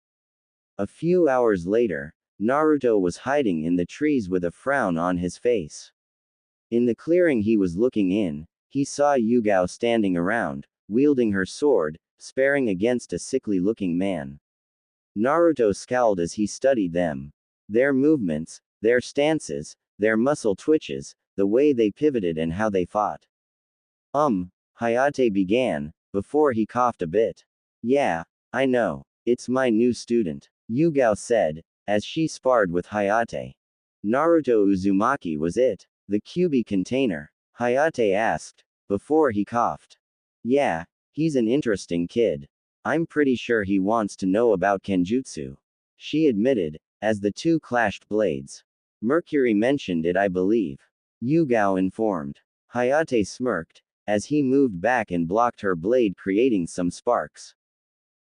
A few hours later, Naruto was hiding in the trees with a frown on his face. In the clearing he was looking in, he saw Yugao standing around, wielding her sword, sparring against a sickly-looking man. Naruto scowled as he studied them. Their movements, their stances, their muscle twitches, the way they pivoted and how they fought. Hayate began, before he coughed a bit. Yeah, I know. It's my new student, Yugao said, as she sparred with Hayate. Naruto Uzumaki was it. The QB container. Hayate asked, before he coughed. Yeah, he's an interesting kid. I'm pretty sure he wants to know about Kenjutsu. She admitted, as the two clashed blades. Mercury mentioned it, I believe. Yugao informed. Hayate smirked, as he moved back and blocked her blade, creating some sparks.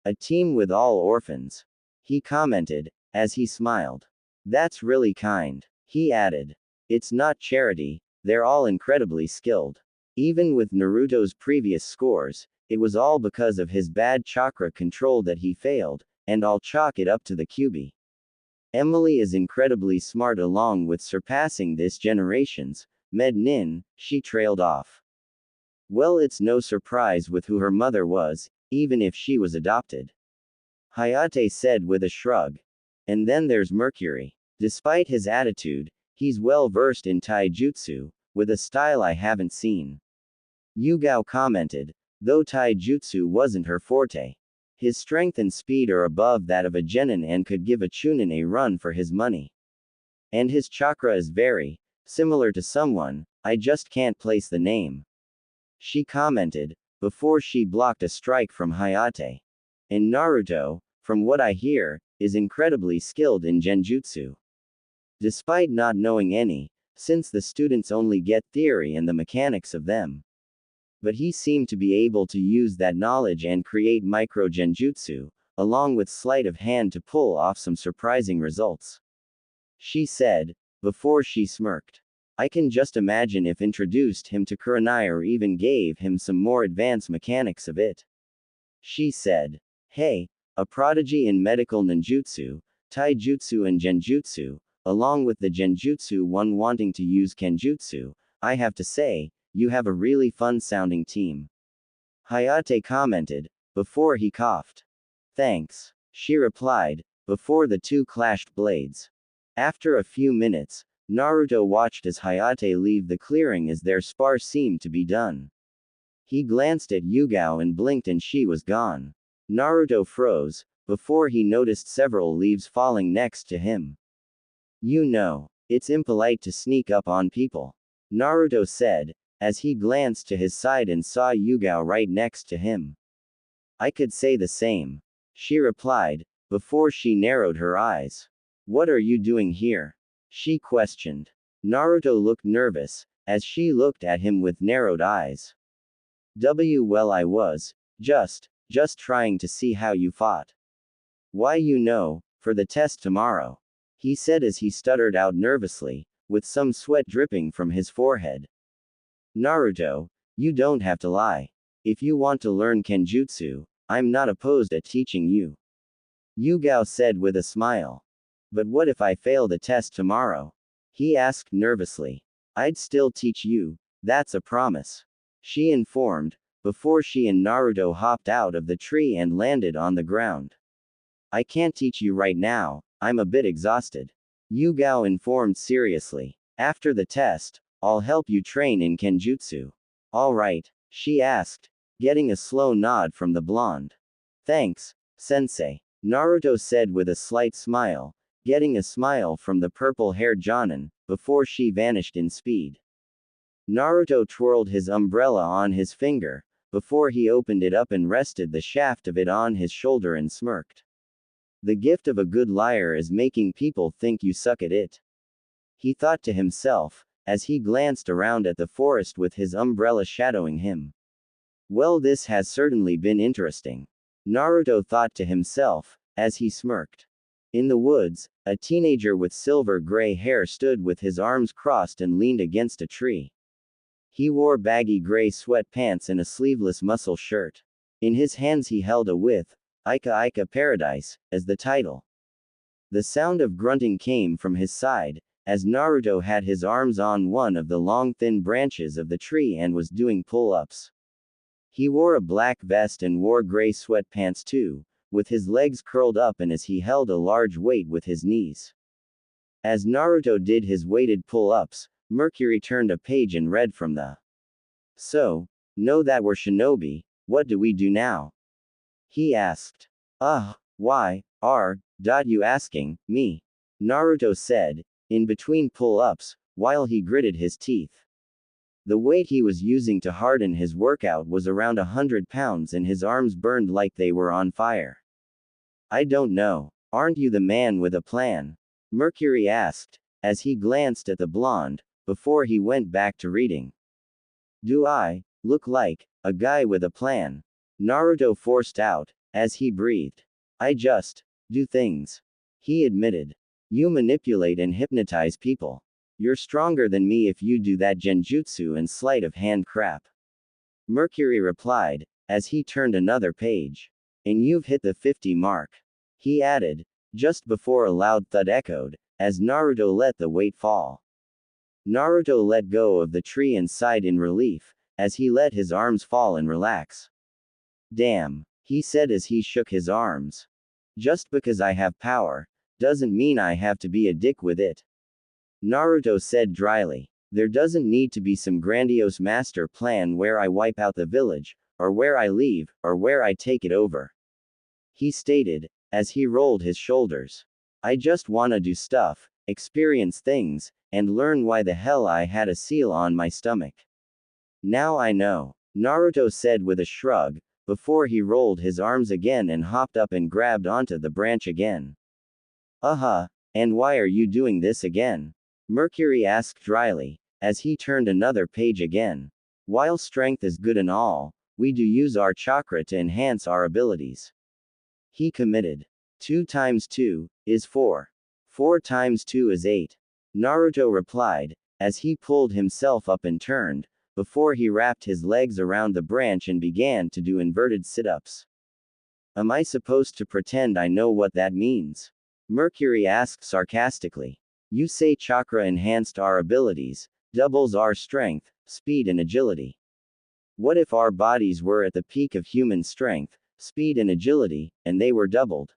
A team with all orphans. He commented, as he smiled. That's really kind. He added. It's not charity, they're all incredibly skilled. Even with Naruto's previous scores, it was all because of his bad chakra control that he failed, and I'll chalk it up to the Kyuubi. Emily is incredibly smart, along with surpassing this generation's med nin, she trailed off. Well, it's no surprise with who her mother was, even if she was adopted. Hayate said with a shrug. And then there's Mercury. Despite his attitude, he's well versed in taijutsu, with a style I haven't seen. Yugao commented, though taijutsu wasn't her forte. His strength and speed are above that of a genin and could give a chunin a run for his money. And his chakra is very similar to someone, I just can't place the name. She commented, before she blocked a strike from Hayate. And Naruto, from what I hear, is incredibly skilled in genjutsu. Despite not knowing any, since the students only get theory and the mechanics of them. But he seemed to be able to use that knowledge and create micro genjutsu, along with sleight of hand to pull off some surprising results. She said, before she smirked. I can just imagine if introduced him to Kurenai or even gave him some more advanced mechanics of it. She said, hey, a prodigy in medical ninjutsu, taijutsu and genjutsu, along with the genjutsu one wanting to use kenjutsu, I have to say, you have a really fun-sounding team. Hayate commented, before he coughed. Thanks, she replied, before the two clashed blades. After a few minutes, Naruto watched as Hayate leave the clearing as their spar seemed to be done. He glanced at Yugao and blinked and she was gone. Naruto froze, before he noticed several leaves falling next to him. You know, it's impolite to sneak up on people. Naruto said, as he glanced to his side and saw Yugao right next to him. I could say the same. She replied, before she narrowed her eyes. What are you doing here? She questioned. Naruto looked nervous, as she looked at him with narrowed eyes. Well, I was just trying to see how you fought. Why, you know, for the test tomorrow. He said as he stuttered out nervously, with some sweat dripping from his forehead. Naruto, you don't have to lie. If you want to learn kenjutsu, I'm not opposed at teaching you. Yugao said with a smile. But what if I fail the test tomorrow? He asked nervously. I'd still teach you, that's a promise. She informed, before she and Naruto hopped out of the tree and landed on the ground. I can't teach you right now, I'm a bit exhausted. Yugao informed seriously. After the test, I'll help you train in kenjutsu. Alright, she asked, getting a slow nod from the blonde. Thanks, sensei, Naruto said with a slight smile, getting a smile from the purple-haired Jonin, before she vanished in speed. Naruto twirled his umbrella on his finger, before he opened it up and rested the shaft of it on his shoulder and smirked. The gift of a good liar is making people think you suck at it. He thought to himself, as he glanced around at the forest with his umbrella shadowing him. Well, this has certainly been interesting. Naruto thought to himself, as he smirked. In the woods, a teenager with silver-gray hair stood with his arms crossed and leaned against a tree. He wore baggy gray sweatpants and a sleeveless muscle shirt. In his hands he held a with, Ika Ika Paradise, as the title. The sound of grunting came from his side, as Naruto had his arms on one of the long thin branches of the tree and was doing pull-ups. He wore a black vest and wore gray sweatpants too, with his legs curled up and as he held a large weight with his knees. As Naruto did his weighted pull-ups, Mercury turned a page and read from the. So, know that we're shinobi, what do we do now? He asked. Why are you asking me? Naruto said, in between pull-ups, while he gritted his teeth. The weight he was using to harden his workout was around 100 pounds and his arms burned like they were on fire. I don't know. Aren't you the man with a plan? Mercury asked, as he glanced at the blonde, before he went back to reading. Do I look like a guy with a plan? Naruto forced out, as he breathed. I just do things. He admitted. You manipulate and hypnotize people. You're stronger than me if you do that genjutsu and sleight of hand crap. Mercury replied, as he turned another page. And you've hit the 50 mark. He added, just before a loud thud echoed, as Naruto let the weight fall. Naruto let go of the tree and sighed in relief, as he let his arms fall and relax. Damn, he said as he shook his arms. Just because I have power, doesn't mean I have to be a dick with it. Naruto said dryly. There doesn't need to be some grandiose master plan where I wipe out the village, or where I leave, or where I take it over. He stated, as he rolled his shoulders. I just wanna do stuff, experience things, and learn why the hell I had a seal on my stomach. Now I know, Naruto said with a shrug, before he rolled his arms again and hopped up and grabbed onto the branch again. And why are you doing this again? Mercury asked dryly, as he turned another page again. While strength is good and all, we do use our chakra to enhance our abilities. He committed. 2 times 2 is 4. 4 times 2 is 8. Naruto replied, as he pulled himself up and turned, before he wrapped his legs around the branch and began to do inverted sit-ups. Am I supposed to pretend I know what that means? Mercury asked sarcastically. You say chakra enhanced our abilities, doubles our strength, speed and agility. What if our bodies were at the peak of human strength, speed and agility, and they were doubled?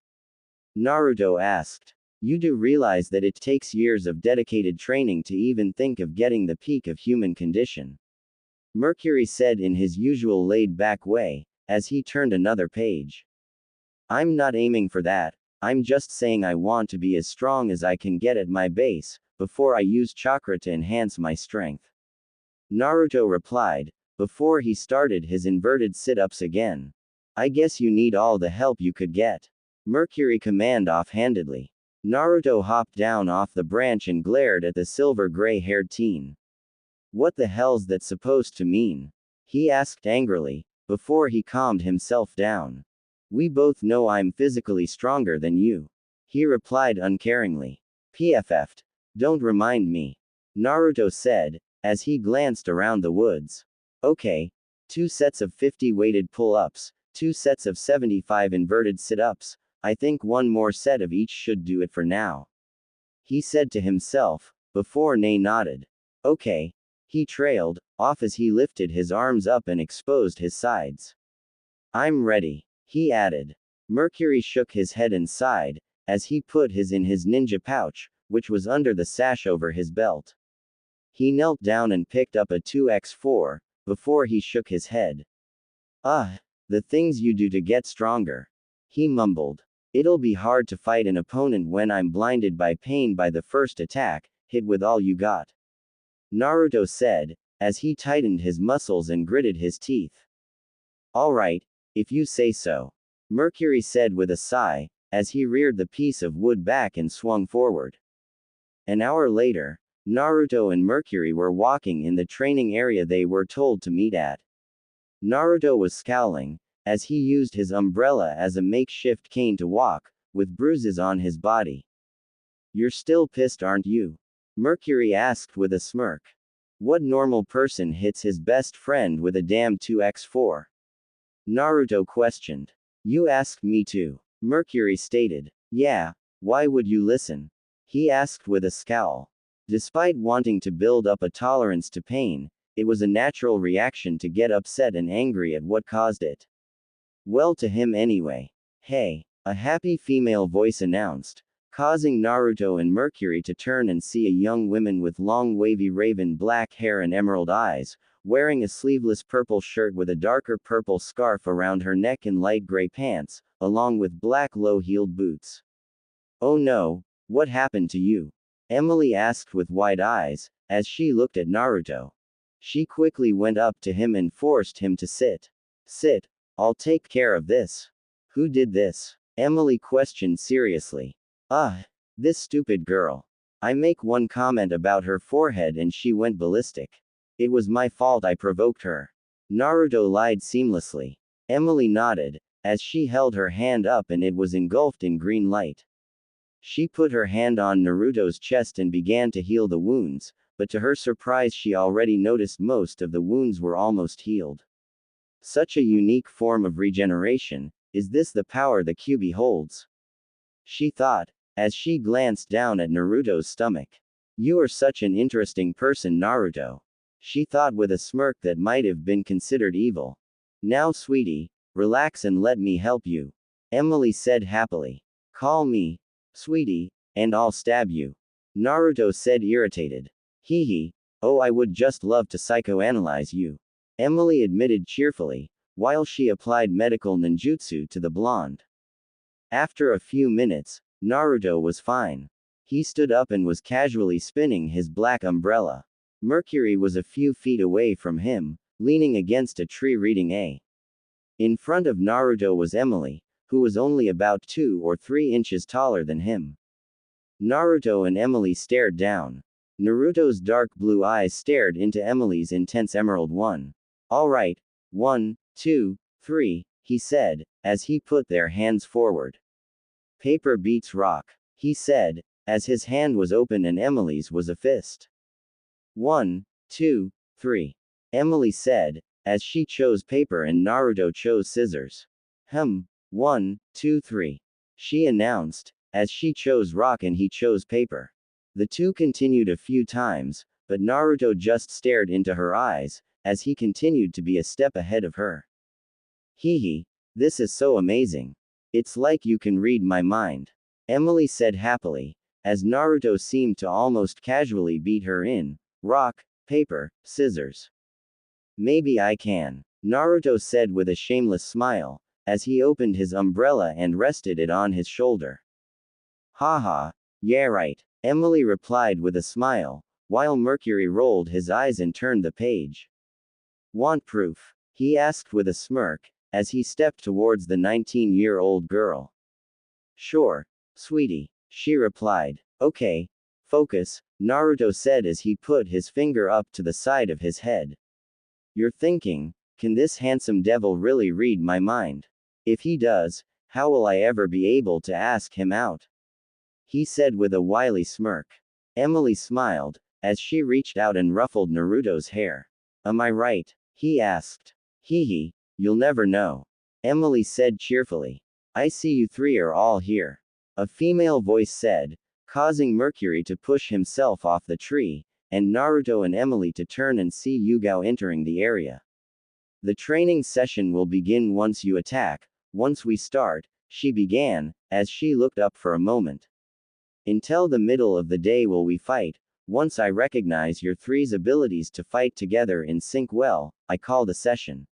Naruto asked. You do realize that it takes years of dedicated training to even think of getting the peak of human condition. Mercury said in his usual laid-back way, as he turned another page. I'm not aiming for that, I'm just saying I want to be as strong as I can get at my base, before I use chakra to enhance my strength. Naruto replied, before he started his inverted sit-ups again. I guess you need all the help you could get. Mercury commanded offhandedly. Naruto hopped down off the branch and glared at the silver gray-haired teen. What the hell's that supposed to mean? He asked angrily, before he calmed himself down. We both know I'm physically stronger than you. He replied uncaringly. PFF'd. Don't remind me. Naruto said, as he glanced around the woods. Okay. 2 sets of 50 weighted pull-ups, 2 sets of 75 inverted sit-ups, I think 1 more set of each should do it for now. He said to himself, before Nay nodded. Okay. He trailed off as he lifted his arms up and exposed his sides. I'm ready. He added. Mercury shook his head and sighed, as he put his in his ninja pouch, which was under the sash over his belt. He knelt down and picked up a 2x4, before he shook his head. The things you do to get stronger. He mumbled. It'll be hard to fight an opponent when I'm blinded by pain by the first attack, hit with all you got. Naruto said, as he tightened his muscles and gritted his teeth. Alright, if you say so. Mercury said with a sigh, as he reared the piece of wood back and swung forward. An hour later, Naruto and Mercury were walking in the training area they were told to meet at. Naruto was scowling, as he used his umbrella as a makeshift cane to walk, with bruises on his body. You're still pissed, aren't you? Mercury asked with a smirk. What normal person hits his best friend with a damn 2x4? Naruto questioned. You asked me to. Mercury stated. Yeah, why would you listen? He asked with a scowl. Despite wanting to build up a tolerance to pain, it was a natural reaction to get upset and angry at what caused it. Well, to him anyway. Hey, a happy female voice announced, causing Naruto and Mercury to turn and see a young woman with long wavy raven black hair and emerald eyes, wearing a sleeveless purple shirt with a darker purple scarf around her neck and light gray pants, along with black low-heeled boots. Oh no, what happened to you? Emily asked with wide eyes, as she looked at Naruto. She quickly went up to him and forced him to sit. Sit. I'll take care of this. Who did this? Emily questioned seriously. This stupid girl. I make one comment about her forehead and she went ballistic. It was my fault I provoked her. Naruto lied seamlessly. Emily nodded, as she held her hand up and it was engulfed in green light. She put her hand on Naruto's chest and began to heal the wounds, but to her surprise she already noticed most of the wounds were almost healed. Such a unique form of regeneration, is this the power the Kyuubi holds? She thought, as she glanced down at Naruto's stomach. You are such an interesting person, Naruto. She thought with a smirk that might have been considered evil. Now, sweetie, relax and let me help you. Emily said happily. Call me, sweetie, and I'll stab you. Naruto said irritated. Hee. Oh, I would just love to psychoanalyze you. Emily admitted cheerfully, while she applied medical ninjutsu to the blonde. After a few minutes, Naruto was fine. He stood up and was casually spinning his black umbrella. Mercury was a few feet away from him, leaning against a tree reading a. In front of Naruto was Emily, who was only about 2 or 3 inches taller than him. Naruto and Emily stared down. Naruto's dark blue eyes stared into Emily's intense emerald one. All right, 1, 2, 3, he said, as he put their hands forward. Paper beats rock, he said, as his hand was open and Emily's was a fist. 1, 2, 3. Emily said, as she chose paper and Naruto chose scissors. 1, 2, 3. She announced, as she chose rock and he chose paper. The two continued a few times, but Naruto just stared into her eyes, as he continued to be a step ahead of her. Hee, this is so amazing. It's like you can read my mind. Emily said happily, as Naruto seemed to almost casually beat her in rock, paper, scissors. Maybe I can, Naruto said with a shameless smile, as he opened his umbrella and rested it on his shoulder. Haha, yeah right, Emily replied with a smile, while Mercury rolled his eyes and turned the page. Want proof? He asked with a smirk, as he stepped towards the 19-year-old girl. Sure, sweetie, she replied. Okay, focus, Naruto said as he put his finger up to the side of his head. You're thinking, can this handsome devil really read my mind? If he does, how will I ever be able to ask him out? He said with a wily smirk. Emily smiled, as she reached out and ruffled Naruto's hair. Am I right? He asked. Hee, you'll never know. Emily said cheerfully. I see you three are all here. A female voice said, causing Mercury to push himself off the tree, and Naruto and Emily to turn and see Yugao entering the area. The training session will begin once you attack. Once we start, she began, as she looked up for a moment. Until the middle of the day will we fight. Once I recognize your three's abilities to fight together in sync well, I call the session.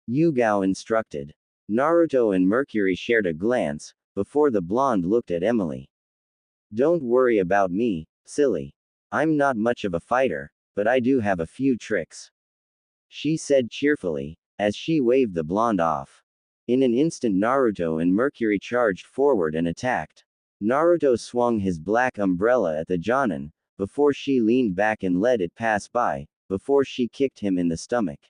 Yugao instructed. Naruto and Mercury shared a glance, before the blonde looked at Emily. Don't worry about me, silly. I'm not much of a fighter, but I do have a few tricks. She said cheerfully, as she waved the blonde off. In an instant Naruto and Mercury charged forward and attacked. Naruto swung his black umbrella at the Jonin, before she leaned back and let it pass by, before she kicked him in the stomach.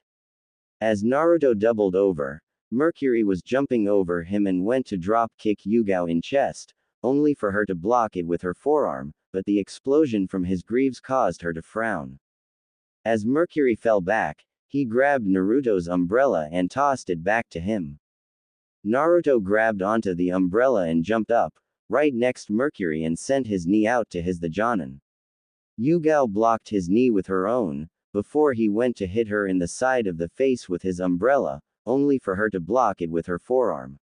As Naruto doubled over, Mercury was jumping over him and went to drop kick Yugao in chest, only for her to block it with her forearm, but the explosion from his greaves caused her to frown. As Mercury fell back, he grabbed Naruto's umbrella and tossed it back to him. Naruto grabbed onto the umbrella and jumped up, right next Mercury and sent his knee out to his the Jonin. Yugao blocked his knee with her own, before he went to hit her in the side of the face with his umbrella, only for her to block it with her forearm.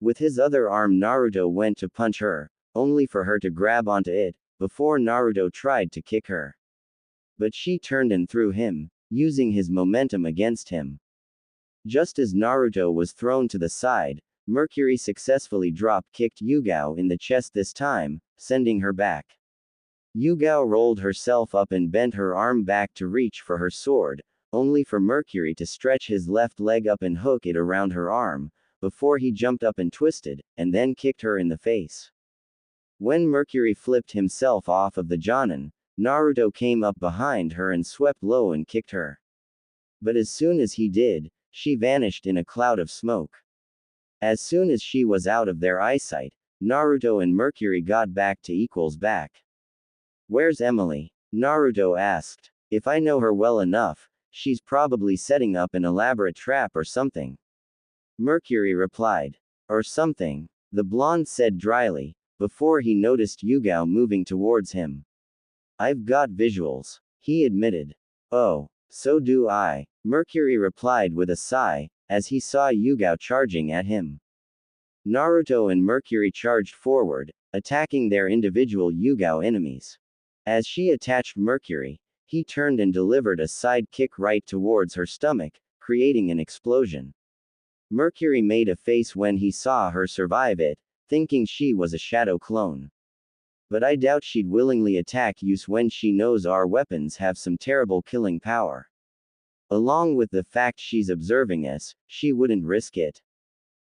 With his other arm Naruto went to punch her, only for her to grab onto it, before Naruto tried to kick her. But she turned and threw him, using his momentum against him. Just as Naruto was thrown to the side, Mercury successfully drop-kicked Yugao in the chest this time, sending her back. Yugao rolled herself up and bent her arm back to reach for her sword, only for Mercury to stretch his left leg up and hook it around her arm, before he jumped up and twisted, and then kicked her in the face. When Mercury flipped himself off of the Jonin, Naruto came up behind her and swept low and kicked her. But as soon as he did, she vanished in a cloud of smoke. As soon as she was out of their eyesight, Naruto and Mercury got back to equals back. "Where's Emily?" Naruto asked. "If I know her well enough, she's probably setting up an elaborate trap or something." Mercury replied. "Or something," the blonde said dryly, before he noticed Yugao moving towards him. "I've got visuals," he admitted. "Oh, so do I," Mercury replied with a sigh, as he saw Yugao charging at him. Naruto and Mercury charged forward, attacking their individual Yugao enemies. As she attacked Mercury, he turned and delivered a side kick right towards her stomach, creating an explosion. Mercury made a face when he saw her survive it, thinking she was a shadow clone. But I doubt she'd willingly attack us when she knows our weapons have some terrible killing power. Along with the fact she's observing us, she wouldn't risk it.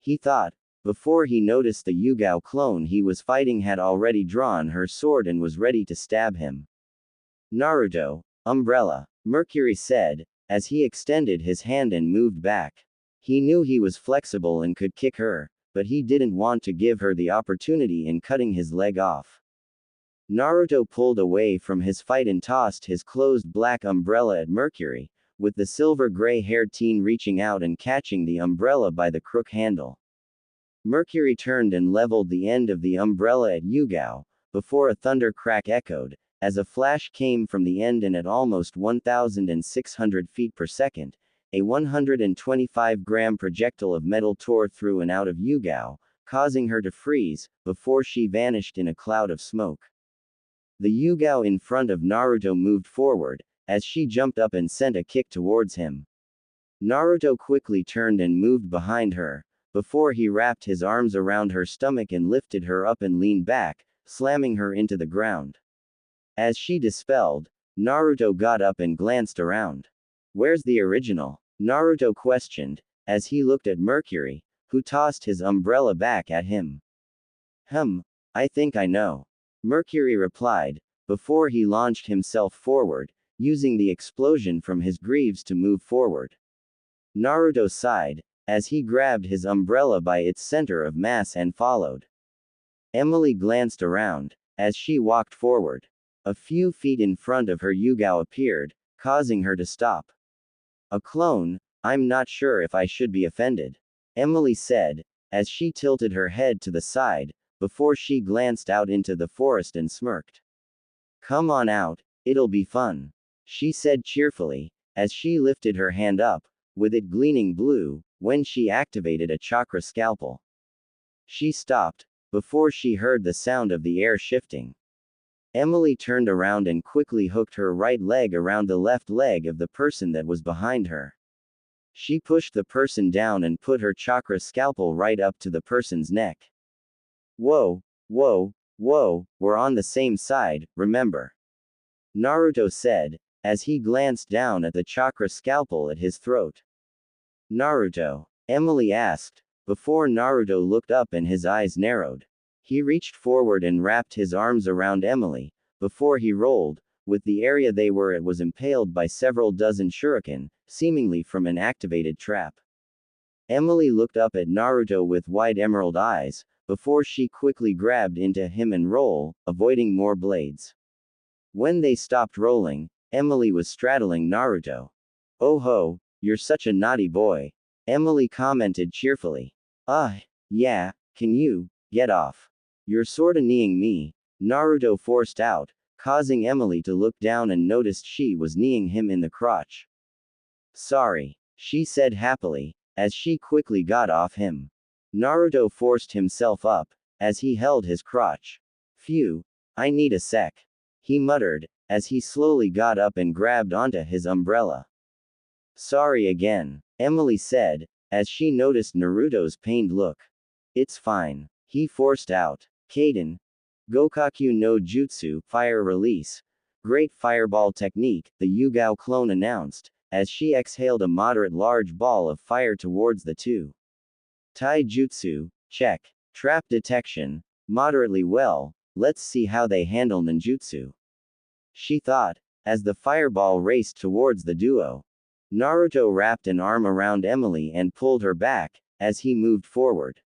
He thought, before he noticed the Yugao clone he was fighting had already drawn her sword and was ready to stab him. "Naruto, umbrella," Mercury said, as he extended his hand and moved back. He knew he was flexible and could kick her, but he didn't want to give her the opportunity in cutting his leg off. Naruto pulled away from his fight and tossed his closed black umbrella at Mercury, with the silver gray-haired teen reaching out and catching the umbrella by the crook handle. Mercury turned and leveled the end of the umbrella at Yugao, before a thunder crack echoed, as a flash came from the end and at almost 1,600 feet per second, a 125-gram projectile of metal tore through and out of Yugao, causing her to freeze, before she vanished in a cloud of smoke. The Yugao in front of Naruto moved forward, as she jumped up and sent a kick towards him. Naruto quickly turned and moved behind her, before he wrapped his arms around her stomach and lifted her up and leaned back, slamming her into the ground. As she dispelled, Naruto got up and glanced around. "Where's the original?" Naruto questioned, as he looked at Mercury, who tossed his umbrella back at him. I think I know," Mercury replied, before he launched himself forward, using the explosion from his greaves to move forward. Naruto sighed, as he grabbed his umbrella by its center of mass and followed. Emily glanced around, as she walked forward. A few feet in front of her Yugao appeared, causing her to stop. "A clone? I'm not sure if I should be offended," Emily said, as she tilted her head to the side, before she glanced out into the forest and smirked. "Come on out, it'll be fun," she said cheerfully, as she lifted her hand up, with it gleaming blue, when she activated a chakra scalpel. She stopped, before she heard the sound of the air shifting. Emily turned around and quickly hooked her right leg around the left leg of the person that was behind her. She pushed the person down and put her chakra scalpel right up to the person's neck. "Whoa, whoa, whoa, we're on the same side, remember?" Naruto said, as he glanced down at the chakra scalpel at his throat. "Naruto?" Emily asked, before Naruto looked up and his eyes narrowed. He reached forward and wrapped his arms around Emily, before he rolled, with the area they were at was impaled by several dozen shuriken, seemingly from an activated trap. Emily looked up at Naruto with wide emerald eyes, before she quickly grabbed into him and rolled, avoiding more blades. When they stopped rolling, Emily was straddling Naruto. "Oh ho, you're such a naughty boy," Emily commented cheerfully. Yeah, can you get off? You're sorta kneeing me," Naruto forced out, causing Emily to look down and noticed she was kneeing him in the crotch. "Sorry," she said happily, as she quickly got off him. Naruto forced himself up, as he held his crotch. "Phew, I need a sec," he muttered, as he slowly got up and grabbed onto his umbrella. "Sorry again," Emily said, as she noticed Naruto's pained look. "It's fine," he forced out. "Kaden, Gokaku no Jutsu, Fire Release. Great Fireball Technique, the Yugao clone announced, as she exhaled a moderate large ball of fire towards the two. Tai Jutsu, check. Trap detection, moderately well, let's see how they handle ninjutsu. She thought, as the fireball raced towards the duo. Naruto wrapped an arm around Emily and pulled her back, as he moved forward.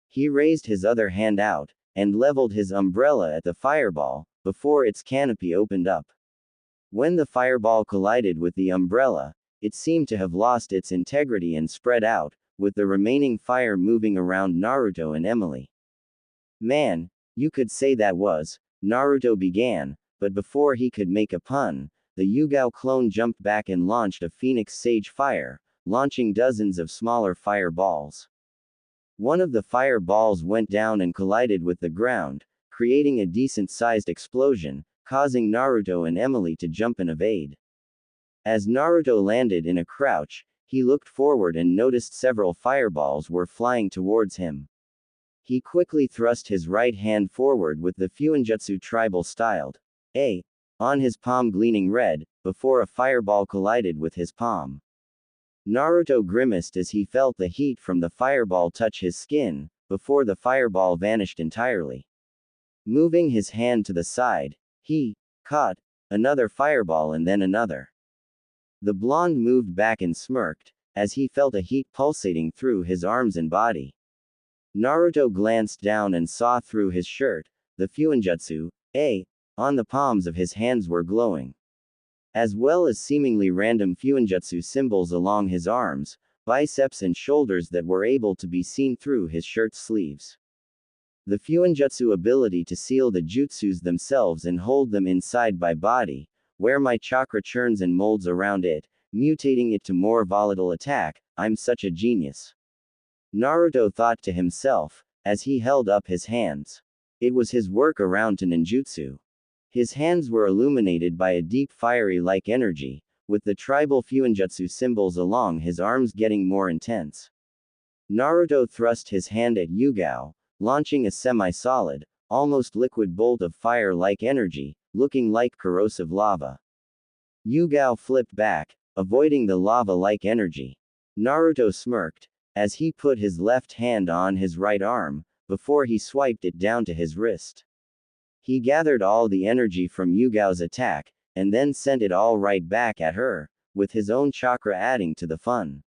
He raised his other hand out, and leveled his umbrella at the fireball, before its canopy opened up. When the fireball collided with the umbrella, it seemed to have lost its integrity and spread out, with the remaining fire moving around Naruto and Emily. Man, you could say that was, Naruto began, but before he could make a pun, the Yugao clone jumped back and launched a Phoenix Sage Fire, launching dozens of smaller fireballs. One of the fireballs went down and collided with the ground, creating a decent-sized explosion, causing Naruto and Emily to jump and evade. As Naruto landed in a crouch, he looked forward and noticed several fireballs were flying towards him. He quickly thrust his right hand forward with the Fuinjutsu tribal styled A on his palm gleaming red, before a fireball collided with his palm. Naruto grimaced as he felt the heat from the fireball touch his skin, before the fireball vanished entirely. Moving his hand to the side, he caught another fireball and then another. The blonde moved back and smirked, as he felt a heat pulsating through his arms and body. Naruto glanced down and saw through his shirt, the Fuinjutsu A on the palms of his hands were glowing. As well as seemingly random Fuinjutsu symbols along his arms, biceps and shoulders that were able to be seen through his shirt sleeves. The Fuinjutsu ability to seal the jutsus themselves and hold them inside by body, where my chakra churns and molds around it, mutating it to more volatile attack, I'm such a genius. Naruto thought to himself, as he held up his hands. It was his work around to ninjutsu. His hands were illuminated by a deep fiery-like energy, with the tribal Fuinjutsu symbols along his arms getting more intense. Naruto thrust his hand at Yugao, launching a semi-solid, almost liquid bolt of fire-like energy, looking like corrosive lava. Yugao flipped back, avoiding the lava-like energy. Naruto smirked, as he put his left hand on his right arm, before he swiped it down to his wrist. He gathered all the energy from Yugao's attack, and then sent it all right back at her, with his own chakra adding to the fun.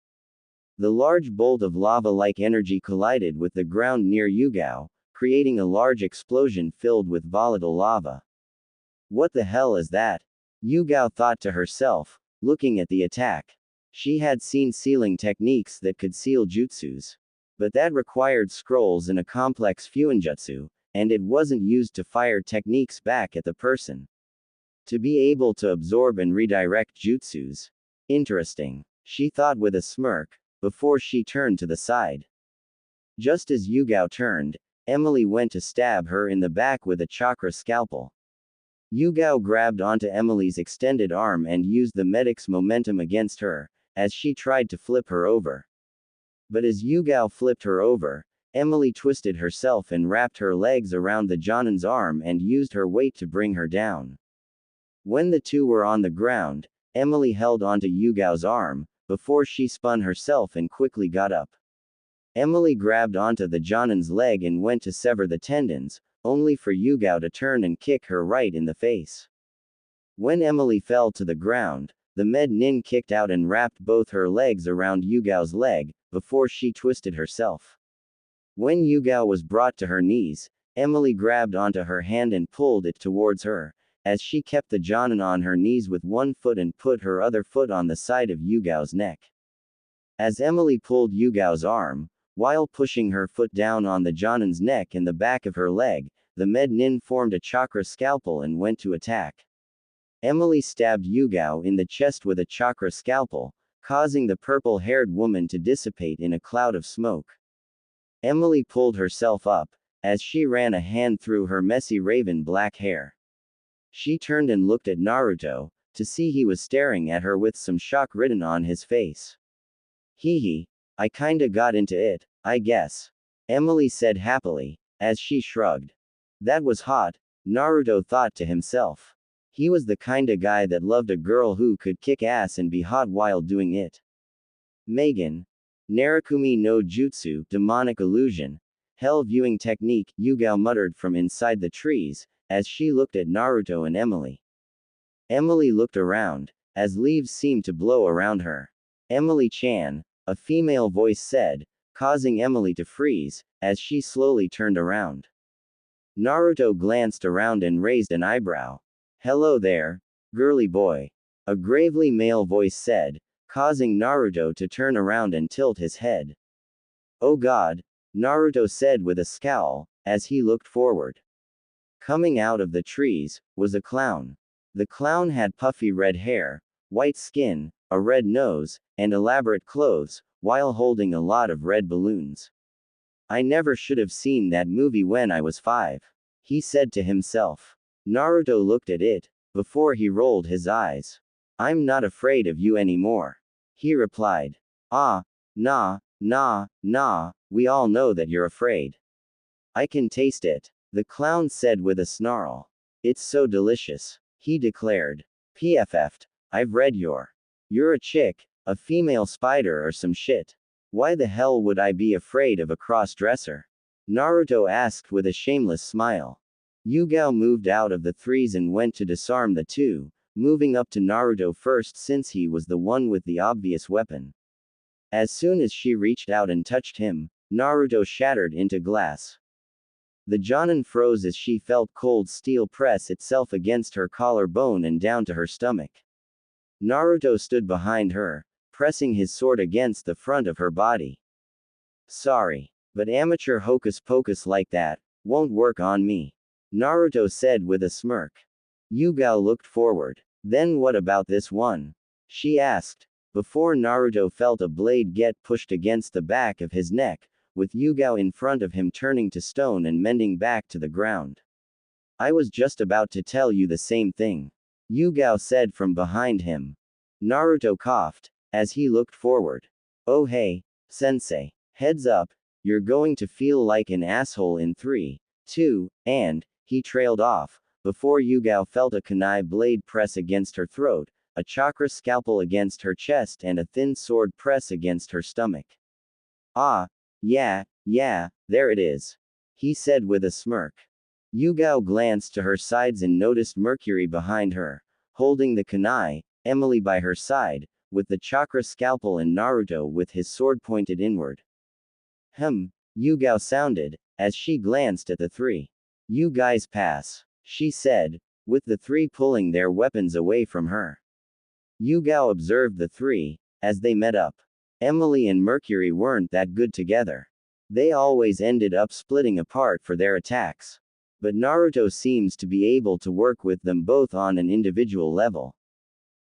The large bolt of lava-like energy collided with the ground near Yugao, creating a large explosion filled with volatile lava. What the hell is that? Yugao thought to herself, looking at the attack. She had seen sealing techniques that could seal jutsus. But that required scrolls and a complex Fuinjutsu, and it wasn't used to fire techniques back at the person. To be able to absorb and redirect jutsus. Interesting, she thought with a smirk, before she turned to the side. Just as Yugao turned, Emily went to stab her in the back with a chakra scalpel. Yugao grabbed onto Emily's extended arm and used the medic's momentum against her, as she tried to flip her over. But as Yugao flipped her over, Emily twisted herself and wrapped her legs around the Jonin's arm and used her weight to bring her down. When the two were on the ground, Emily held onto Yugao's arm, before she spun herself and quickly got up. Emily grabbed onto the Jonin's leg and went to sever the tendons, only for Yugao to turn and kick her right in the face. When Emily fell to the ground, the med nin kicked out and wrapped both her legs around Yugao's leg, before she twisted herself. When Yugao was brought to her knees, Emily grabbed onto her hand and pulled it towards her, as she kept the Jonin on her knees with one foot and put her other foot on the side of Yugao's neck. As Emily pulled Yugao's arm, while pushing her foot down on the Jonin's neck and the back of her leg, the med nin formed a chakra scalpel and went to attack. Emily stabbed Yugao in the chest with a chakra scalpel, causing the purple-haired woman to dissipate in a cloud of smoke. Emily pulled herself up, as she ran a hand through her messy raven black hair. She turned and looked at Naruto, to see he was staring at her with some shock written on his face. Hee, I kinda got into it, I guess. Emily said happily, as she shrugged. That was hot, Naruto thought to himself. He was the kinda guy that loved a girl who could kick ass and be hot while doing it. Megan. Narakumi no Jutsu, demonic illusion. Hell viewing technique, Yugao muttered from inside the trees, as she looked at Naruto and Emily. Emily looked around, as leaves seemed to blow around her. Emily-chan, a female voice said, causing Emily to freeze, as she slowly turned around. Naruto glanced around and raised an eyebrow. Hello there, girly boy. A gravely male voice said, causing Naruto to turn around and tilt his head. Oh God, Naruto said with a scowl, as he looked forward. Coming out of the trees, was a clown. The clown had puffy red hair, white skin, a red nose, and elaborate clothes, while holding a lot of red balloons. I never should have seen that movie when I was 5. He said to himself. Naruto looked at it, before he rolled his eyes. I'm not afraid of you anymore. He replied. Ah, nah, we all know that you're afraid. I can taste it. The clown said with a snarl. It's so delicious. He declared. PFF'd. I've read You're a chick, a female spider or some shit. Why the hell would I be afraid of a cross-dresser? Naruto asked with a shameless smile. Yugao moved out of the threes and went to disarm the two, moving up to Naruto first since he was the one with the obvious weapon. As soon as she reached out and touched him, Naruto shattered into glass. The Jonin froze as she felt cold steel press itself against her collarbone and down to her stomach. Naruto stood behind her, pressing his sword against the front of her body. Sorry, but amateur hocus pocus like that won't work on me, Naruto said with a smirk. Yugao looked forward. Then what about this one? She asked, before Naruto felt a blade get pushed against the back of his neck, with Yugao in front of him turning to stone and mending back to the ground. I was just about to tell you the same thing, Yugao said from behind him. Naruto coughed, as he looked forward. Oh hey, sensei, heads up, you're going to feel like an asshole in 3, 2, and, he trailed off, before Yugao felt a kunai blade press against her throat, a chakra scalpel against her chest and a thin sword press against her stomach. Ah, yeah, there it is, he said with a smirk. Yugao glanced to her sides and noticed Mercury behind her, holding the kunai, Emily by her side, with the chakra scalpel and Naruto with his sword pointed inward. Yugao sounded, as she glanced at the three. You guys pass, she said, with the three pulling their weapons away from her. Yugao observed the three, as they met up. Emily and Mercury weren't that good together. They always ended up splitting apart for their attacks. But Naruto seems to be able to work with them both on an individual level.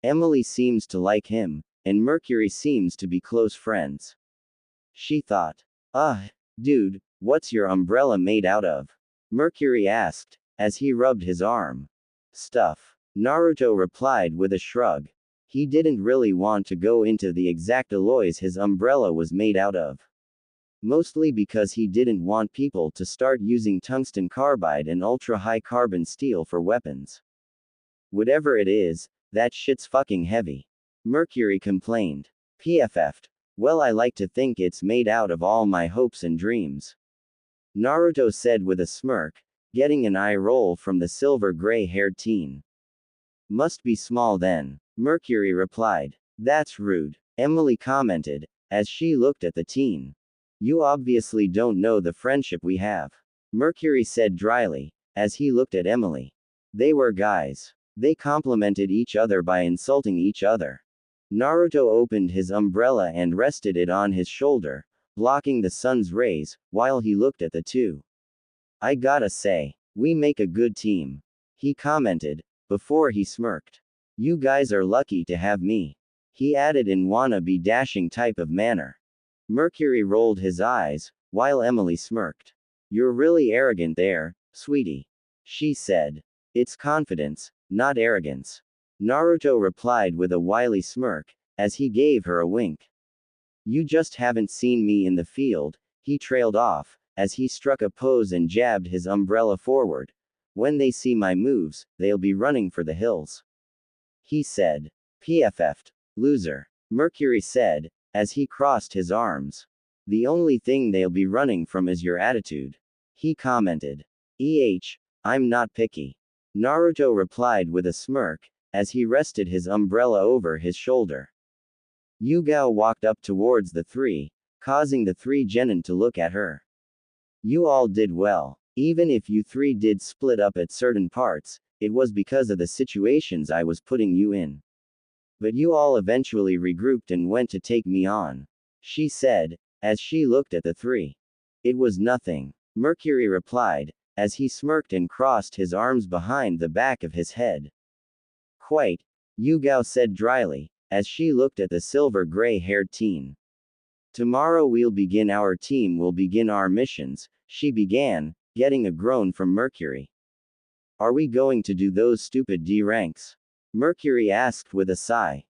Emily seems to like him, and Mercury seems to be close friends. She thought. Dude, what's your umbrella made out of? Mercury asked, as he rubbed his arm. Stuff. Naruto replied with a shrug. He didn't really want to go into the exact alloys his umbrella was made out of. Mostly because he didn't want people to start using tungsten carbide and ultra-high carbon steel for weapons. Whatever it is, that shit's fucking heavy. Mercury complained. PFF'd. Well, I like to think it's made out of all my hopes and dreams. Naruto said with a smirk, getting an eye roll from the silver gray-haired teen. Must be small then, Mercury replied. That's rude, Emily commented, as she looked at the teen. You obviously don't know the friendship we have, Mercury said dryly, as he looked at Emily. They were guys. They complimented each other by insulting each other. Naruto opened his umbrella and rested it on his shoulder, blocking the sun's rays, while he looked at the two. I gotta say, we make a good team, he commented, before he smirked. You guys are lucky to have me, he added in wannabe dashing type of manner. Mercury rolled his eyes, while Emily smirked. You're really arrogant there, sweetie, she said. It's confidence, not arrogance, Naruto replied with a wily smirk, as he gave her a wink. You just haven't seen me in the field, he trailed off, as he struck a pose and jabbed his umbrella forward. When they see my moves, they'll be running for the hills. He said. PFF'd. Loser. Mercury said, as he crossed his arms. The only thing they'll be running from is your attitude. He commented. I'm not picky. Naruto replied with a smirk, as he rested his umbrella over his shoulder. Yugao walked up towards the three, causing the three genin to look at her. You all did well. Even if you three did split up at certain parts, it was because of the situations I was putting you in. But you all eventually regrouped and went to take me on. She said, as she looked at the three. It was nothing. Mercury replied, as he smirked and crossed his arms behind the back of his head. Quite, Yugao said dryly, as she looked at the silver gray-haired teen. Tomorrow we'll begin our team will begin our missions, she began, getting a groan from Mercury. Are we going to do those stupid D ranks? Mercury asked with a sigh.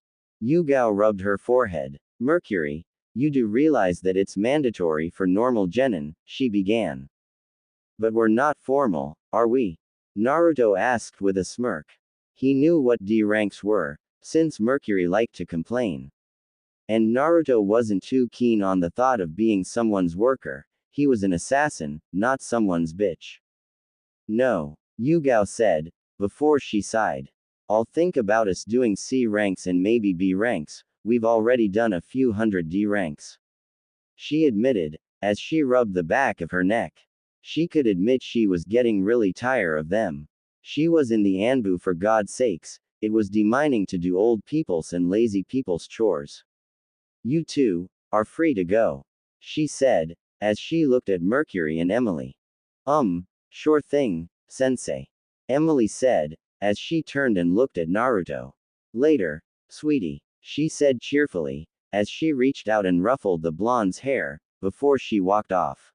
Yugao rubbed her forehead. Mercury, you do realize that it's mandatory for normal genin, she began. But we're not formal, are we? Naruto asked with a smirk. He knew what D ranks were, since Mercury liked to complain. And Naruto wasn't too keen on the thought of being someone's worker. He was an assassin, not someone's bitch. No, Yugao said, before she sighed. I'll think about us doing C ranks and maybe B ranks, we've already done a few hundred D ranks. She admitted, as she rubbed the back of her neck. She could admit she was getting really tired of them. She was in the Anbu for God's sakes, it was demining to do old people's and lazy people's chores. You two are free to go, she said, as she looked at Mercury and Emily. Sure thing, sensei. Emily said, as she turned and looked at Naruto. Later, sweetie, she said cheerfully, as she reached out and ruffled the blonde's hair, before she walked off.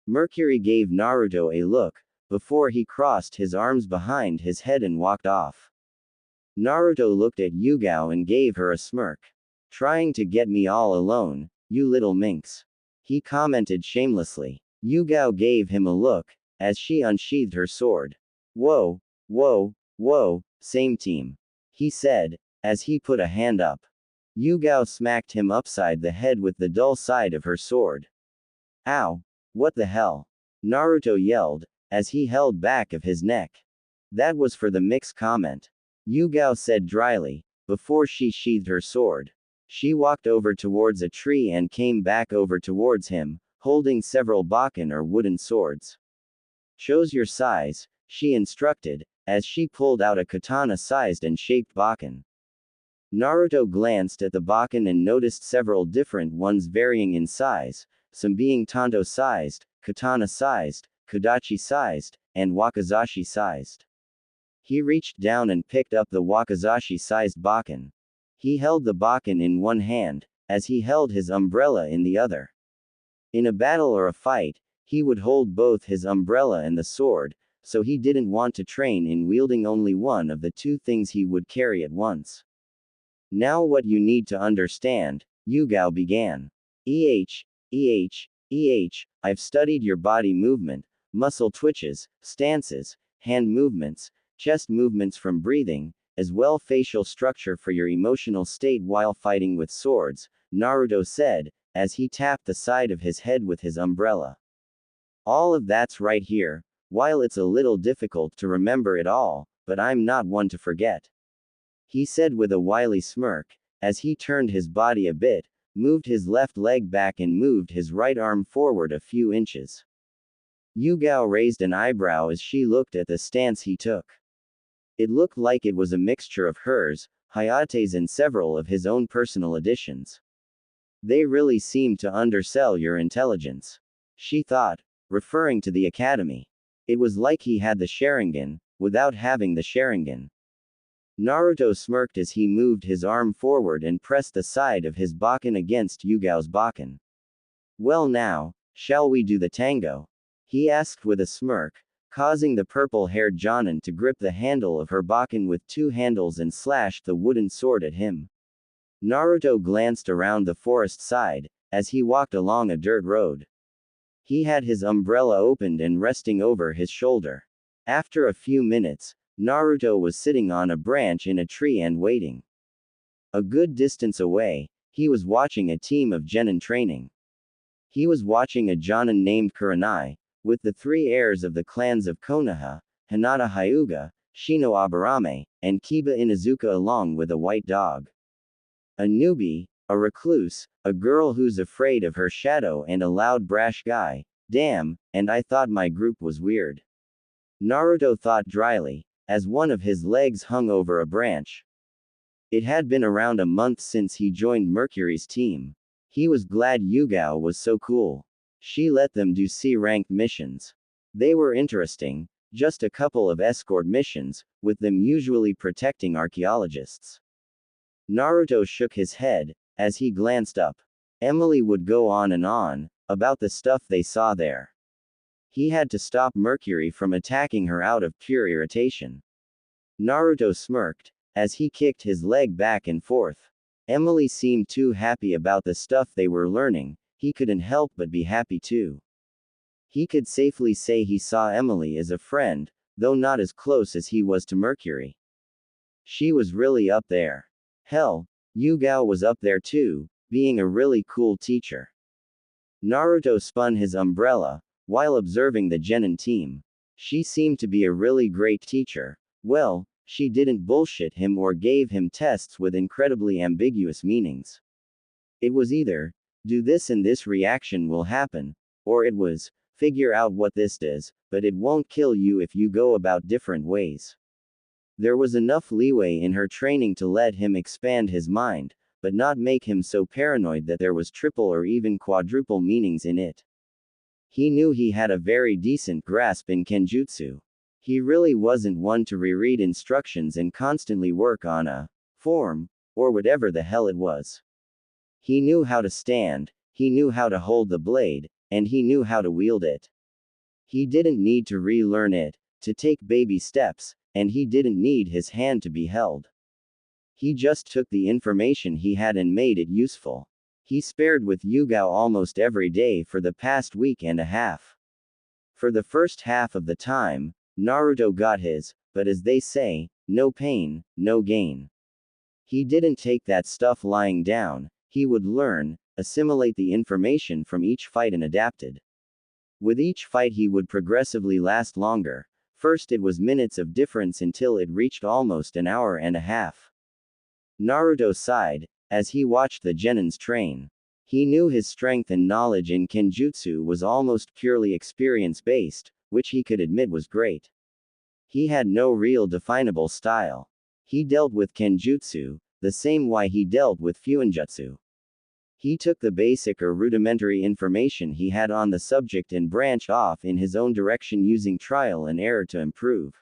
Mercury gave Naruto a look, before he crossed his arms behind his head and walked off. Naruto looked at Yugao and gave her a smirk. Trying to get me all alone, you little minx. He commented shamelessly. Yugao gave him a look, as she unsheathed her sword. Whoa, same team. He said, as he put a hand up. Yugao smacked him upside the head with the dull side of her sword. Ow! What the hell? Naruto yelled, as he held back of his neck. That was for the mix comment. Yugao said dryly, before she sheathed her sword. She walked over towards a tree and came back over towards him, holding several bakken or wooden swords. Chose your size, she instructed, as she pulled out a katana-sized and shaped bakken. Naruto glanced at the bakken and noticed several different ones varying in size, some being tanto-sized, katana-sized, kodachi-sized, and wakizashi-sized. He reached down and picked up the wakizashi-sized bakken. He held the bakken in one hand, as he held his umbrella in the other. In a battle or a fight, he would hold both his umbrella and the sword, so he didn't want to train in wielding only one of the two things he would carry at once. Now what you need to understand, Yugao began. I've studied your body movement, muscle twitches, stances, hand movements, chest movements from breathing, as well facial structure for your emotional state while fighting with swords, Naruto said, as he tapped the side of his head with his umbrella. All of that's right here, while it's a little difficult to remember it all, but I'm not one to forget. He said with a wily smirk, as he turned his body a bit, moved his left leg back and moved his right arm forward a few inches. Yugao raised an eyebrow as she looked at the stance he took. It looked like it was a mixture of hers, Hayate's and several of his own personal additions. They really seemed to undersell your intelligence, she thought, referring to the academy. It was like he had the Sharingan, without having the Sharingan. Naruto smirked as he moved his arm forward and pressed the side of his bakken against Yugao's bakken. Well now, shall we do the tango? He asked with a smirk, causing the purple-haired Jonin to grip the handle of her bakken with two handles and slashed the wooden sword at him. Naruto glanced around the forest side, as he walked along a dirt road. He had his umbrella opened and resting over his shoulder. After a few minutes, Naruto was sitting on a branch in a tree and waiting. A good distance away, he was watching a team of genin training. He was watching a jonin named Kurenai, with the three heirs of the clans of Konoha, Hinata Hyuga, Shino Aburame, and Kiba Inuzuka along with a white dog. A newbie, a recluse, a girl who's afraid of her shadow and a loud brash guy. Damn, and I thought my group was weird. Naruto thought dryly, as one of his legs hung over a branch. It had been around a month since he joined Mercury's team. He was glad Yugao was so cool. She let them do C-ranked missions. They were interesting, just a couple of escort missions, with them usually protecting archaeologists. Naruto shook his head, as he glanced up. Emily would go on, about the stuff they saw there. He had to stop Mercury from attacking her out of pure irritation. Naruto smirked, as he kicked his leg back and forth. Emily seemed too happy about the stuff they were learning, he couldn't help but be happy too. He could safely say he saw Emily as a friend, though not as close as he was to Mercury. She was really up there. Hell, Yugao was up there too, being a really cool teacher. Naruto spun his umbrella, while observing the genin team. She seemed to be a really great teacher. Well, she didn't bullshit him or gave him tests with incredibly ambiguous meanings. It was either, do this and this reaction will happen, or it was, figure out what this does, but it won't kill you if you go about different ways. There was enough leeway in her training to let him expand his mind, but not make him so paranoid that there was triple or even quadruple meanings in it. He knew he had a very decent grasp in Kenjutsu. He really wasn't one to reread instructions and constantly work on a form, or whatever the hell it was. He knew how to stand, he knew how to hold the blade, and he knew how to wield it. He didn't need to relearn it, to take baby steps, and he didn't need his hand to be held. He just took the information he had and made it useful. He spared with Yugao almost every day for the past week and a half. For the first half of the time, Naruto got his, but as they say, no pain, no gain. He didn't take that stuff lying down, he would learn, assimilate the information from each fight and adapted. With each fight he would progressively last longer. First it was minutes of difference until it reached almost an hour and a half. Naruto sighed, as he watched the genins train. He knew his strength and knowledge in Kenjutsu was almost purely experience-based, which he could admit was great. He had no real definable style. He dealt with Kenjutsu, the same way he dealt with Fuinjutsu. He took the basic or rudimentary information he had on the subject and branched off in his own direction using trial and error to improve.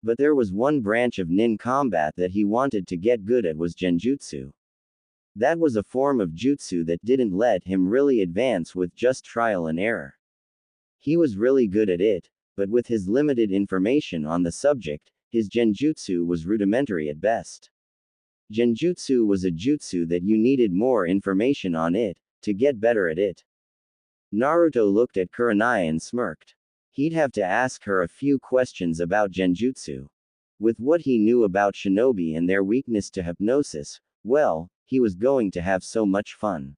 But there was one branch of nin combat that he wanted to get good at was genjutsu. That was a form of jutsu that didn't let him really advance with just trial and error. He was really good at it, but with his limited information on the subject, his genjutsu was rudimentary at best. Genjutsu was a jutsu that you needed more information on it, to get better at it. Naruto looked at Kurenai and smirked. He'd have to ask her a few questions about genjutsu. With what he knew about shinobi and their weakness to hypnosis, well, he was going to have so much fun.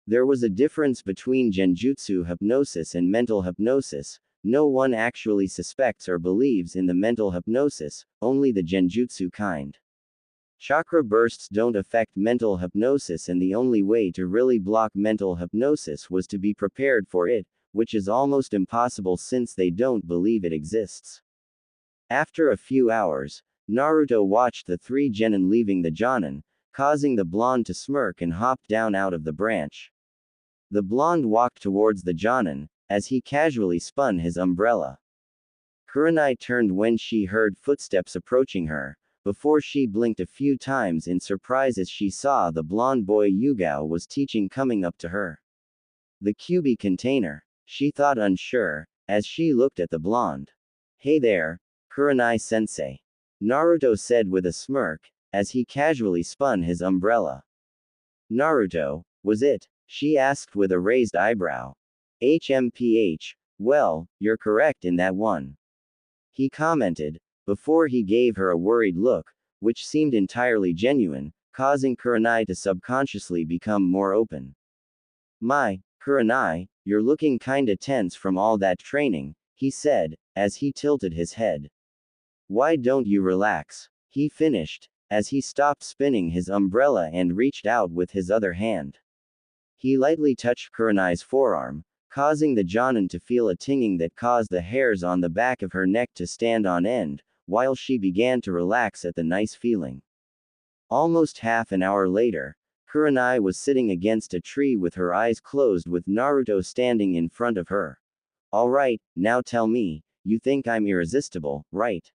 There was a difference between genjutsu hypnosis and mental hypnosis. No one actually suspects or believes in the mental hypnosis, only the genjutsu kind. Chakra bursts don't affect mental hypnosis, and the only way to really block mental hypnosis was to be prepared for it, which is almost impossible since they don't believe it exists. After a few hours, Naruto watched the three genin leaving the jonin, causing the blonde to smirk and hop down out of the branch. The blonde walked towards the jonin, as he casually spun his umbrella. Kurenai turned when she heard footsteps approaching her, before she blinked a few times in surprise as she saw the blonde boy Yugao was teaching coming up to her. The QB container, she thought unsure, as she looked at the blonde. Hey there, Kurenai-sensei. Naruto said with a smirk, as he casually spun his umbrella. Naruto, was it? She asked with a raised eyebrow. HMPH, well, you're correct in that one. He commented, before he gave her a worried look, which seemed entirely genuine, causing Kurenai to subconsciously become more open. My, Kurenai, you're looking kinda tense from all that training, he said, as he tilted his head. Why don't you relax? He finished, as he stopped spinning his umbrella and reached out with his other hand. He lightly touched Kurenai's forearm, causing the Jonin to feel a tinging that caused the hairs on the back of her neck to stand on end, while she began to relax at the nice feeling. Almost half an hour later, Kurenai was sitting against a tree with her eyes closed with Naruto standing in front of her. Alright, now tell me, you think I'm irresistible, right?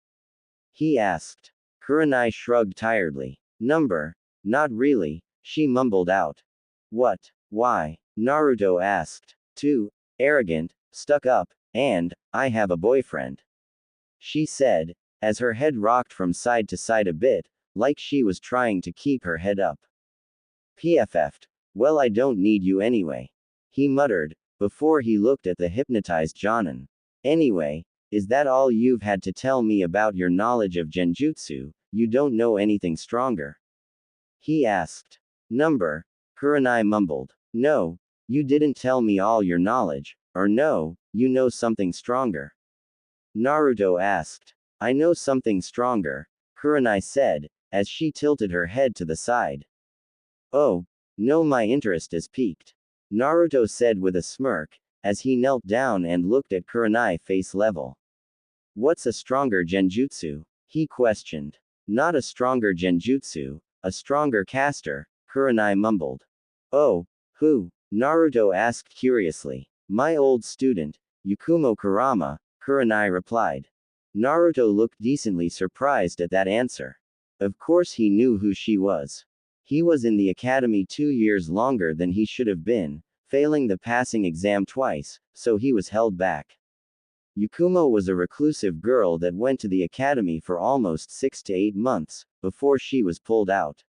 He asked. Kurenai shrugged tiredly. Not really, she mumbled out. What? Why? Naruto asked. Too arrogant, stuck up, and I have a boyfriend. She said, as her head rocked from side to side a bit, like she was trying to keep her head up. PFF'd. Well, I don't need you anyway. He muttered, before he looked at the hypnotized Jonin. Anyway, is that all you've had to tell me about your knowledge of genjutsu? You don't know anything stronger? He asked. Kurenai mumbled. No, you didn't tell me all your knowledge, or no, you know something stronger. Naruto asked. I know something stronger, Kurenai said, as she tilted her head to the side. Oh, no, my interest is piqued. Naruto said with a smirk, as he knelt down and looked at Kurenai face level. What's a stronger genjutsu? He questioned. Not a stronger genjutsu, a stronger caster, Kurenai mumbled. Oh, who? Naruto asked curiously. My old student, Yakumo Kurama, Kurenai replied. Naruto looked decently surprised at that answer. Of course he knew who she was. He was in the academy 2 years longer than he should have been, failing the passing exam twice, so he was held back. Yakumo was a reclusive girl that went to the academy for almost 6 to 8 months, before she was pulled out.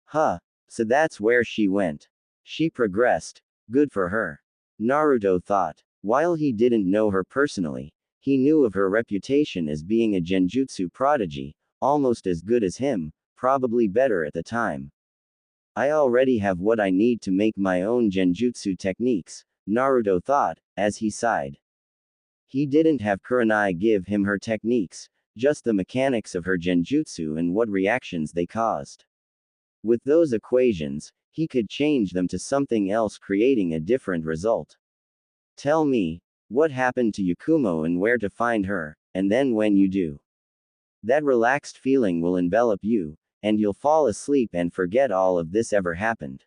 Huh, so that's where she went. She progressed. Good for her. Naruto thought. While he didn't know her personally, he knew of her reputation as being a genjutsu prodigy, almost as good as him, probably better at the time. I already have what I need to make my own genjutsu techniques, Naruto thought, as he sighed. He didn't have Kurenai give him her techniques, just the mechanics of her genjutsu and what reactions they caused. With those equations, he could change them to something else, creating a different result. Tell me, what happened to Yakumo and where to find her, and then when you do, that relaxed feeling will envelop you, and you'll fall asleep and forget all of this ever happened.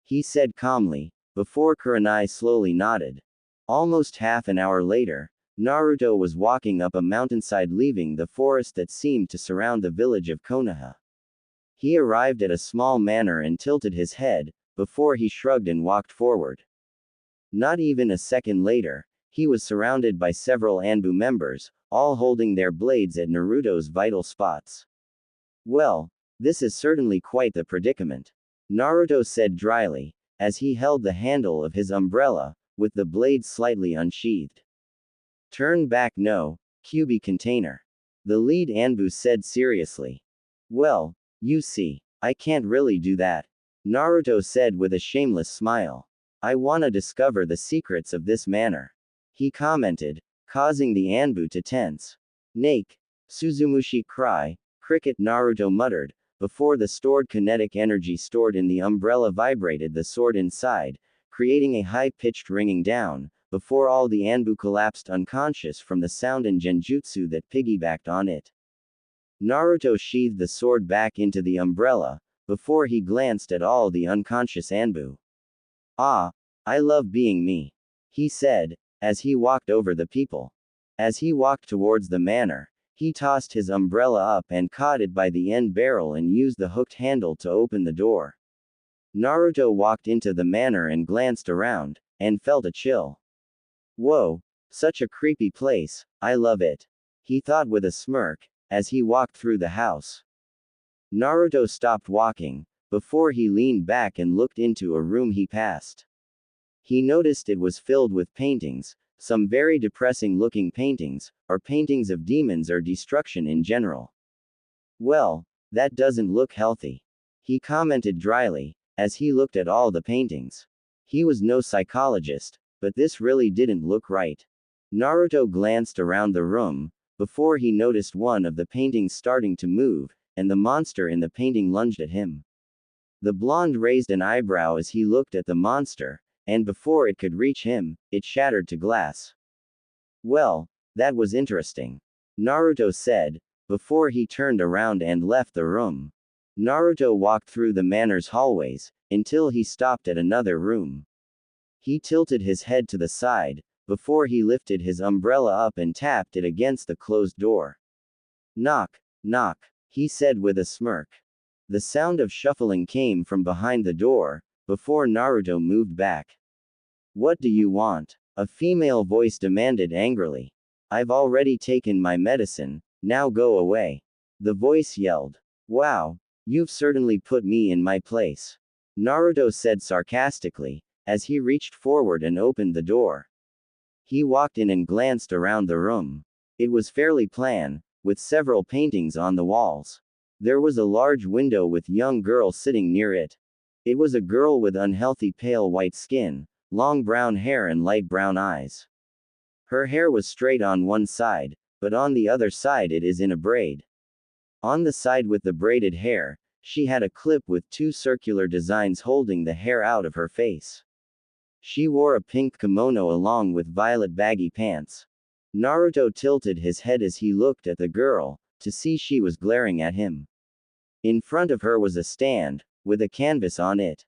He said calmly, before Kurenai slowly nodded. Almost half an hour later, Naruto was walking up a mountainside leaving the forest that seemed to surround the village of Konoha. He arrived at a small manor and tilted his head, before he shrugged and walked forward. Not even a second later, he was surrounded by several Anbu members, all holding their blades at Naruto's vital spots. Well, this is certainly quite the predicament, Naruto said dryly, as he held the handle of his umbrella, with the blade slightly unsheathed. Turn back no, Kyuubi container. The lead Anbu said seriously. Well, you see, I can't really do that, Naruto said with a shameless smile. I wanna discover the secrets of this manor. He commented, causing the Anbu to tense. Nake, Suzumushi cry, cricket Naruto muttered, before the stored kinetic energy stored in the umbrella vibrated the sword inside, creating a high-pitched ringing down, before all the Anbu collapsed unconscious from the sound and genjutsu that piggybacked on it. Naruto sheathed the sword back into the umbrella, before he glanced at all the unconscious Anbu. Ah, I love being me, he said, as he walked over the people. As he walked towards the manor, he tossed his umbrella up and caught it by the end barrel and used the hooked handle to open the door. Naruto walked into the manor and glanced around, and felt a chill. Whoa, such a creepy place, I love it, he thought with a smirk, as he walked through the house. Naruto stopped walking, before he leaned back and looked into a room he passed. He noticed it was filled with paintings, some very depressing looking paintings, or paintings of demons or destruction in general. Well, that doesn't look healthy, he commented dryly, as he looked at all the paintings. He was no psychologist, but this really didn't look right. Naruto glanced around the room, before he noticed one of the paintings starting to move, and the monster in the painting lunged at him. The blonde raised an eyebrow as he looked at the monster, and before it could reach him, it shattered to glass. Well, that was interesting, Naruto said, before he turned around and left the room. Naruto walked through the manor's hallways, until he stopped at another room. He tilted his head to the side, before he lifted his umbrella up and tapped it against the closed door. Knock, knock, he said with a smirk. The sound of shuffling came from behind the door, before Naruto moved back. What do you want? A female voice demanded angrily. I've already taken my medicine, now go away, the voice yelled. Wow, you've certainly put me in my place, Naruto said sarcastically, as he reached forward and opened the door. He walked in and glanced around the room. It was fairly plain, with several paintings on the walls. There was a large window with a young girl sitting near it. It was a girl with unhealthy pale white skin, long brown hair and light brown eyes. Her hair was straight on one side, but on the other side it is in a braid. On the side with the braided hair, she had a clip with two circular designs holding the hair out of her face. She wore a pink kimono along with violet baggy pants. Naruto tilted his head as he looked at the girl, to see she was glaring at him. In front of her was a stand, with a canvas on it.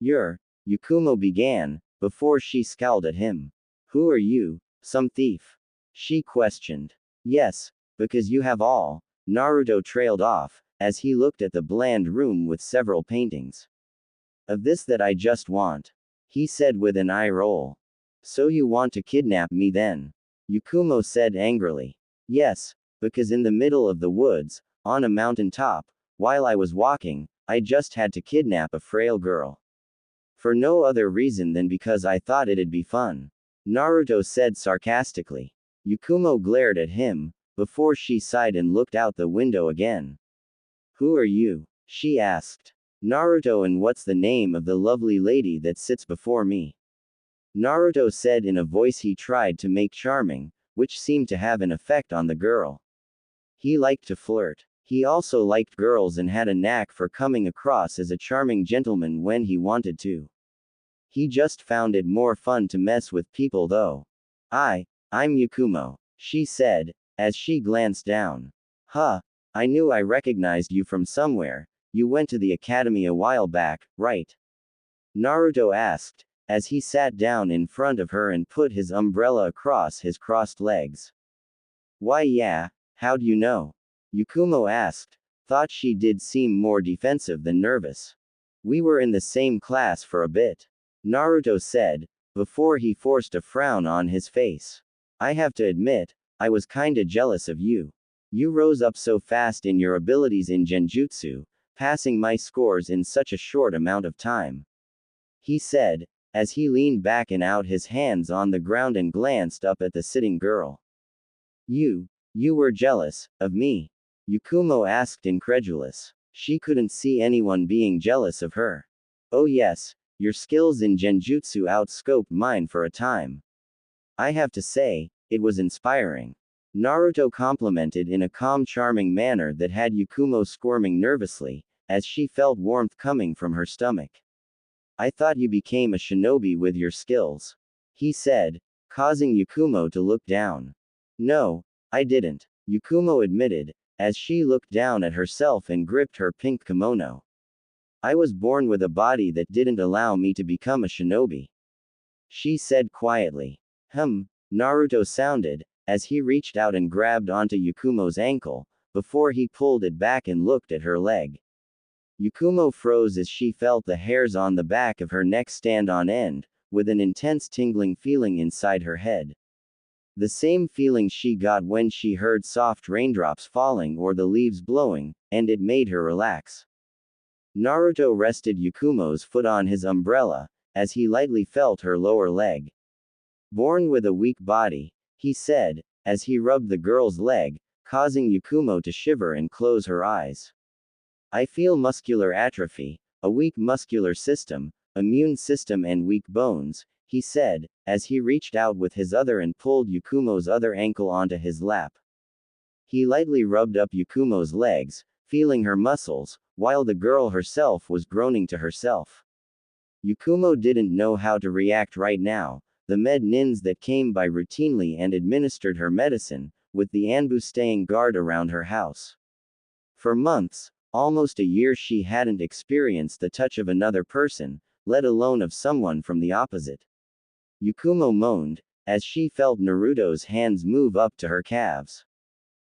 Yakumo began, before she scowled at him. Who are you, some thief? She questioned. Yes, because you have all, Naruto trailed off, as he looked at the bland room with several paintings. Of this that I just want, he said with an eye roll. So you want to kidnap me then? Yakumo said angrily. Yes, because in the middle of the woods, on a mountain top, while I was walking, I just had to kidnap a frail girl. For no other reason than because I thought it'd be fun, Naruto said sarcastically. Yakumo glared at him, before she sighed and looked out the window again. Who are you? She asked. Naruto, and what's the name of the lovely lady that sits before me? Naruto said in a voice he tried to make charming, which seemed to have an effect on the girl. He liked to flirt. He also liked girls and had a knack for coming across as a charming gentleman when he wanted to. He just found it more fun to mess with people though. I'm Yakumo, she said, as she glanced down. Huh, I knew I recognized you from somewhere. You went to the academy a while back, right? Naruto asked, as he sat down in front of her and put his umbrella across his crossed legs. Why yeah, how'd you know? Yakumo asked, thought she did seem more defensive than nervous. We were in the same class for a bit, Naruto said, before he forced a frown on his face. I have to admit, I was kinda jealous of you. You rose up so fast in your abilities in Genjutsu, passing my scores in such a short amount of time, he said, as he leaned back and out his hands on the ground and glanced up at the sitting girl. You were jealous of me? Yakumo asked incredulous. She couldn't see anyone being jealous of her. Oh yes, your skills in Genjutsu outscoped mine for a time. I have to say, it was inspiring, Naruto complimented in a calm, charming manner that had Yakumo squirming nervously, as she felt warmth coming from her stomach. I thought you became a shinobi with your skills, he said, causing Yakumo to look down. No, I didn't, Yakumo admitted, as she looked down at herself and gripped her pink kimono. I was born with a body that didn't allow me to become a shinobi, she said quietly. Naruto sounded, as he reached out and grabbed onto Yakumo's ankle, before he pulled it back and looked at her leg. Yakumo froze as she felt the hairs on the back of her neck stand on end, with an intense tingling feeling inside her head. The same feeling she got when she heard soft raindrops falling or the leaves blowing, and it made her relax. Naruto rested Yakumo's foot on his umbrella, as he lightly felt her lower leg. Born with a weak body, he said, as he rubbed the girl's leg, causing Yakumo to shiver and close her eyes. I feel muscular atrophy, a weak muscular system, immune system and weak bones, he said, as he reached out with his other and pulled Yakumo's other ankle onto his lap. He lightly rubbed up Yakumo's legs, feeling her muscles, while the girl herself was groaning to herself. Yakumo didn't know how to react right now. The med nins that came by routinely and administered her medicine, with the Anbu staying guard around her house. For months, almost a year, she hadn't experienced the touch of another person, let alone of someone from the opposite. Yakumo moaned, as she felt Naruto's hands move up to her calves.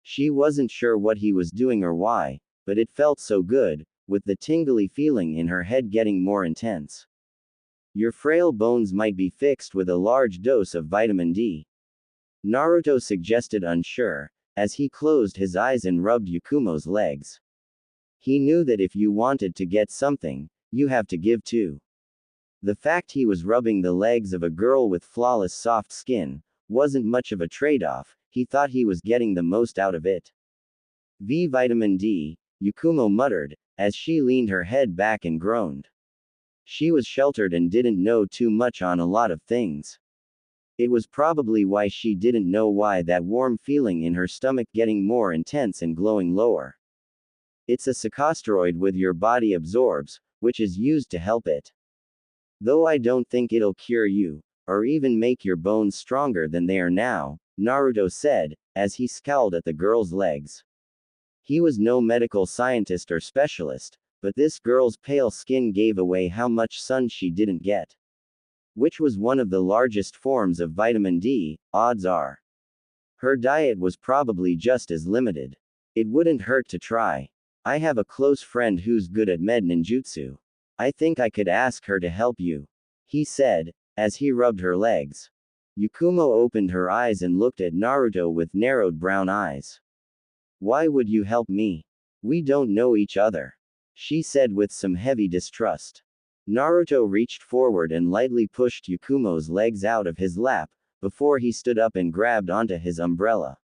She wasn't sure what he was doing or why, but it felt so good, with the tingly feeling in her head getting more intense. Your frail bones might be fixed with a large dose of vitamin D. Naruto suggested, unsure, as he closed his eyes and rubbed Yakumo's legs. He knew that if you wanted to get something, you have to give too. The fact he was rubbing the legs of a girl with flawless soft skin wasn't much of a trade-off. He thought he was getting the most out of it. Vitamin D, Yakumo muttered, as she leaned her head back and groaned. She was sheltered and didn't know too much on a lot of things. It was probably why she didn't know why that warm feeling in her stomach getting more intense and glowing lower. It's a sequesteroid with your body absorbs, which is used to help it. Though I don't think it'll cure you, or even make your bones stronger than they are now, Naruto said, as he scowled at the girl's legs. He was no medical scientist or specialist, but this girl's pale skin gave away how much sun she didn't get. Which was one of the largest forms of vitamin D, odds are. Her diet was probably just as limited. It wouldn't hurt to try. I have a close friend who's good at med ninjutsu. I think I could ask her to help you, he said, as he rubbed her legs. Yakumo opened her eyes and looked at Naruto with narrowed brown eyes. Why would you help me? We don't know each other, she said with some heavy distrust. Naruto reached forward and lightly pushed Yakumo's legs out of his lap, before he stood up and grabbed onto his umbrella.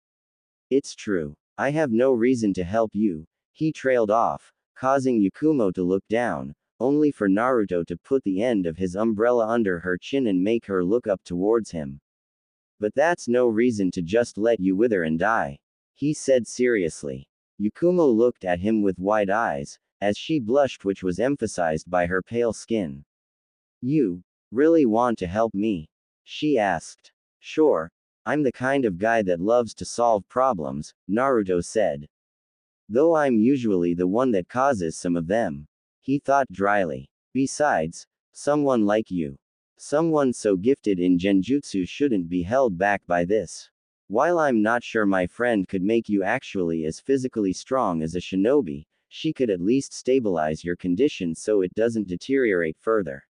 It's true. I have no reason to help you, he trailed off, causing Yakumo to look down, only for Naruto to put the end of his umbrella under her chin and make her look up towards him. But that's no reason to just let you wither and die, he said seriously. Yakumo looked at him with wide eyes, as she blushed, which was emphasized by her pale skin. You really want to help me? She asked. Sure. I'm the kind of guy that loves to solve problems, Naruto said. Though I'm usually the one that causes some of them, he thought dryly. Besides, someone like you, someone so gifted in genjutsu, shouldn't be held back by this. While I'm not sure my friend could make you actually as physically strong as a shinobi, she could at least stabilize your condition so it doesn't deteriorate further,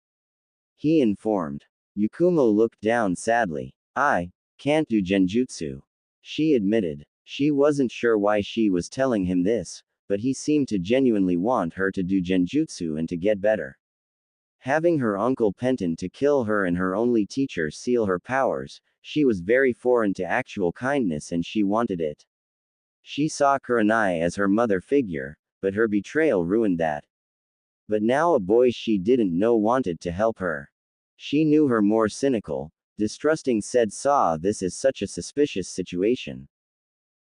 he informed. Yakumo looked down sadly. I can't do genjutsu, she admitted. She wasn't sure why she was telling him this, but he seemed to genuinely want her to do genjutsu and to get better. Having her uncle Penton to kill her and her only teacher seal her powers, she was very foreign to actual kindness and she wanted it. She saw Kurenai as her mother figure, but her betrayal ruined that. But now a boy she didn't know wanted to help her. She knew her more cynical, distrusting saw this as such a suspicious situation.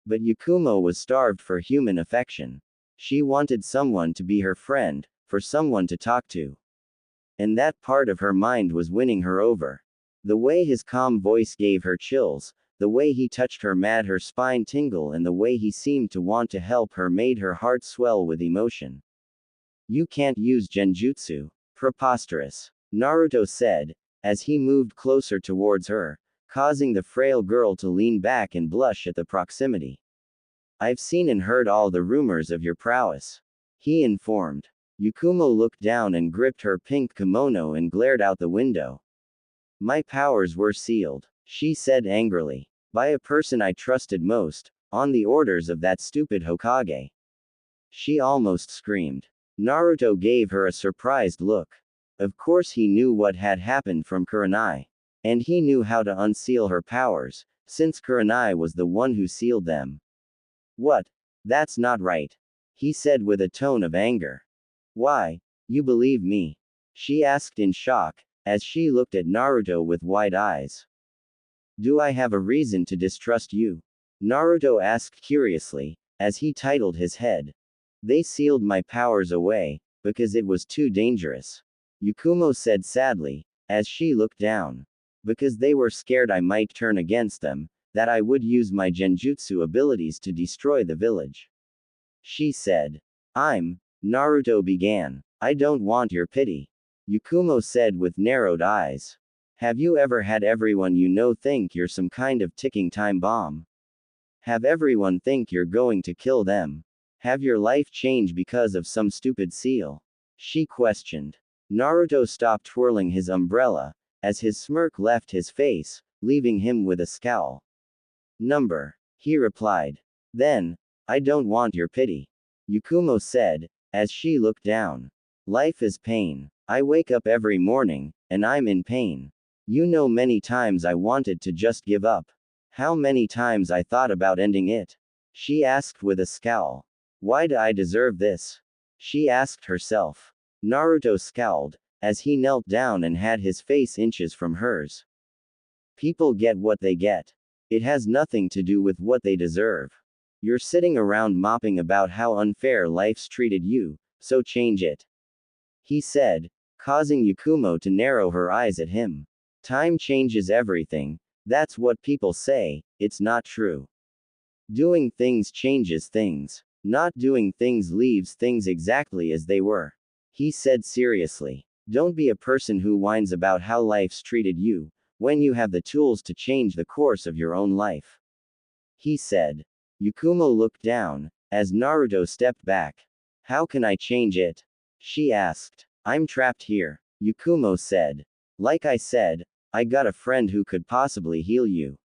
But Yakumo was starved for human affection. She wanted someone to be her friend, for someone to talk to. And that part of her mind was winning her over. The way his calm voice gave her chills, the way he touched her made her spine tingle, and the way he seemed to want to help her made her heart swell with emotion. You can't use genjutsu. Preposterous, Naruto said, as he moved closer towards her, causing the frail girl to lean back and blush at the proximity. I've seen and heard all the rumors of your prowess, he informed. Yakumo looked down and gripped her pink kimono and glared out the window. My powers were sealed, she said angrily, by a person I trusted most, on the orders of that stupid Hokage. She almost screamed. Naruto gave her a surprised look. Of course he knew what had happened from Kurenai. And he knew how to unseal her powers, since Kurenai was the one who sealed them. What? That's not right. He said with a tone of anger. Why? You believe me? She asked in shock, as she looked at Naruto with wide eyes. Do I have a reason to distrust you? Naruto asked curiously, as he titled his head. They sealed my powers away, because it was too dangerous. Yakumo said sadly, as she looked down. Because they were scared I might turn against them, that I would use my genjutsu abilities to destroy the village. She said. Naruto began. I don't want your pity. Yakumo said with narrowed eyes. Have you ever had everyone you know think you're some kind of ticking time bomb? Have everyone think you're going to kill them? Have your life change because of some stupid seal? She questioned. Naruto stopped twirling his umbrella, as his smirk left his face, leaving him with a scowl. He replied. Then, I don't want your pity. Yakumo said, as she looked down. Life is pain. I wake up every morning, and I'm in pain. You know many times I wanted to just give up. How many times I thought about ending it? She asked with a scowl. Why do I deserve this? She asked herself. Naruto scowled, as he knelt down and had his face inches from hers. People get what they get. It has nothing to do with what they deserve. You're sitting around mopping about how unfair life's treated you, so change it. He said, causing Yakumo to narrow her eyes at him. Time changes everything, that's what people say, it's not true. Doing things changes things. Not doing things leaves things exactly as they were. He said seriously. Don't be a person who whines about how life's treated you, when you have the tools to change the course of your own life. He said. Yakumo looked down, as Naruto stepped back. How can I change it? She asked. I'm trapped here, Yakumo said. Like I said, I got a friend who could possibly heal you.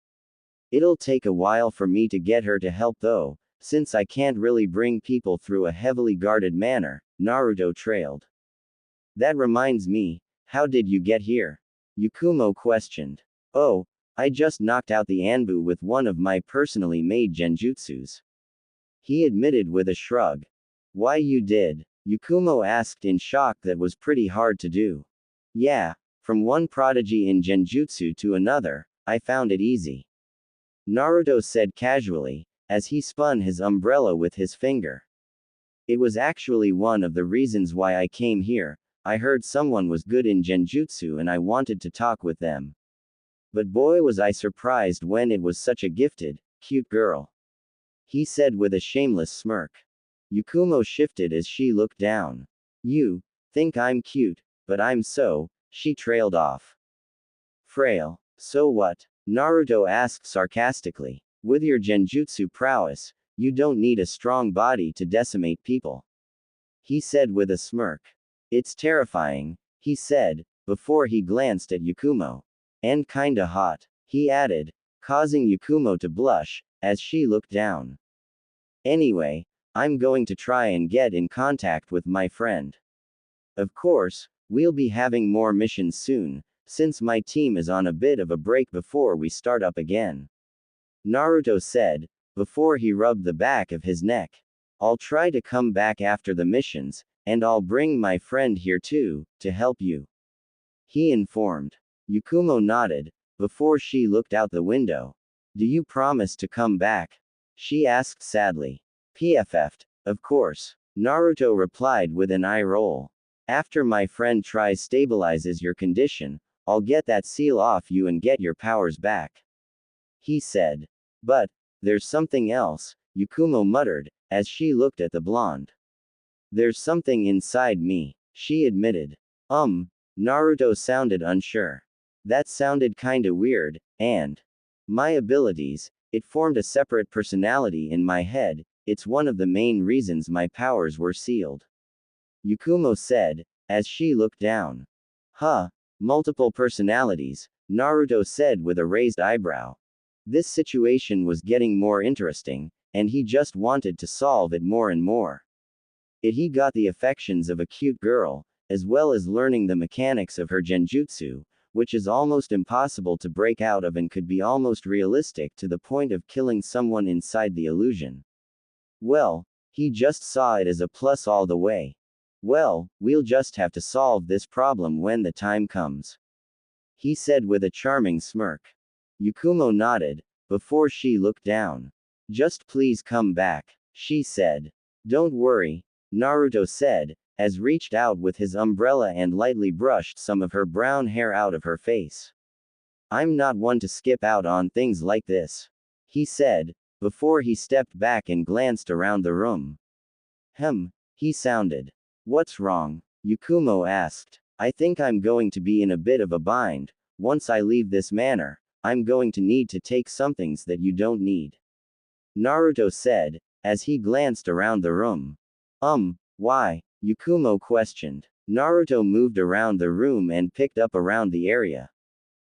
It'll take a while for me to get her to help though, since I can't really bring people through a heavily guarded manner, Naruto trailed. That reminds me, how did you get here? Yakumo questioned. Oh, I just knocked out the Anbu with one of my personally made genjutsus. He admitted with a shrug. Why you did? Yakumo asked in shock. That was pretty hard to do. Yeah, from one prodigy in genjutsu to another, I found it easy. Naruto said casually, as he spun his umbrella with his finger. It was actually one of the reasons why I came here. I heard someone was good in genjutsu and I wanted to talk with them. But boy was I surprised when it was such a gifted, cute girl. He said with a shameless smirk. Yakumo shifted as she looked down. You think I'm cute, but I'm so, she trailed off. Frail. So what? Naruto asked sarcastically. With your genjutsu prowess, you don't need a strong body to decimate people. He said with a smirk. It's terrifying, he said, before he glanced at Yakumo. And kinda hot, he added, causing Yakumo to blush, as she looked down. Anyway, I'm going to try and get in contact with my friend. Of course, we'll be having more missions soon, since my team is on a bit of a break before we start up again. Naruto said, before he rubbed the back of his neck. I'll try to come back after the missions, and I'll bring my friend here too, to help you. He informed. Yakumo nodded, before she looked out the window. Do you promise to come back? She asked sadly. PFF'd, of course. Naruto replied with an eye roll. After my friend tries stabilizes your condition, I'll get that seal off you and get your powers back. He said. But, there's something else, Yakumo muttered, as she looked at the blonde. There's something inside me, she admitted. Naruto sounded unsure. That sounded kinda weird, and my abilities, it formed a separate personality in my head, it's one of the main reasons my powers were sealed. Yakumo said, as she looked down. Huh, multiple personalities, Naruto said with a raised eyebrow. This situation was getting more interesting, and he just wanted to solve it more and more. He got the affections of a cute girl, as well as learning the mechanics of her genjutsu, which is almost impossible to break out of and could be almost realistic to the point of killing someone inside the illusion. Well, he just saw it as a plus all the way. Well, we'll just have to solve this problem when the time comes, he said with a charming smirk. Yakumo nodded, before she looked down. Just please come back, she said. Don't worry, Naruto said, as reached out with his umbrella and lightly brushed some of her brown hair out of her face. I'm not one to skip out on things like this, he said, before he stepped back and glanced around the room. He sounded. What's wrong? Yakumo asked. I think I'm going to be in a bit of a bind. Once I leave this manor, I'm going to need to take some things that you don't need, Naruto said, as he glanced around the room. Why? Yakumo questioned. Naruto moved around the room and picked up around the area.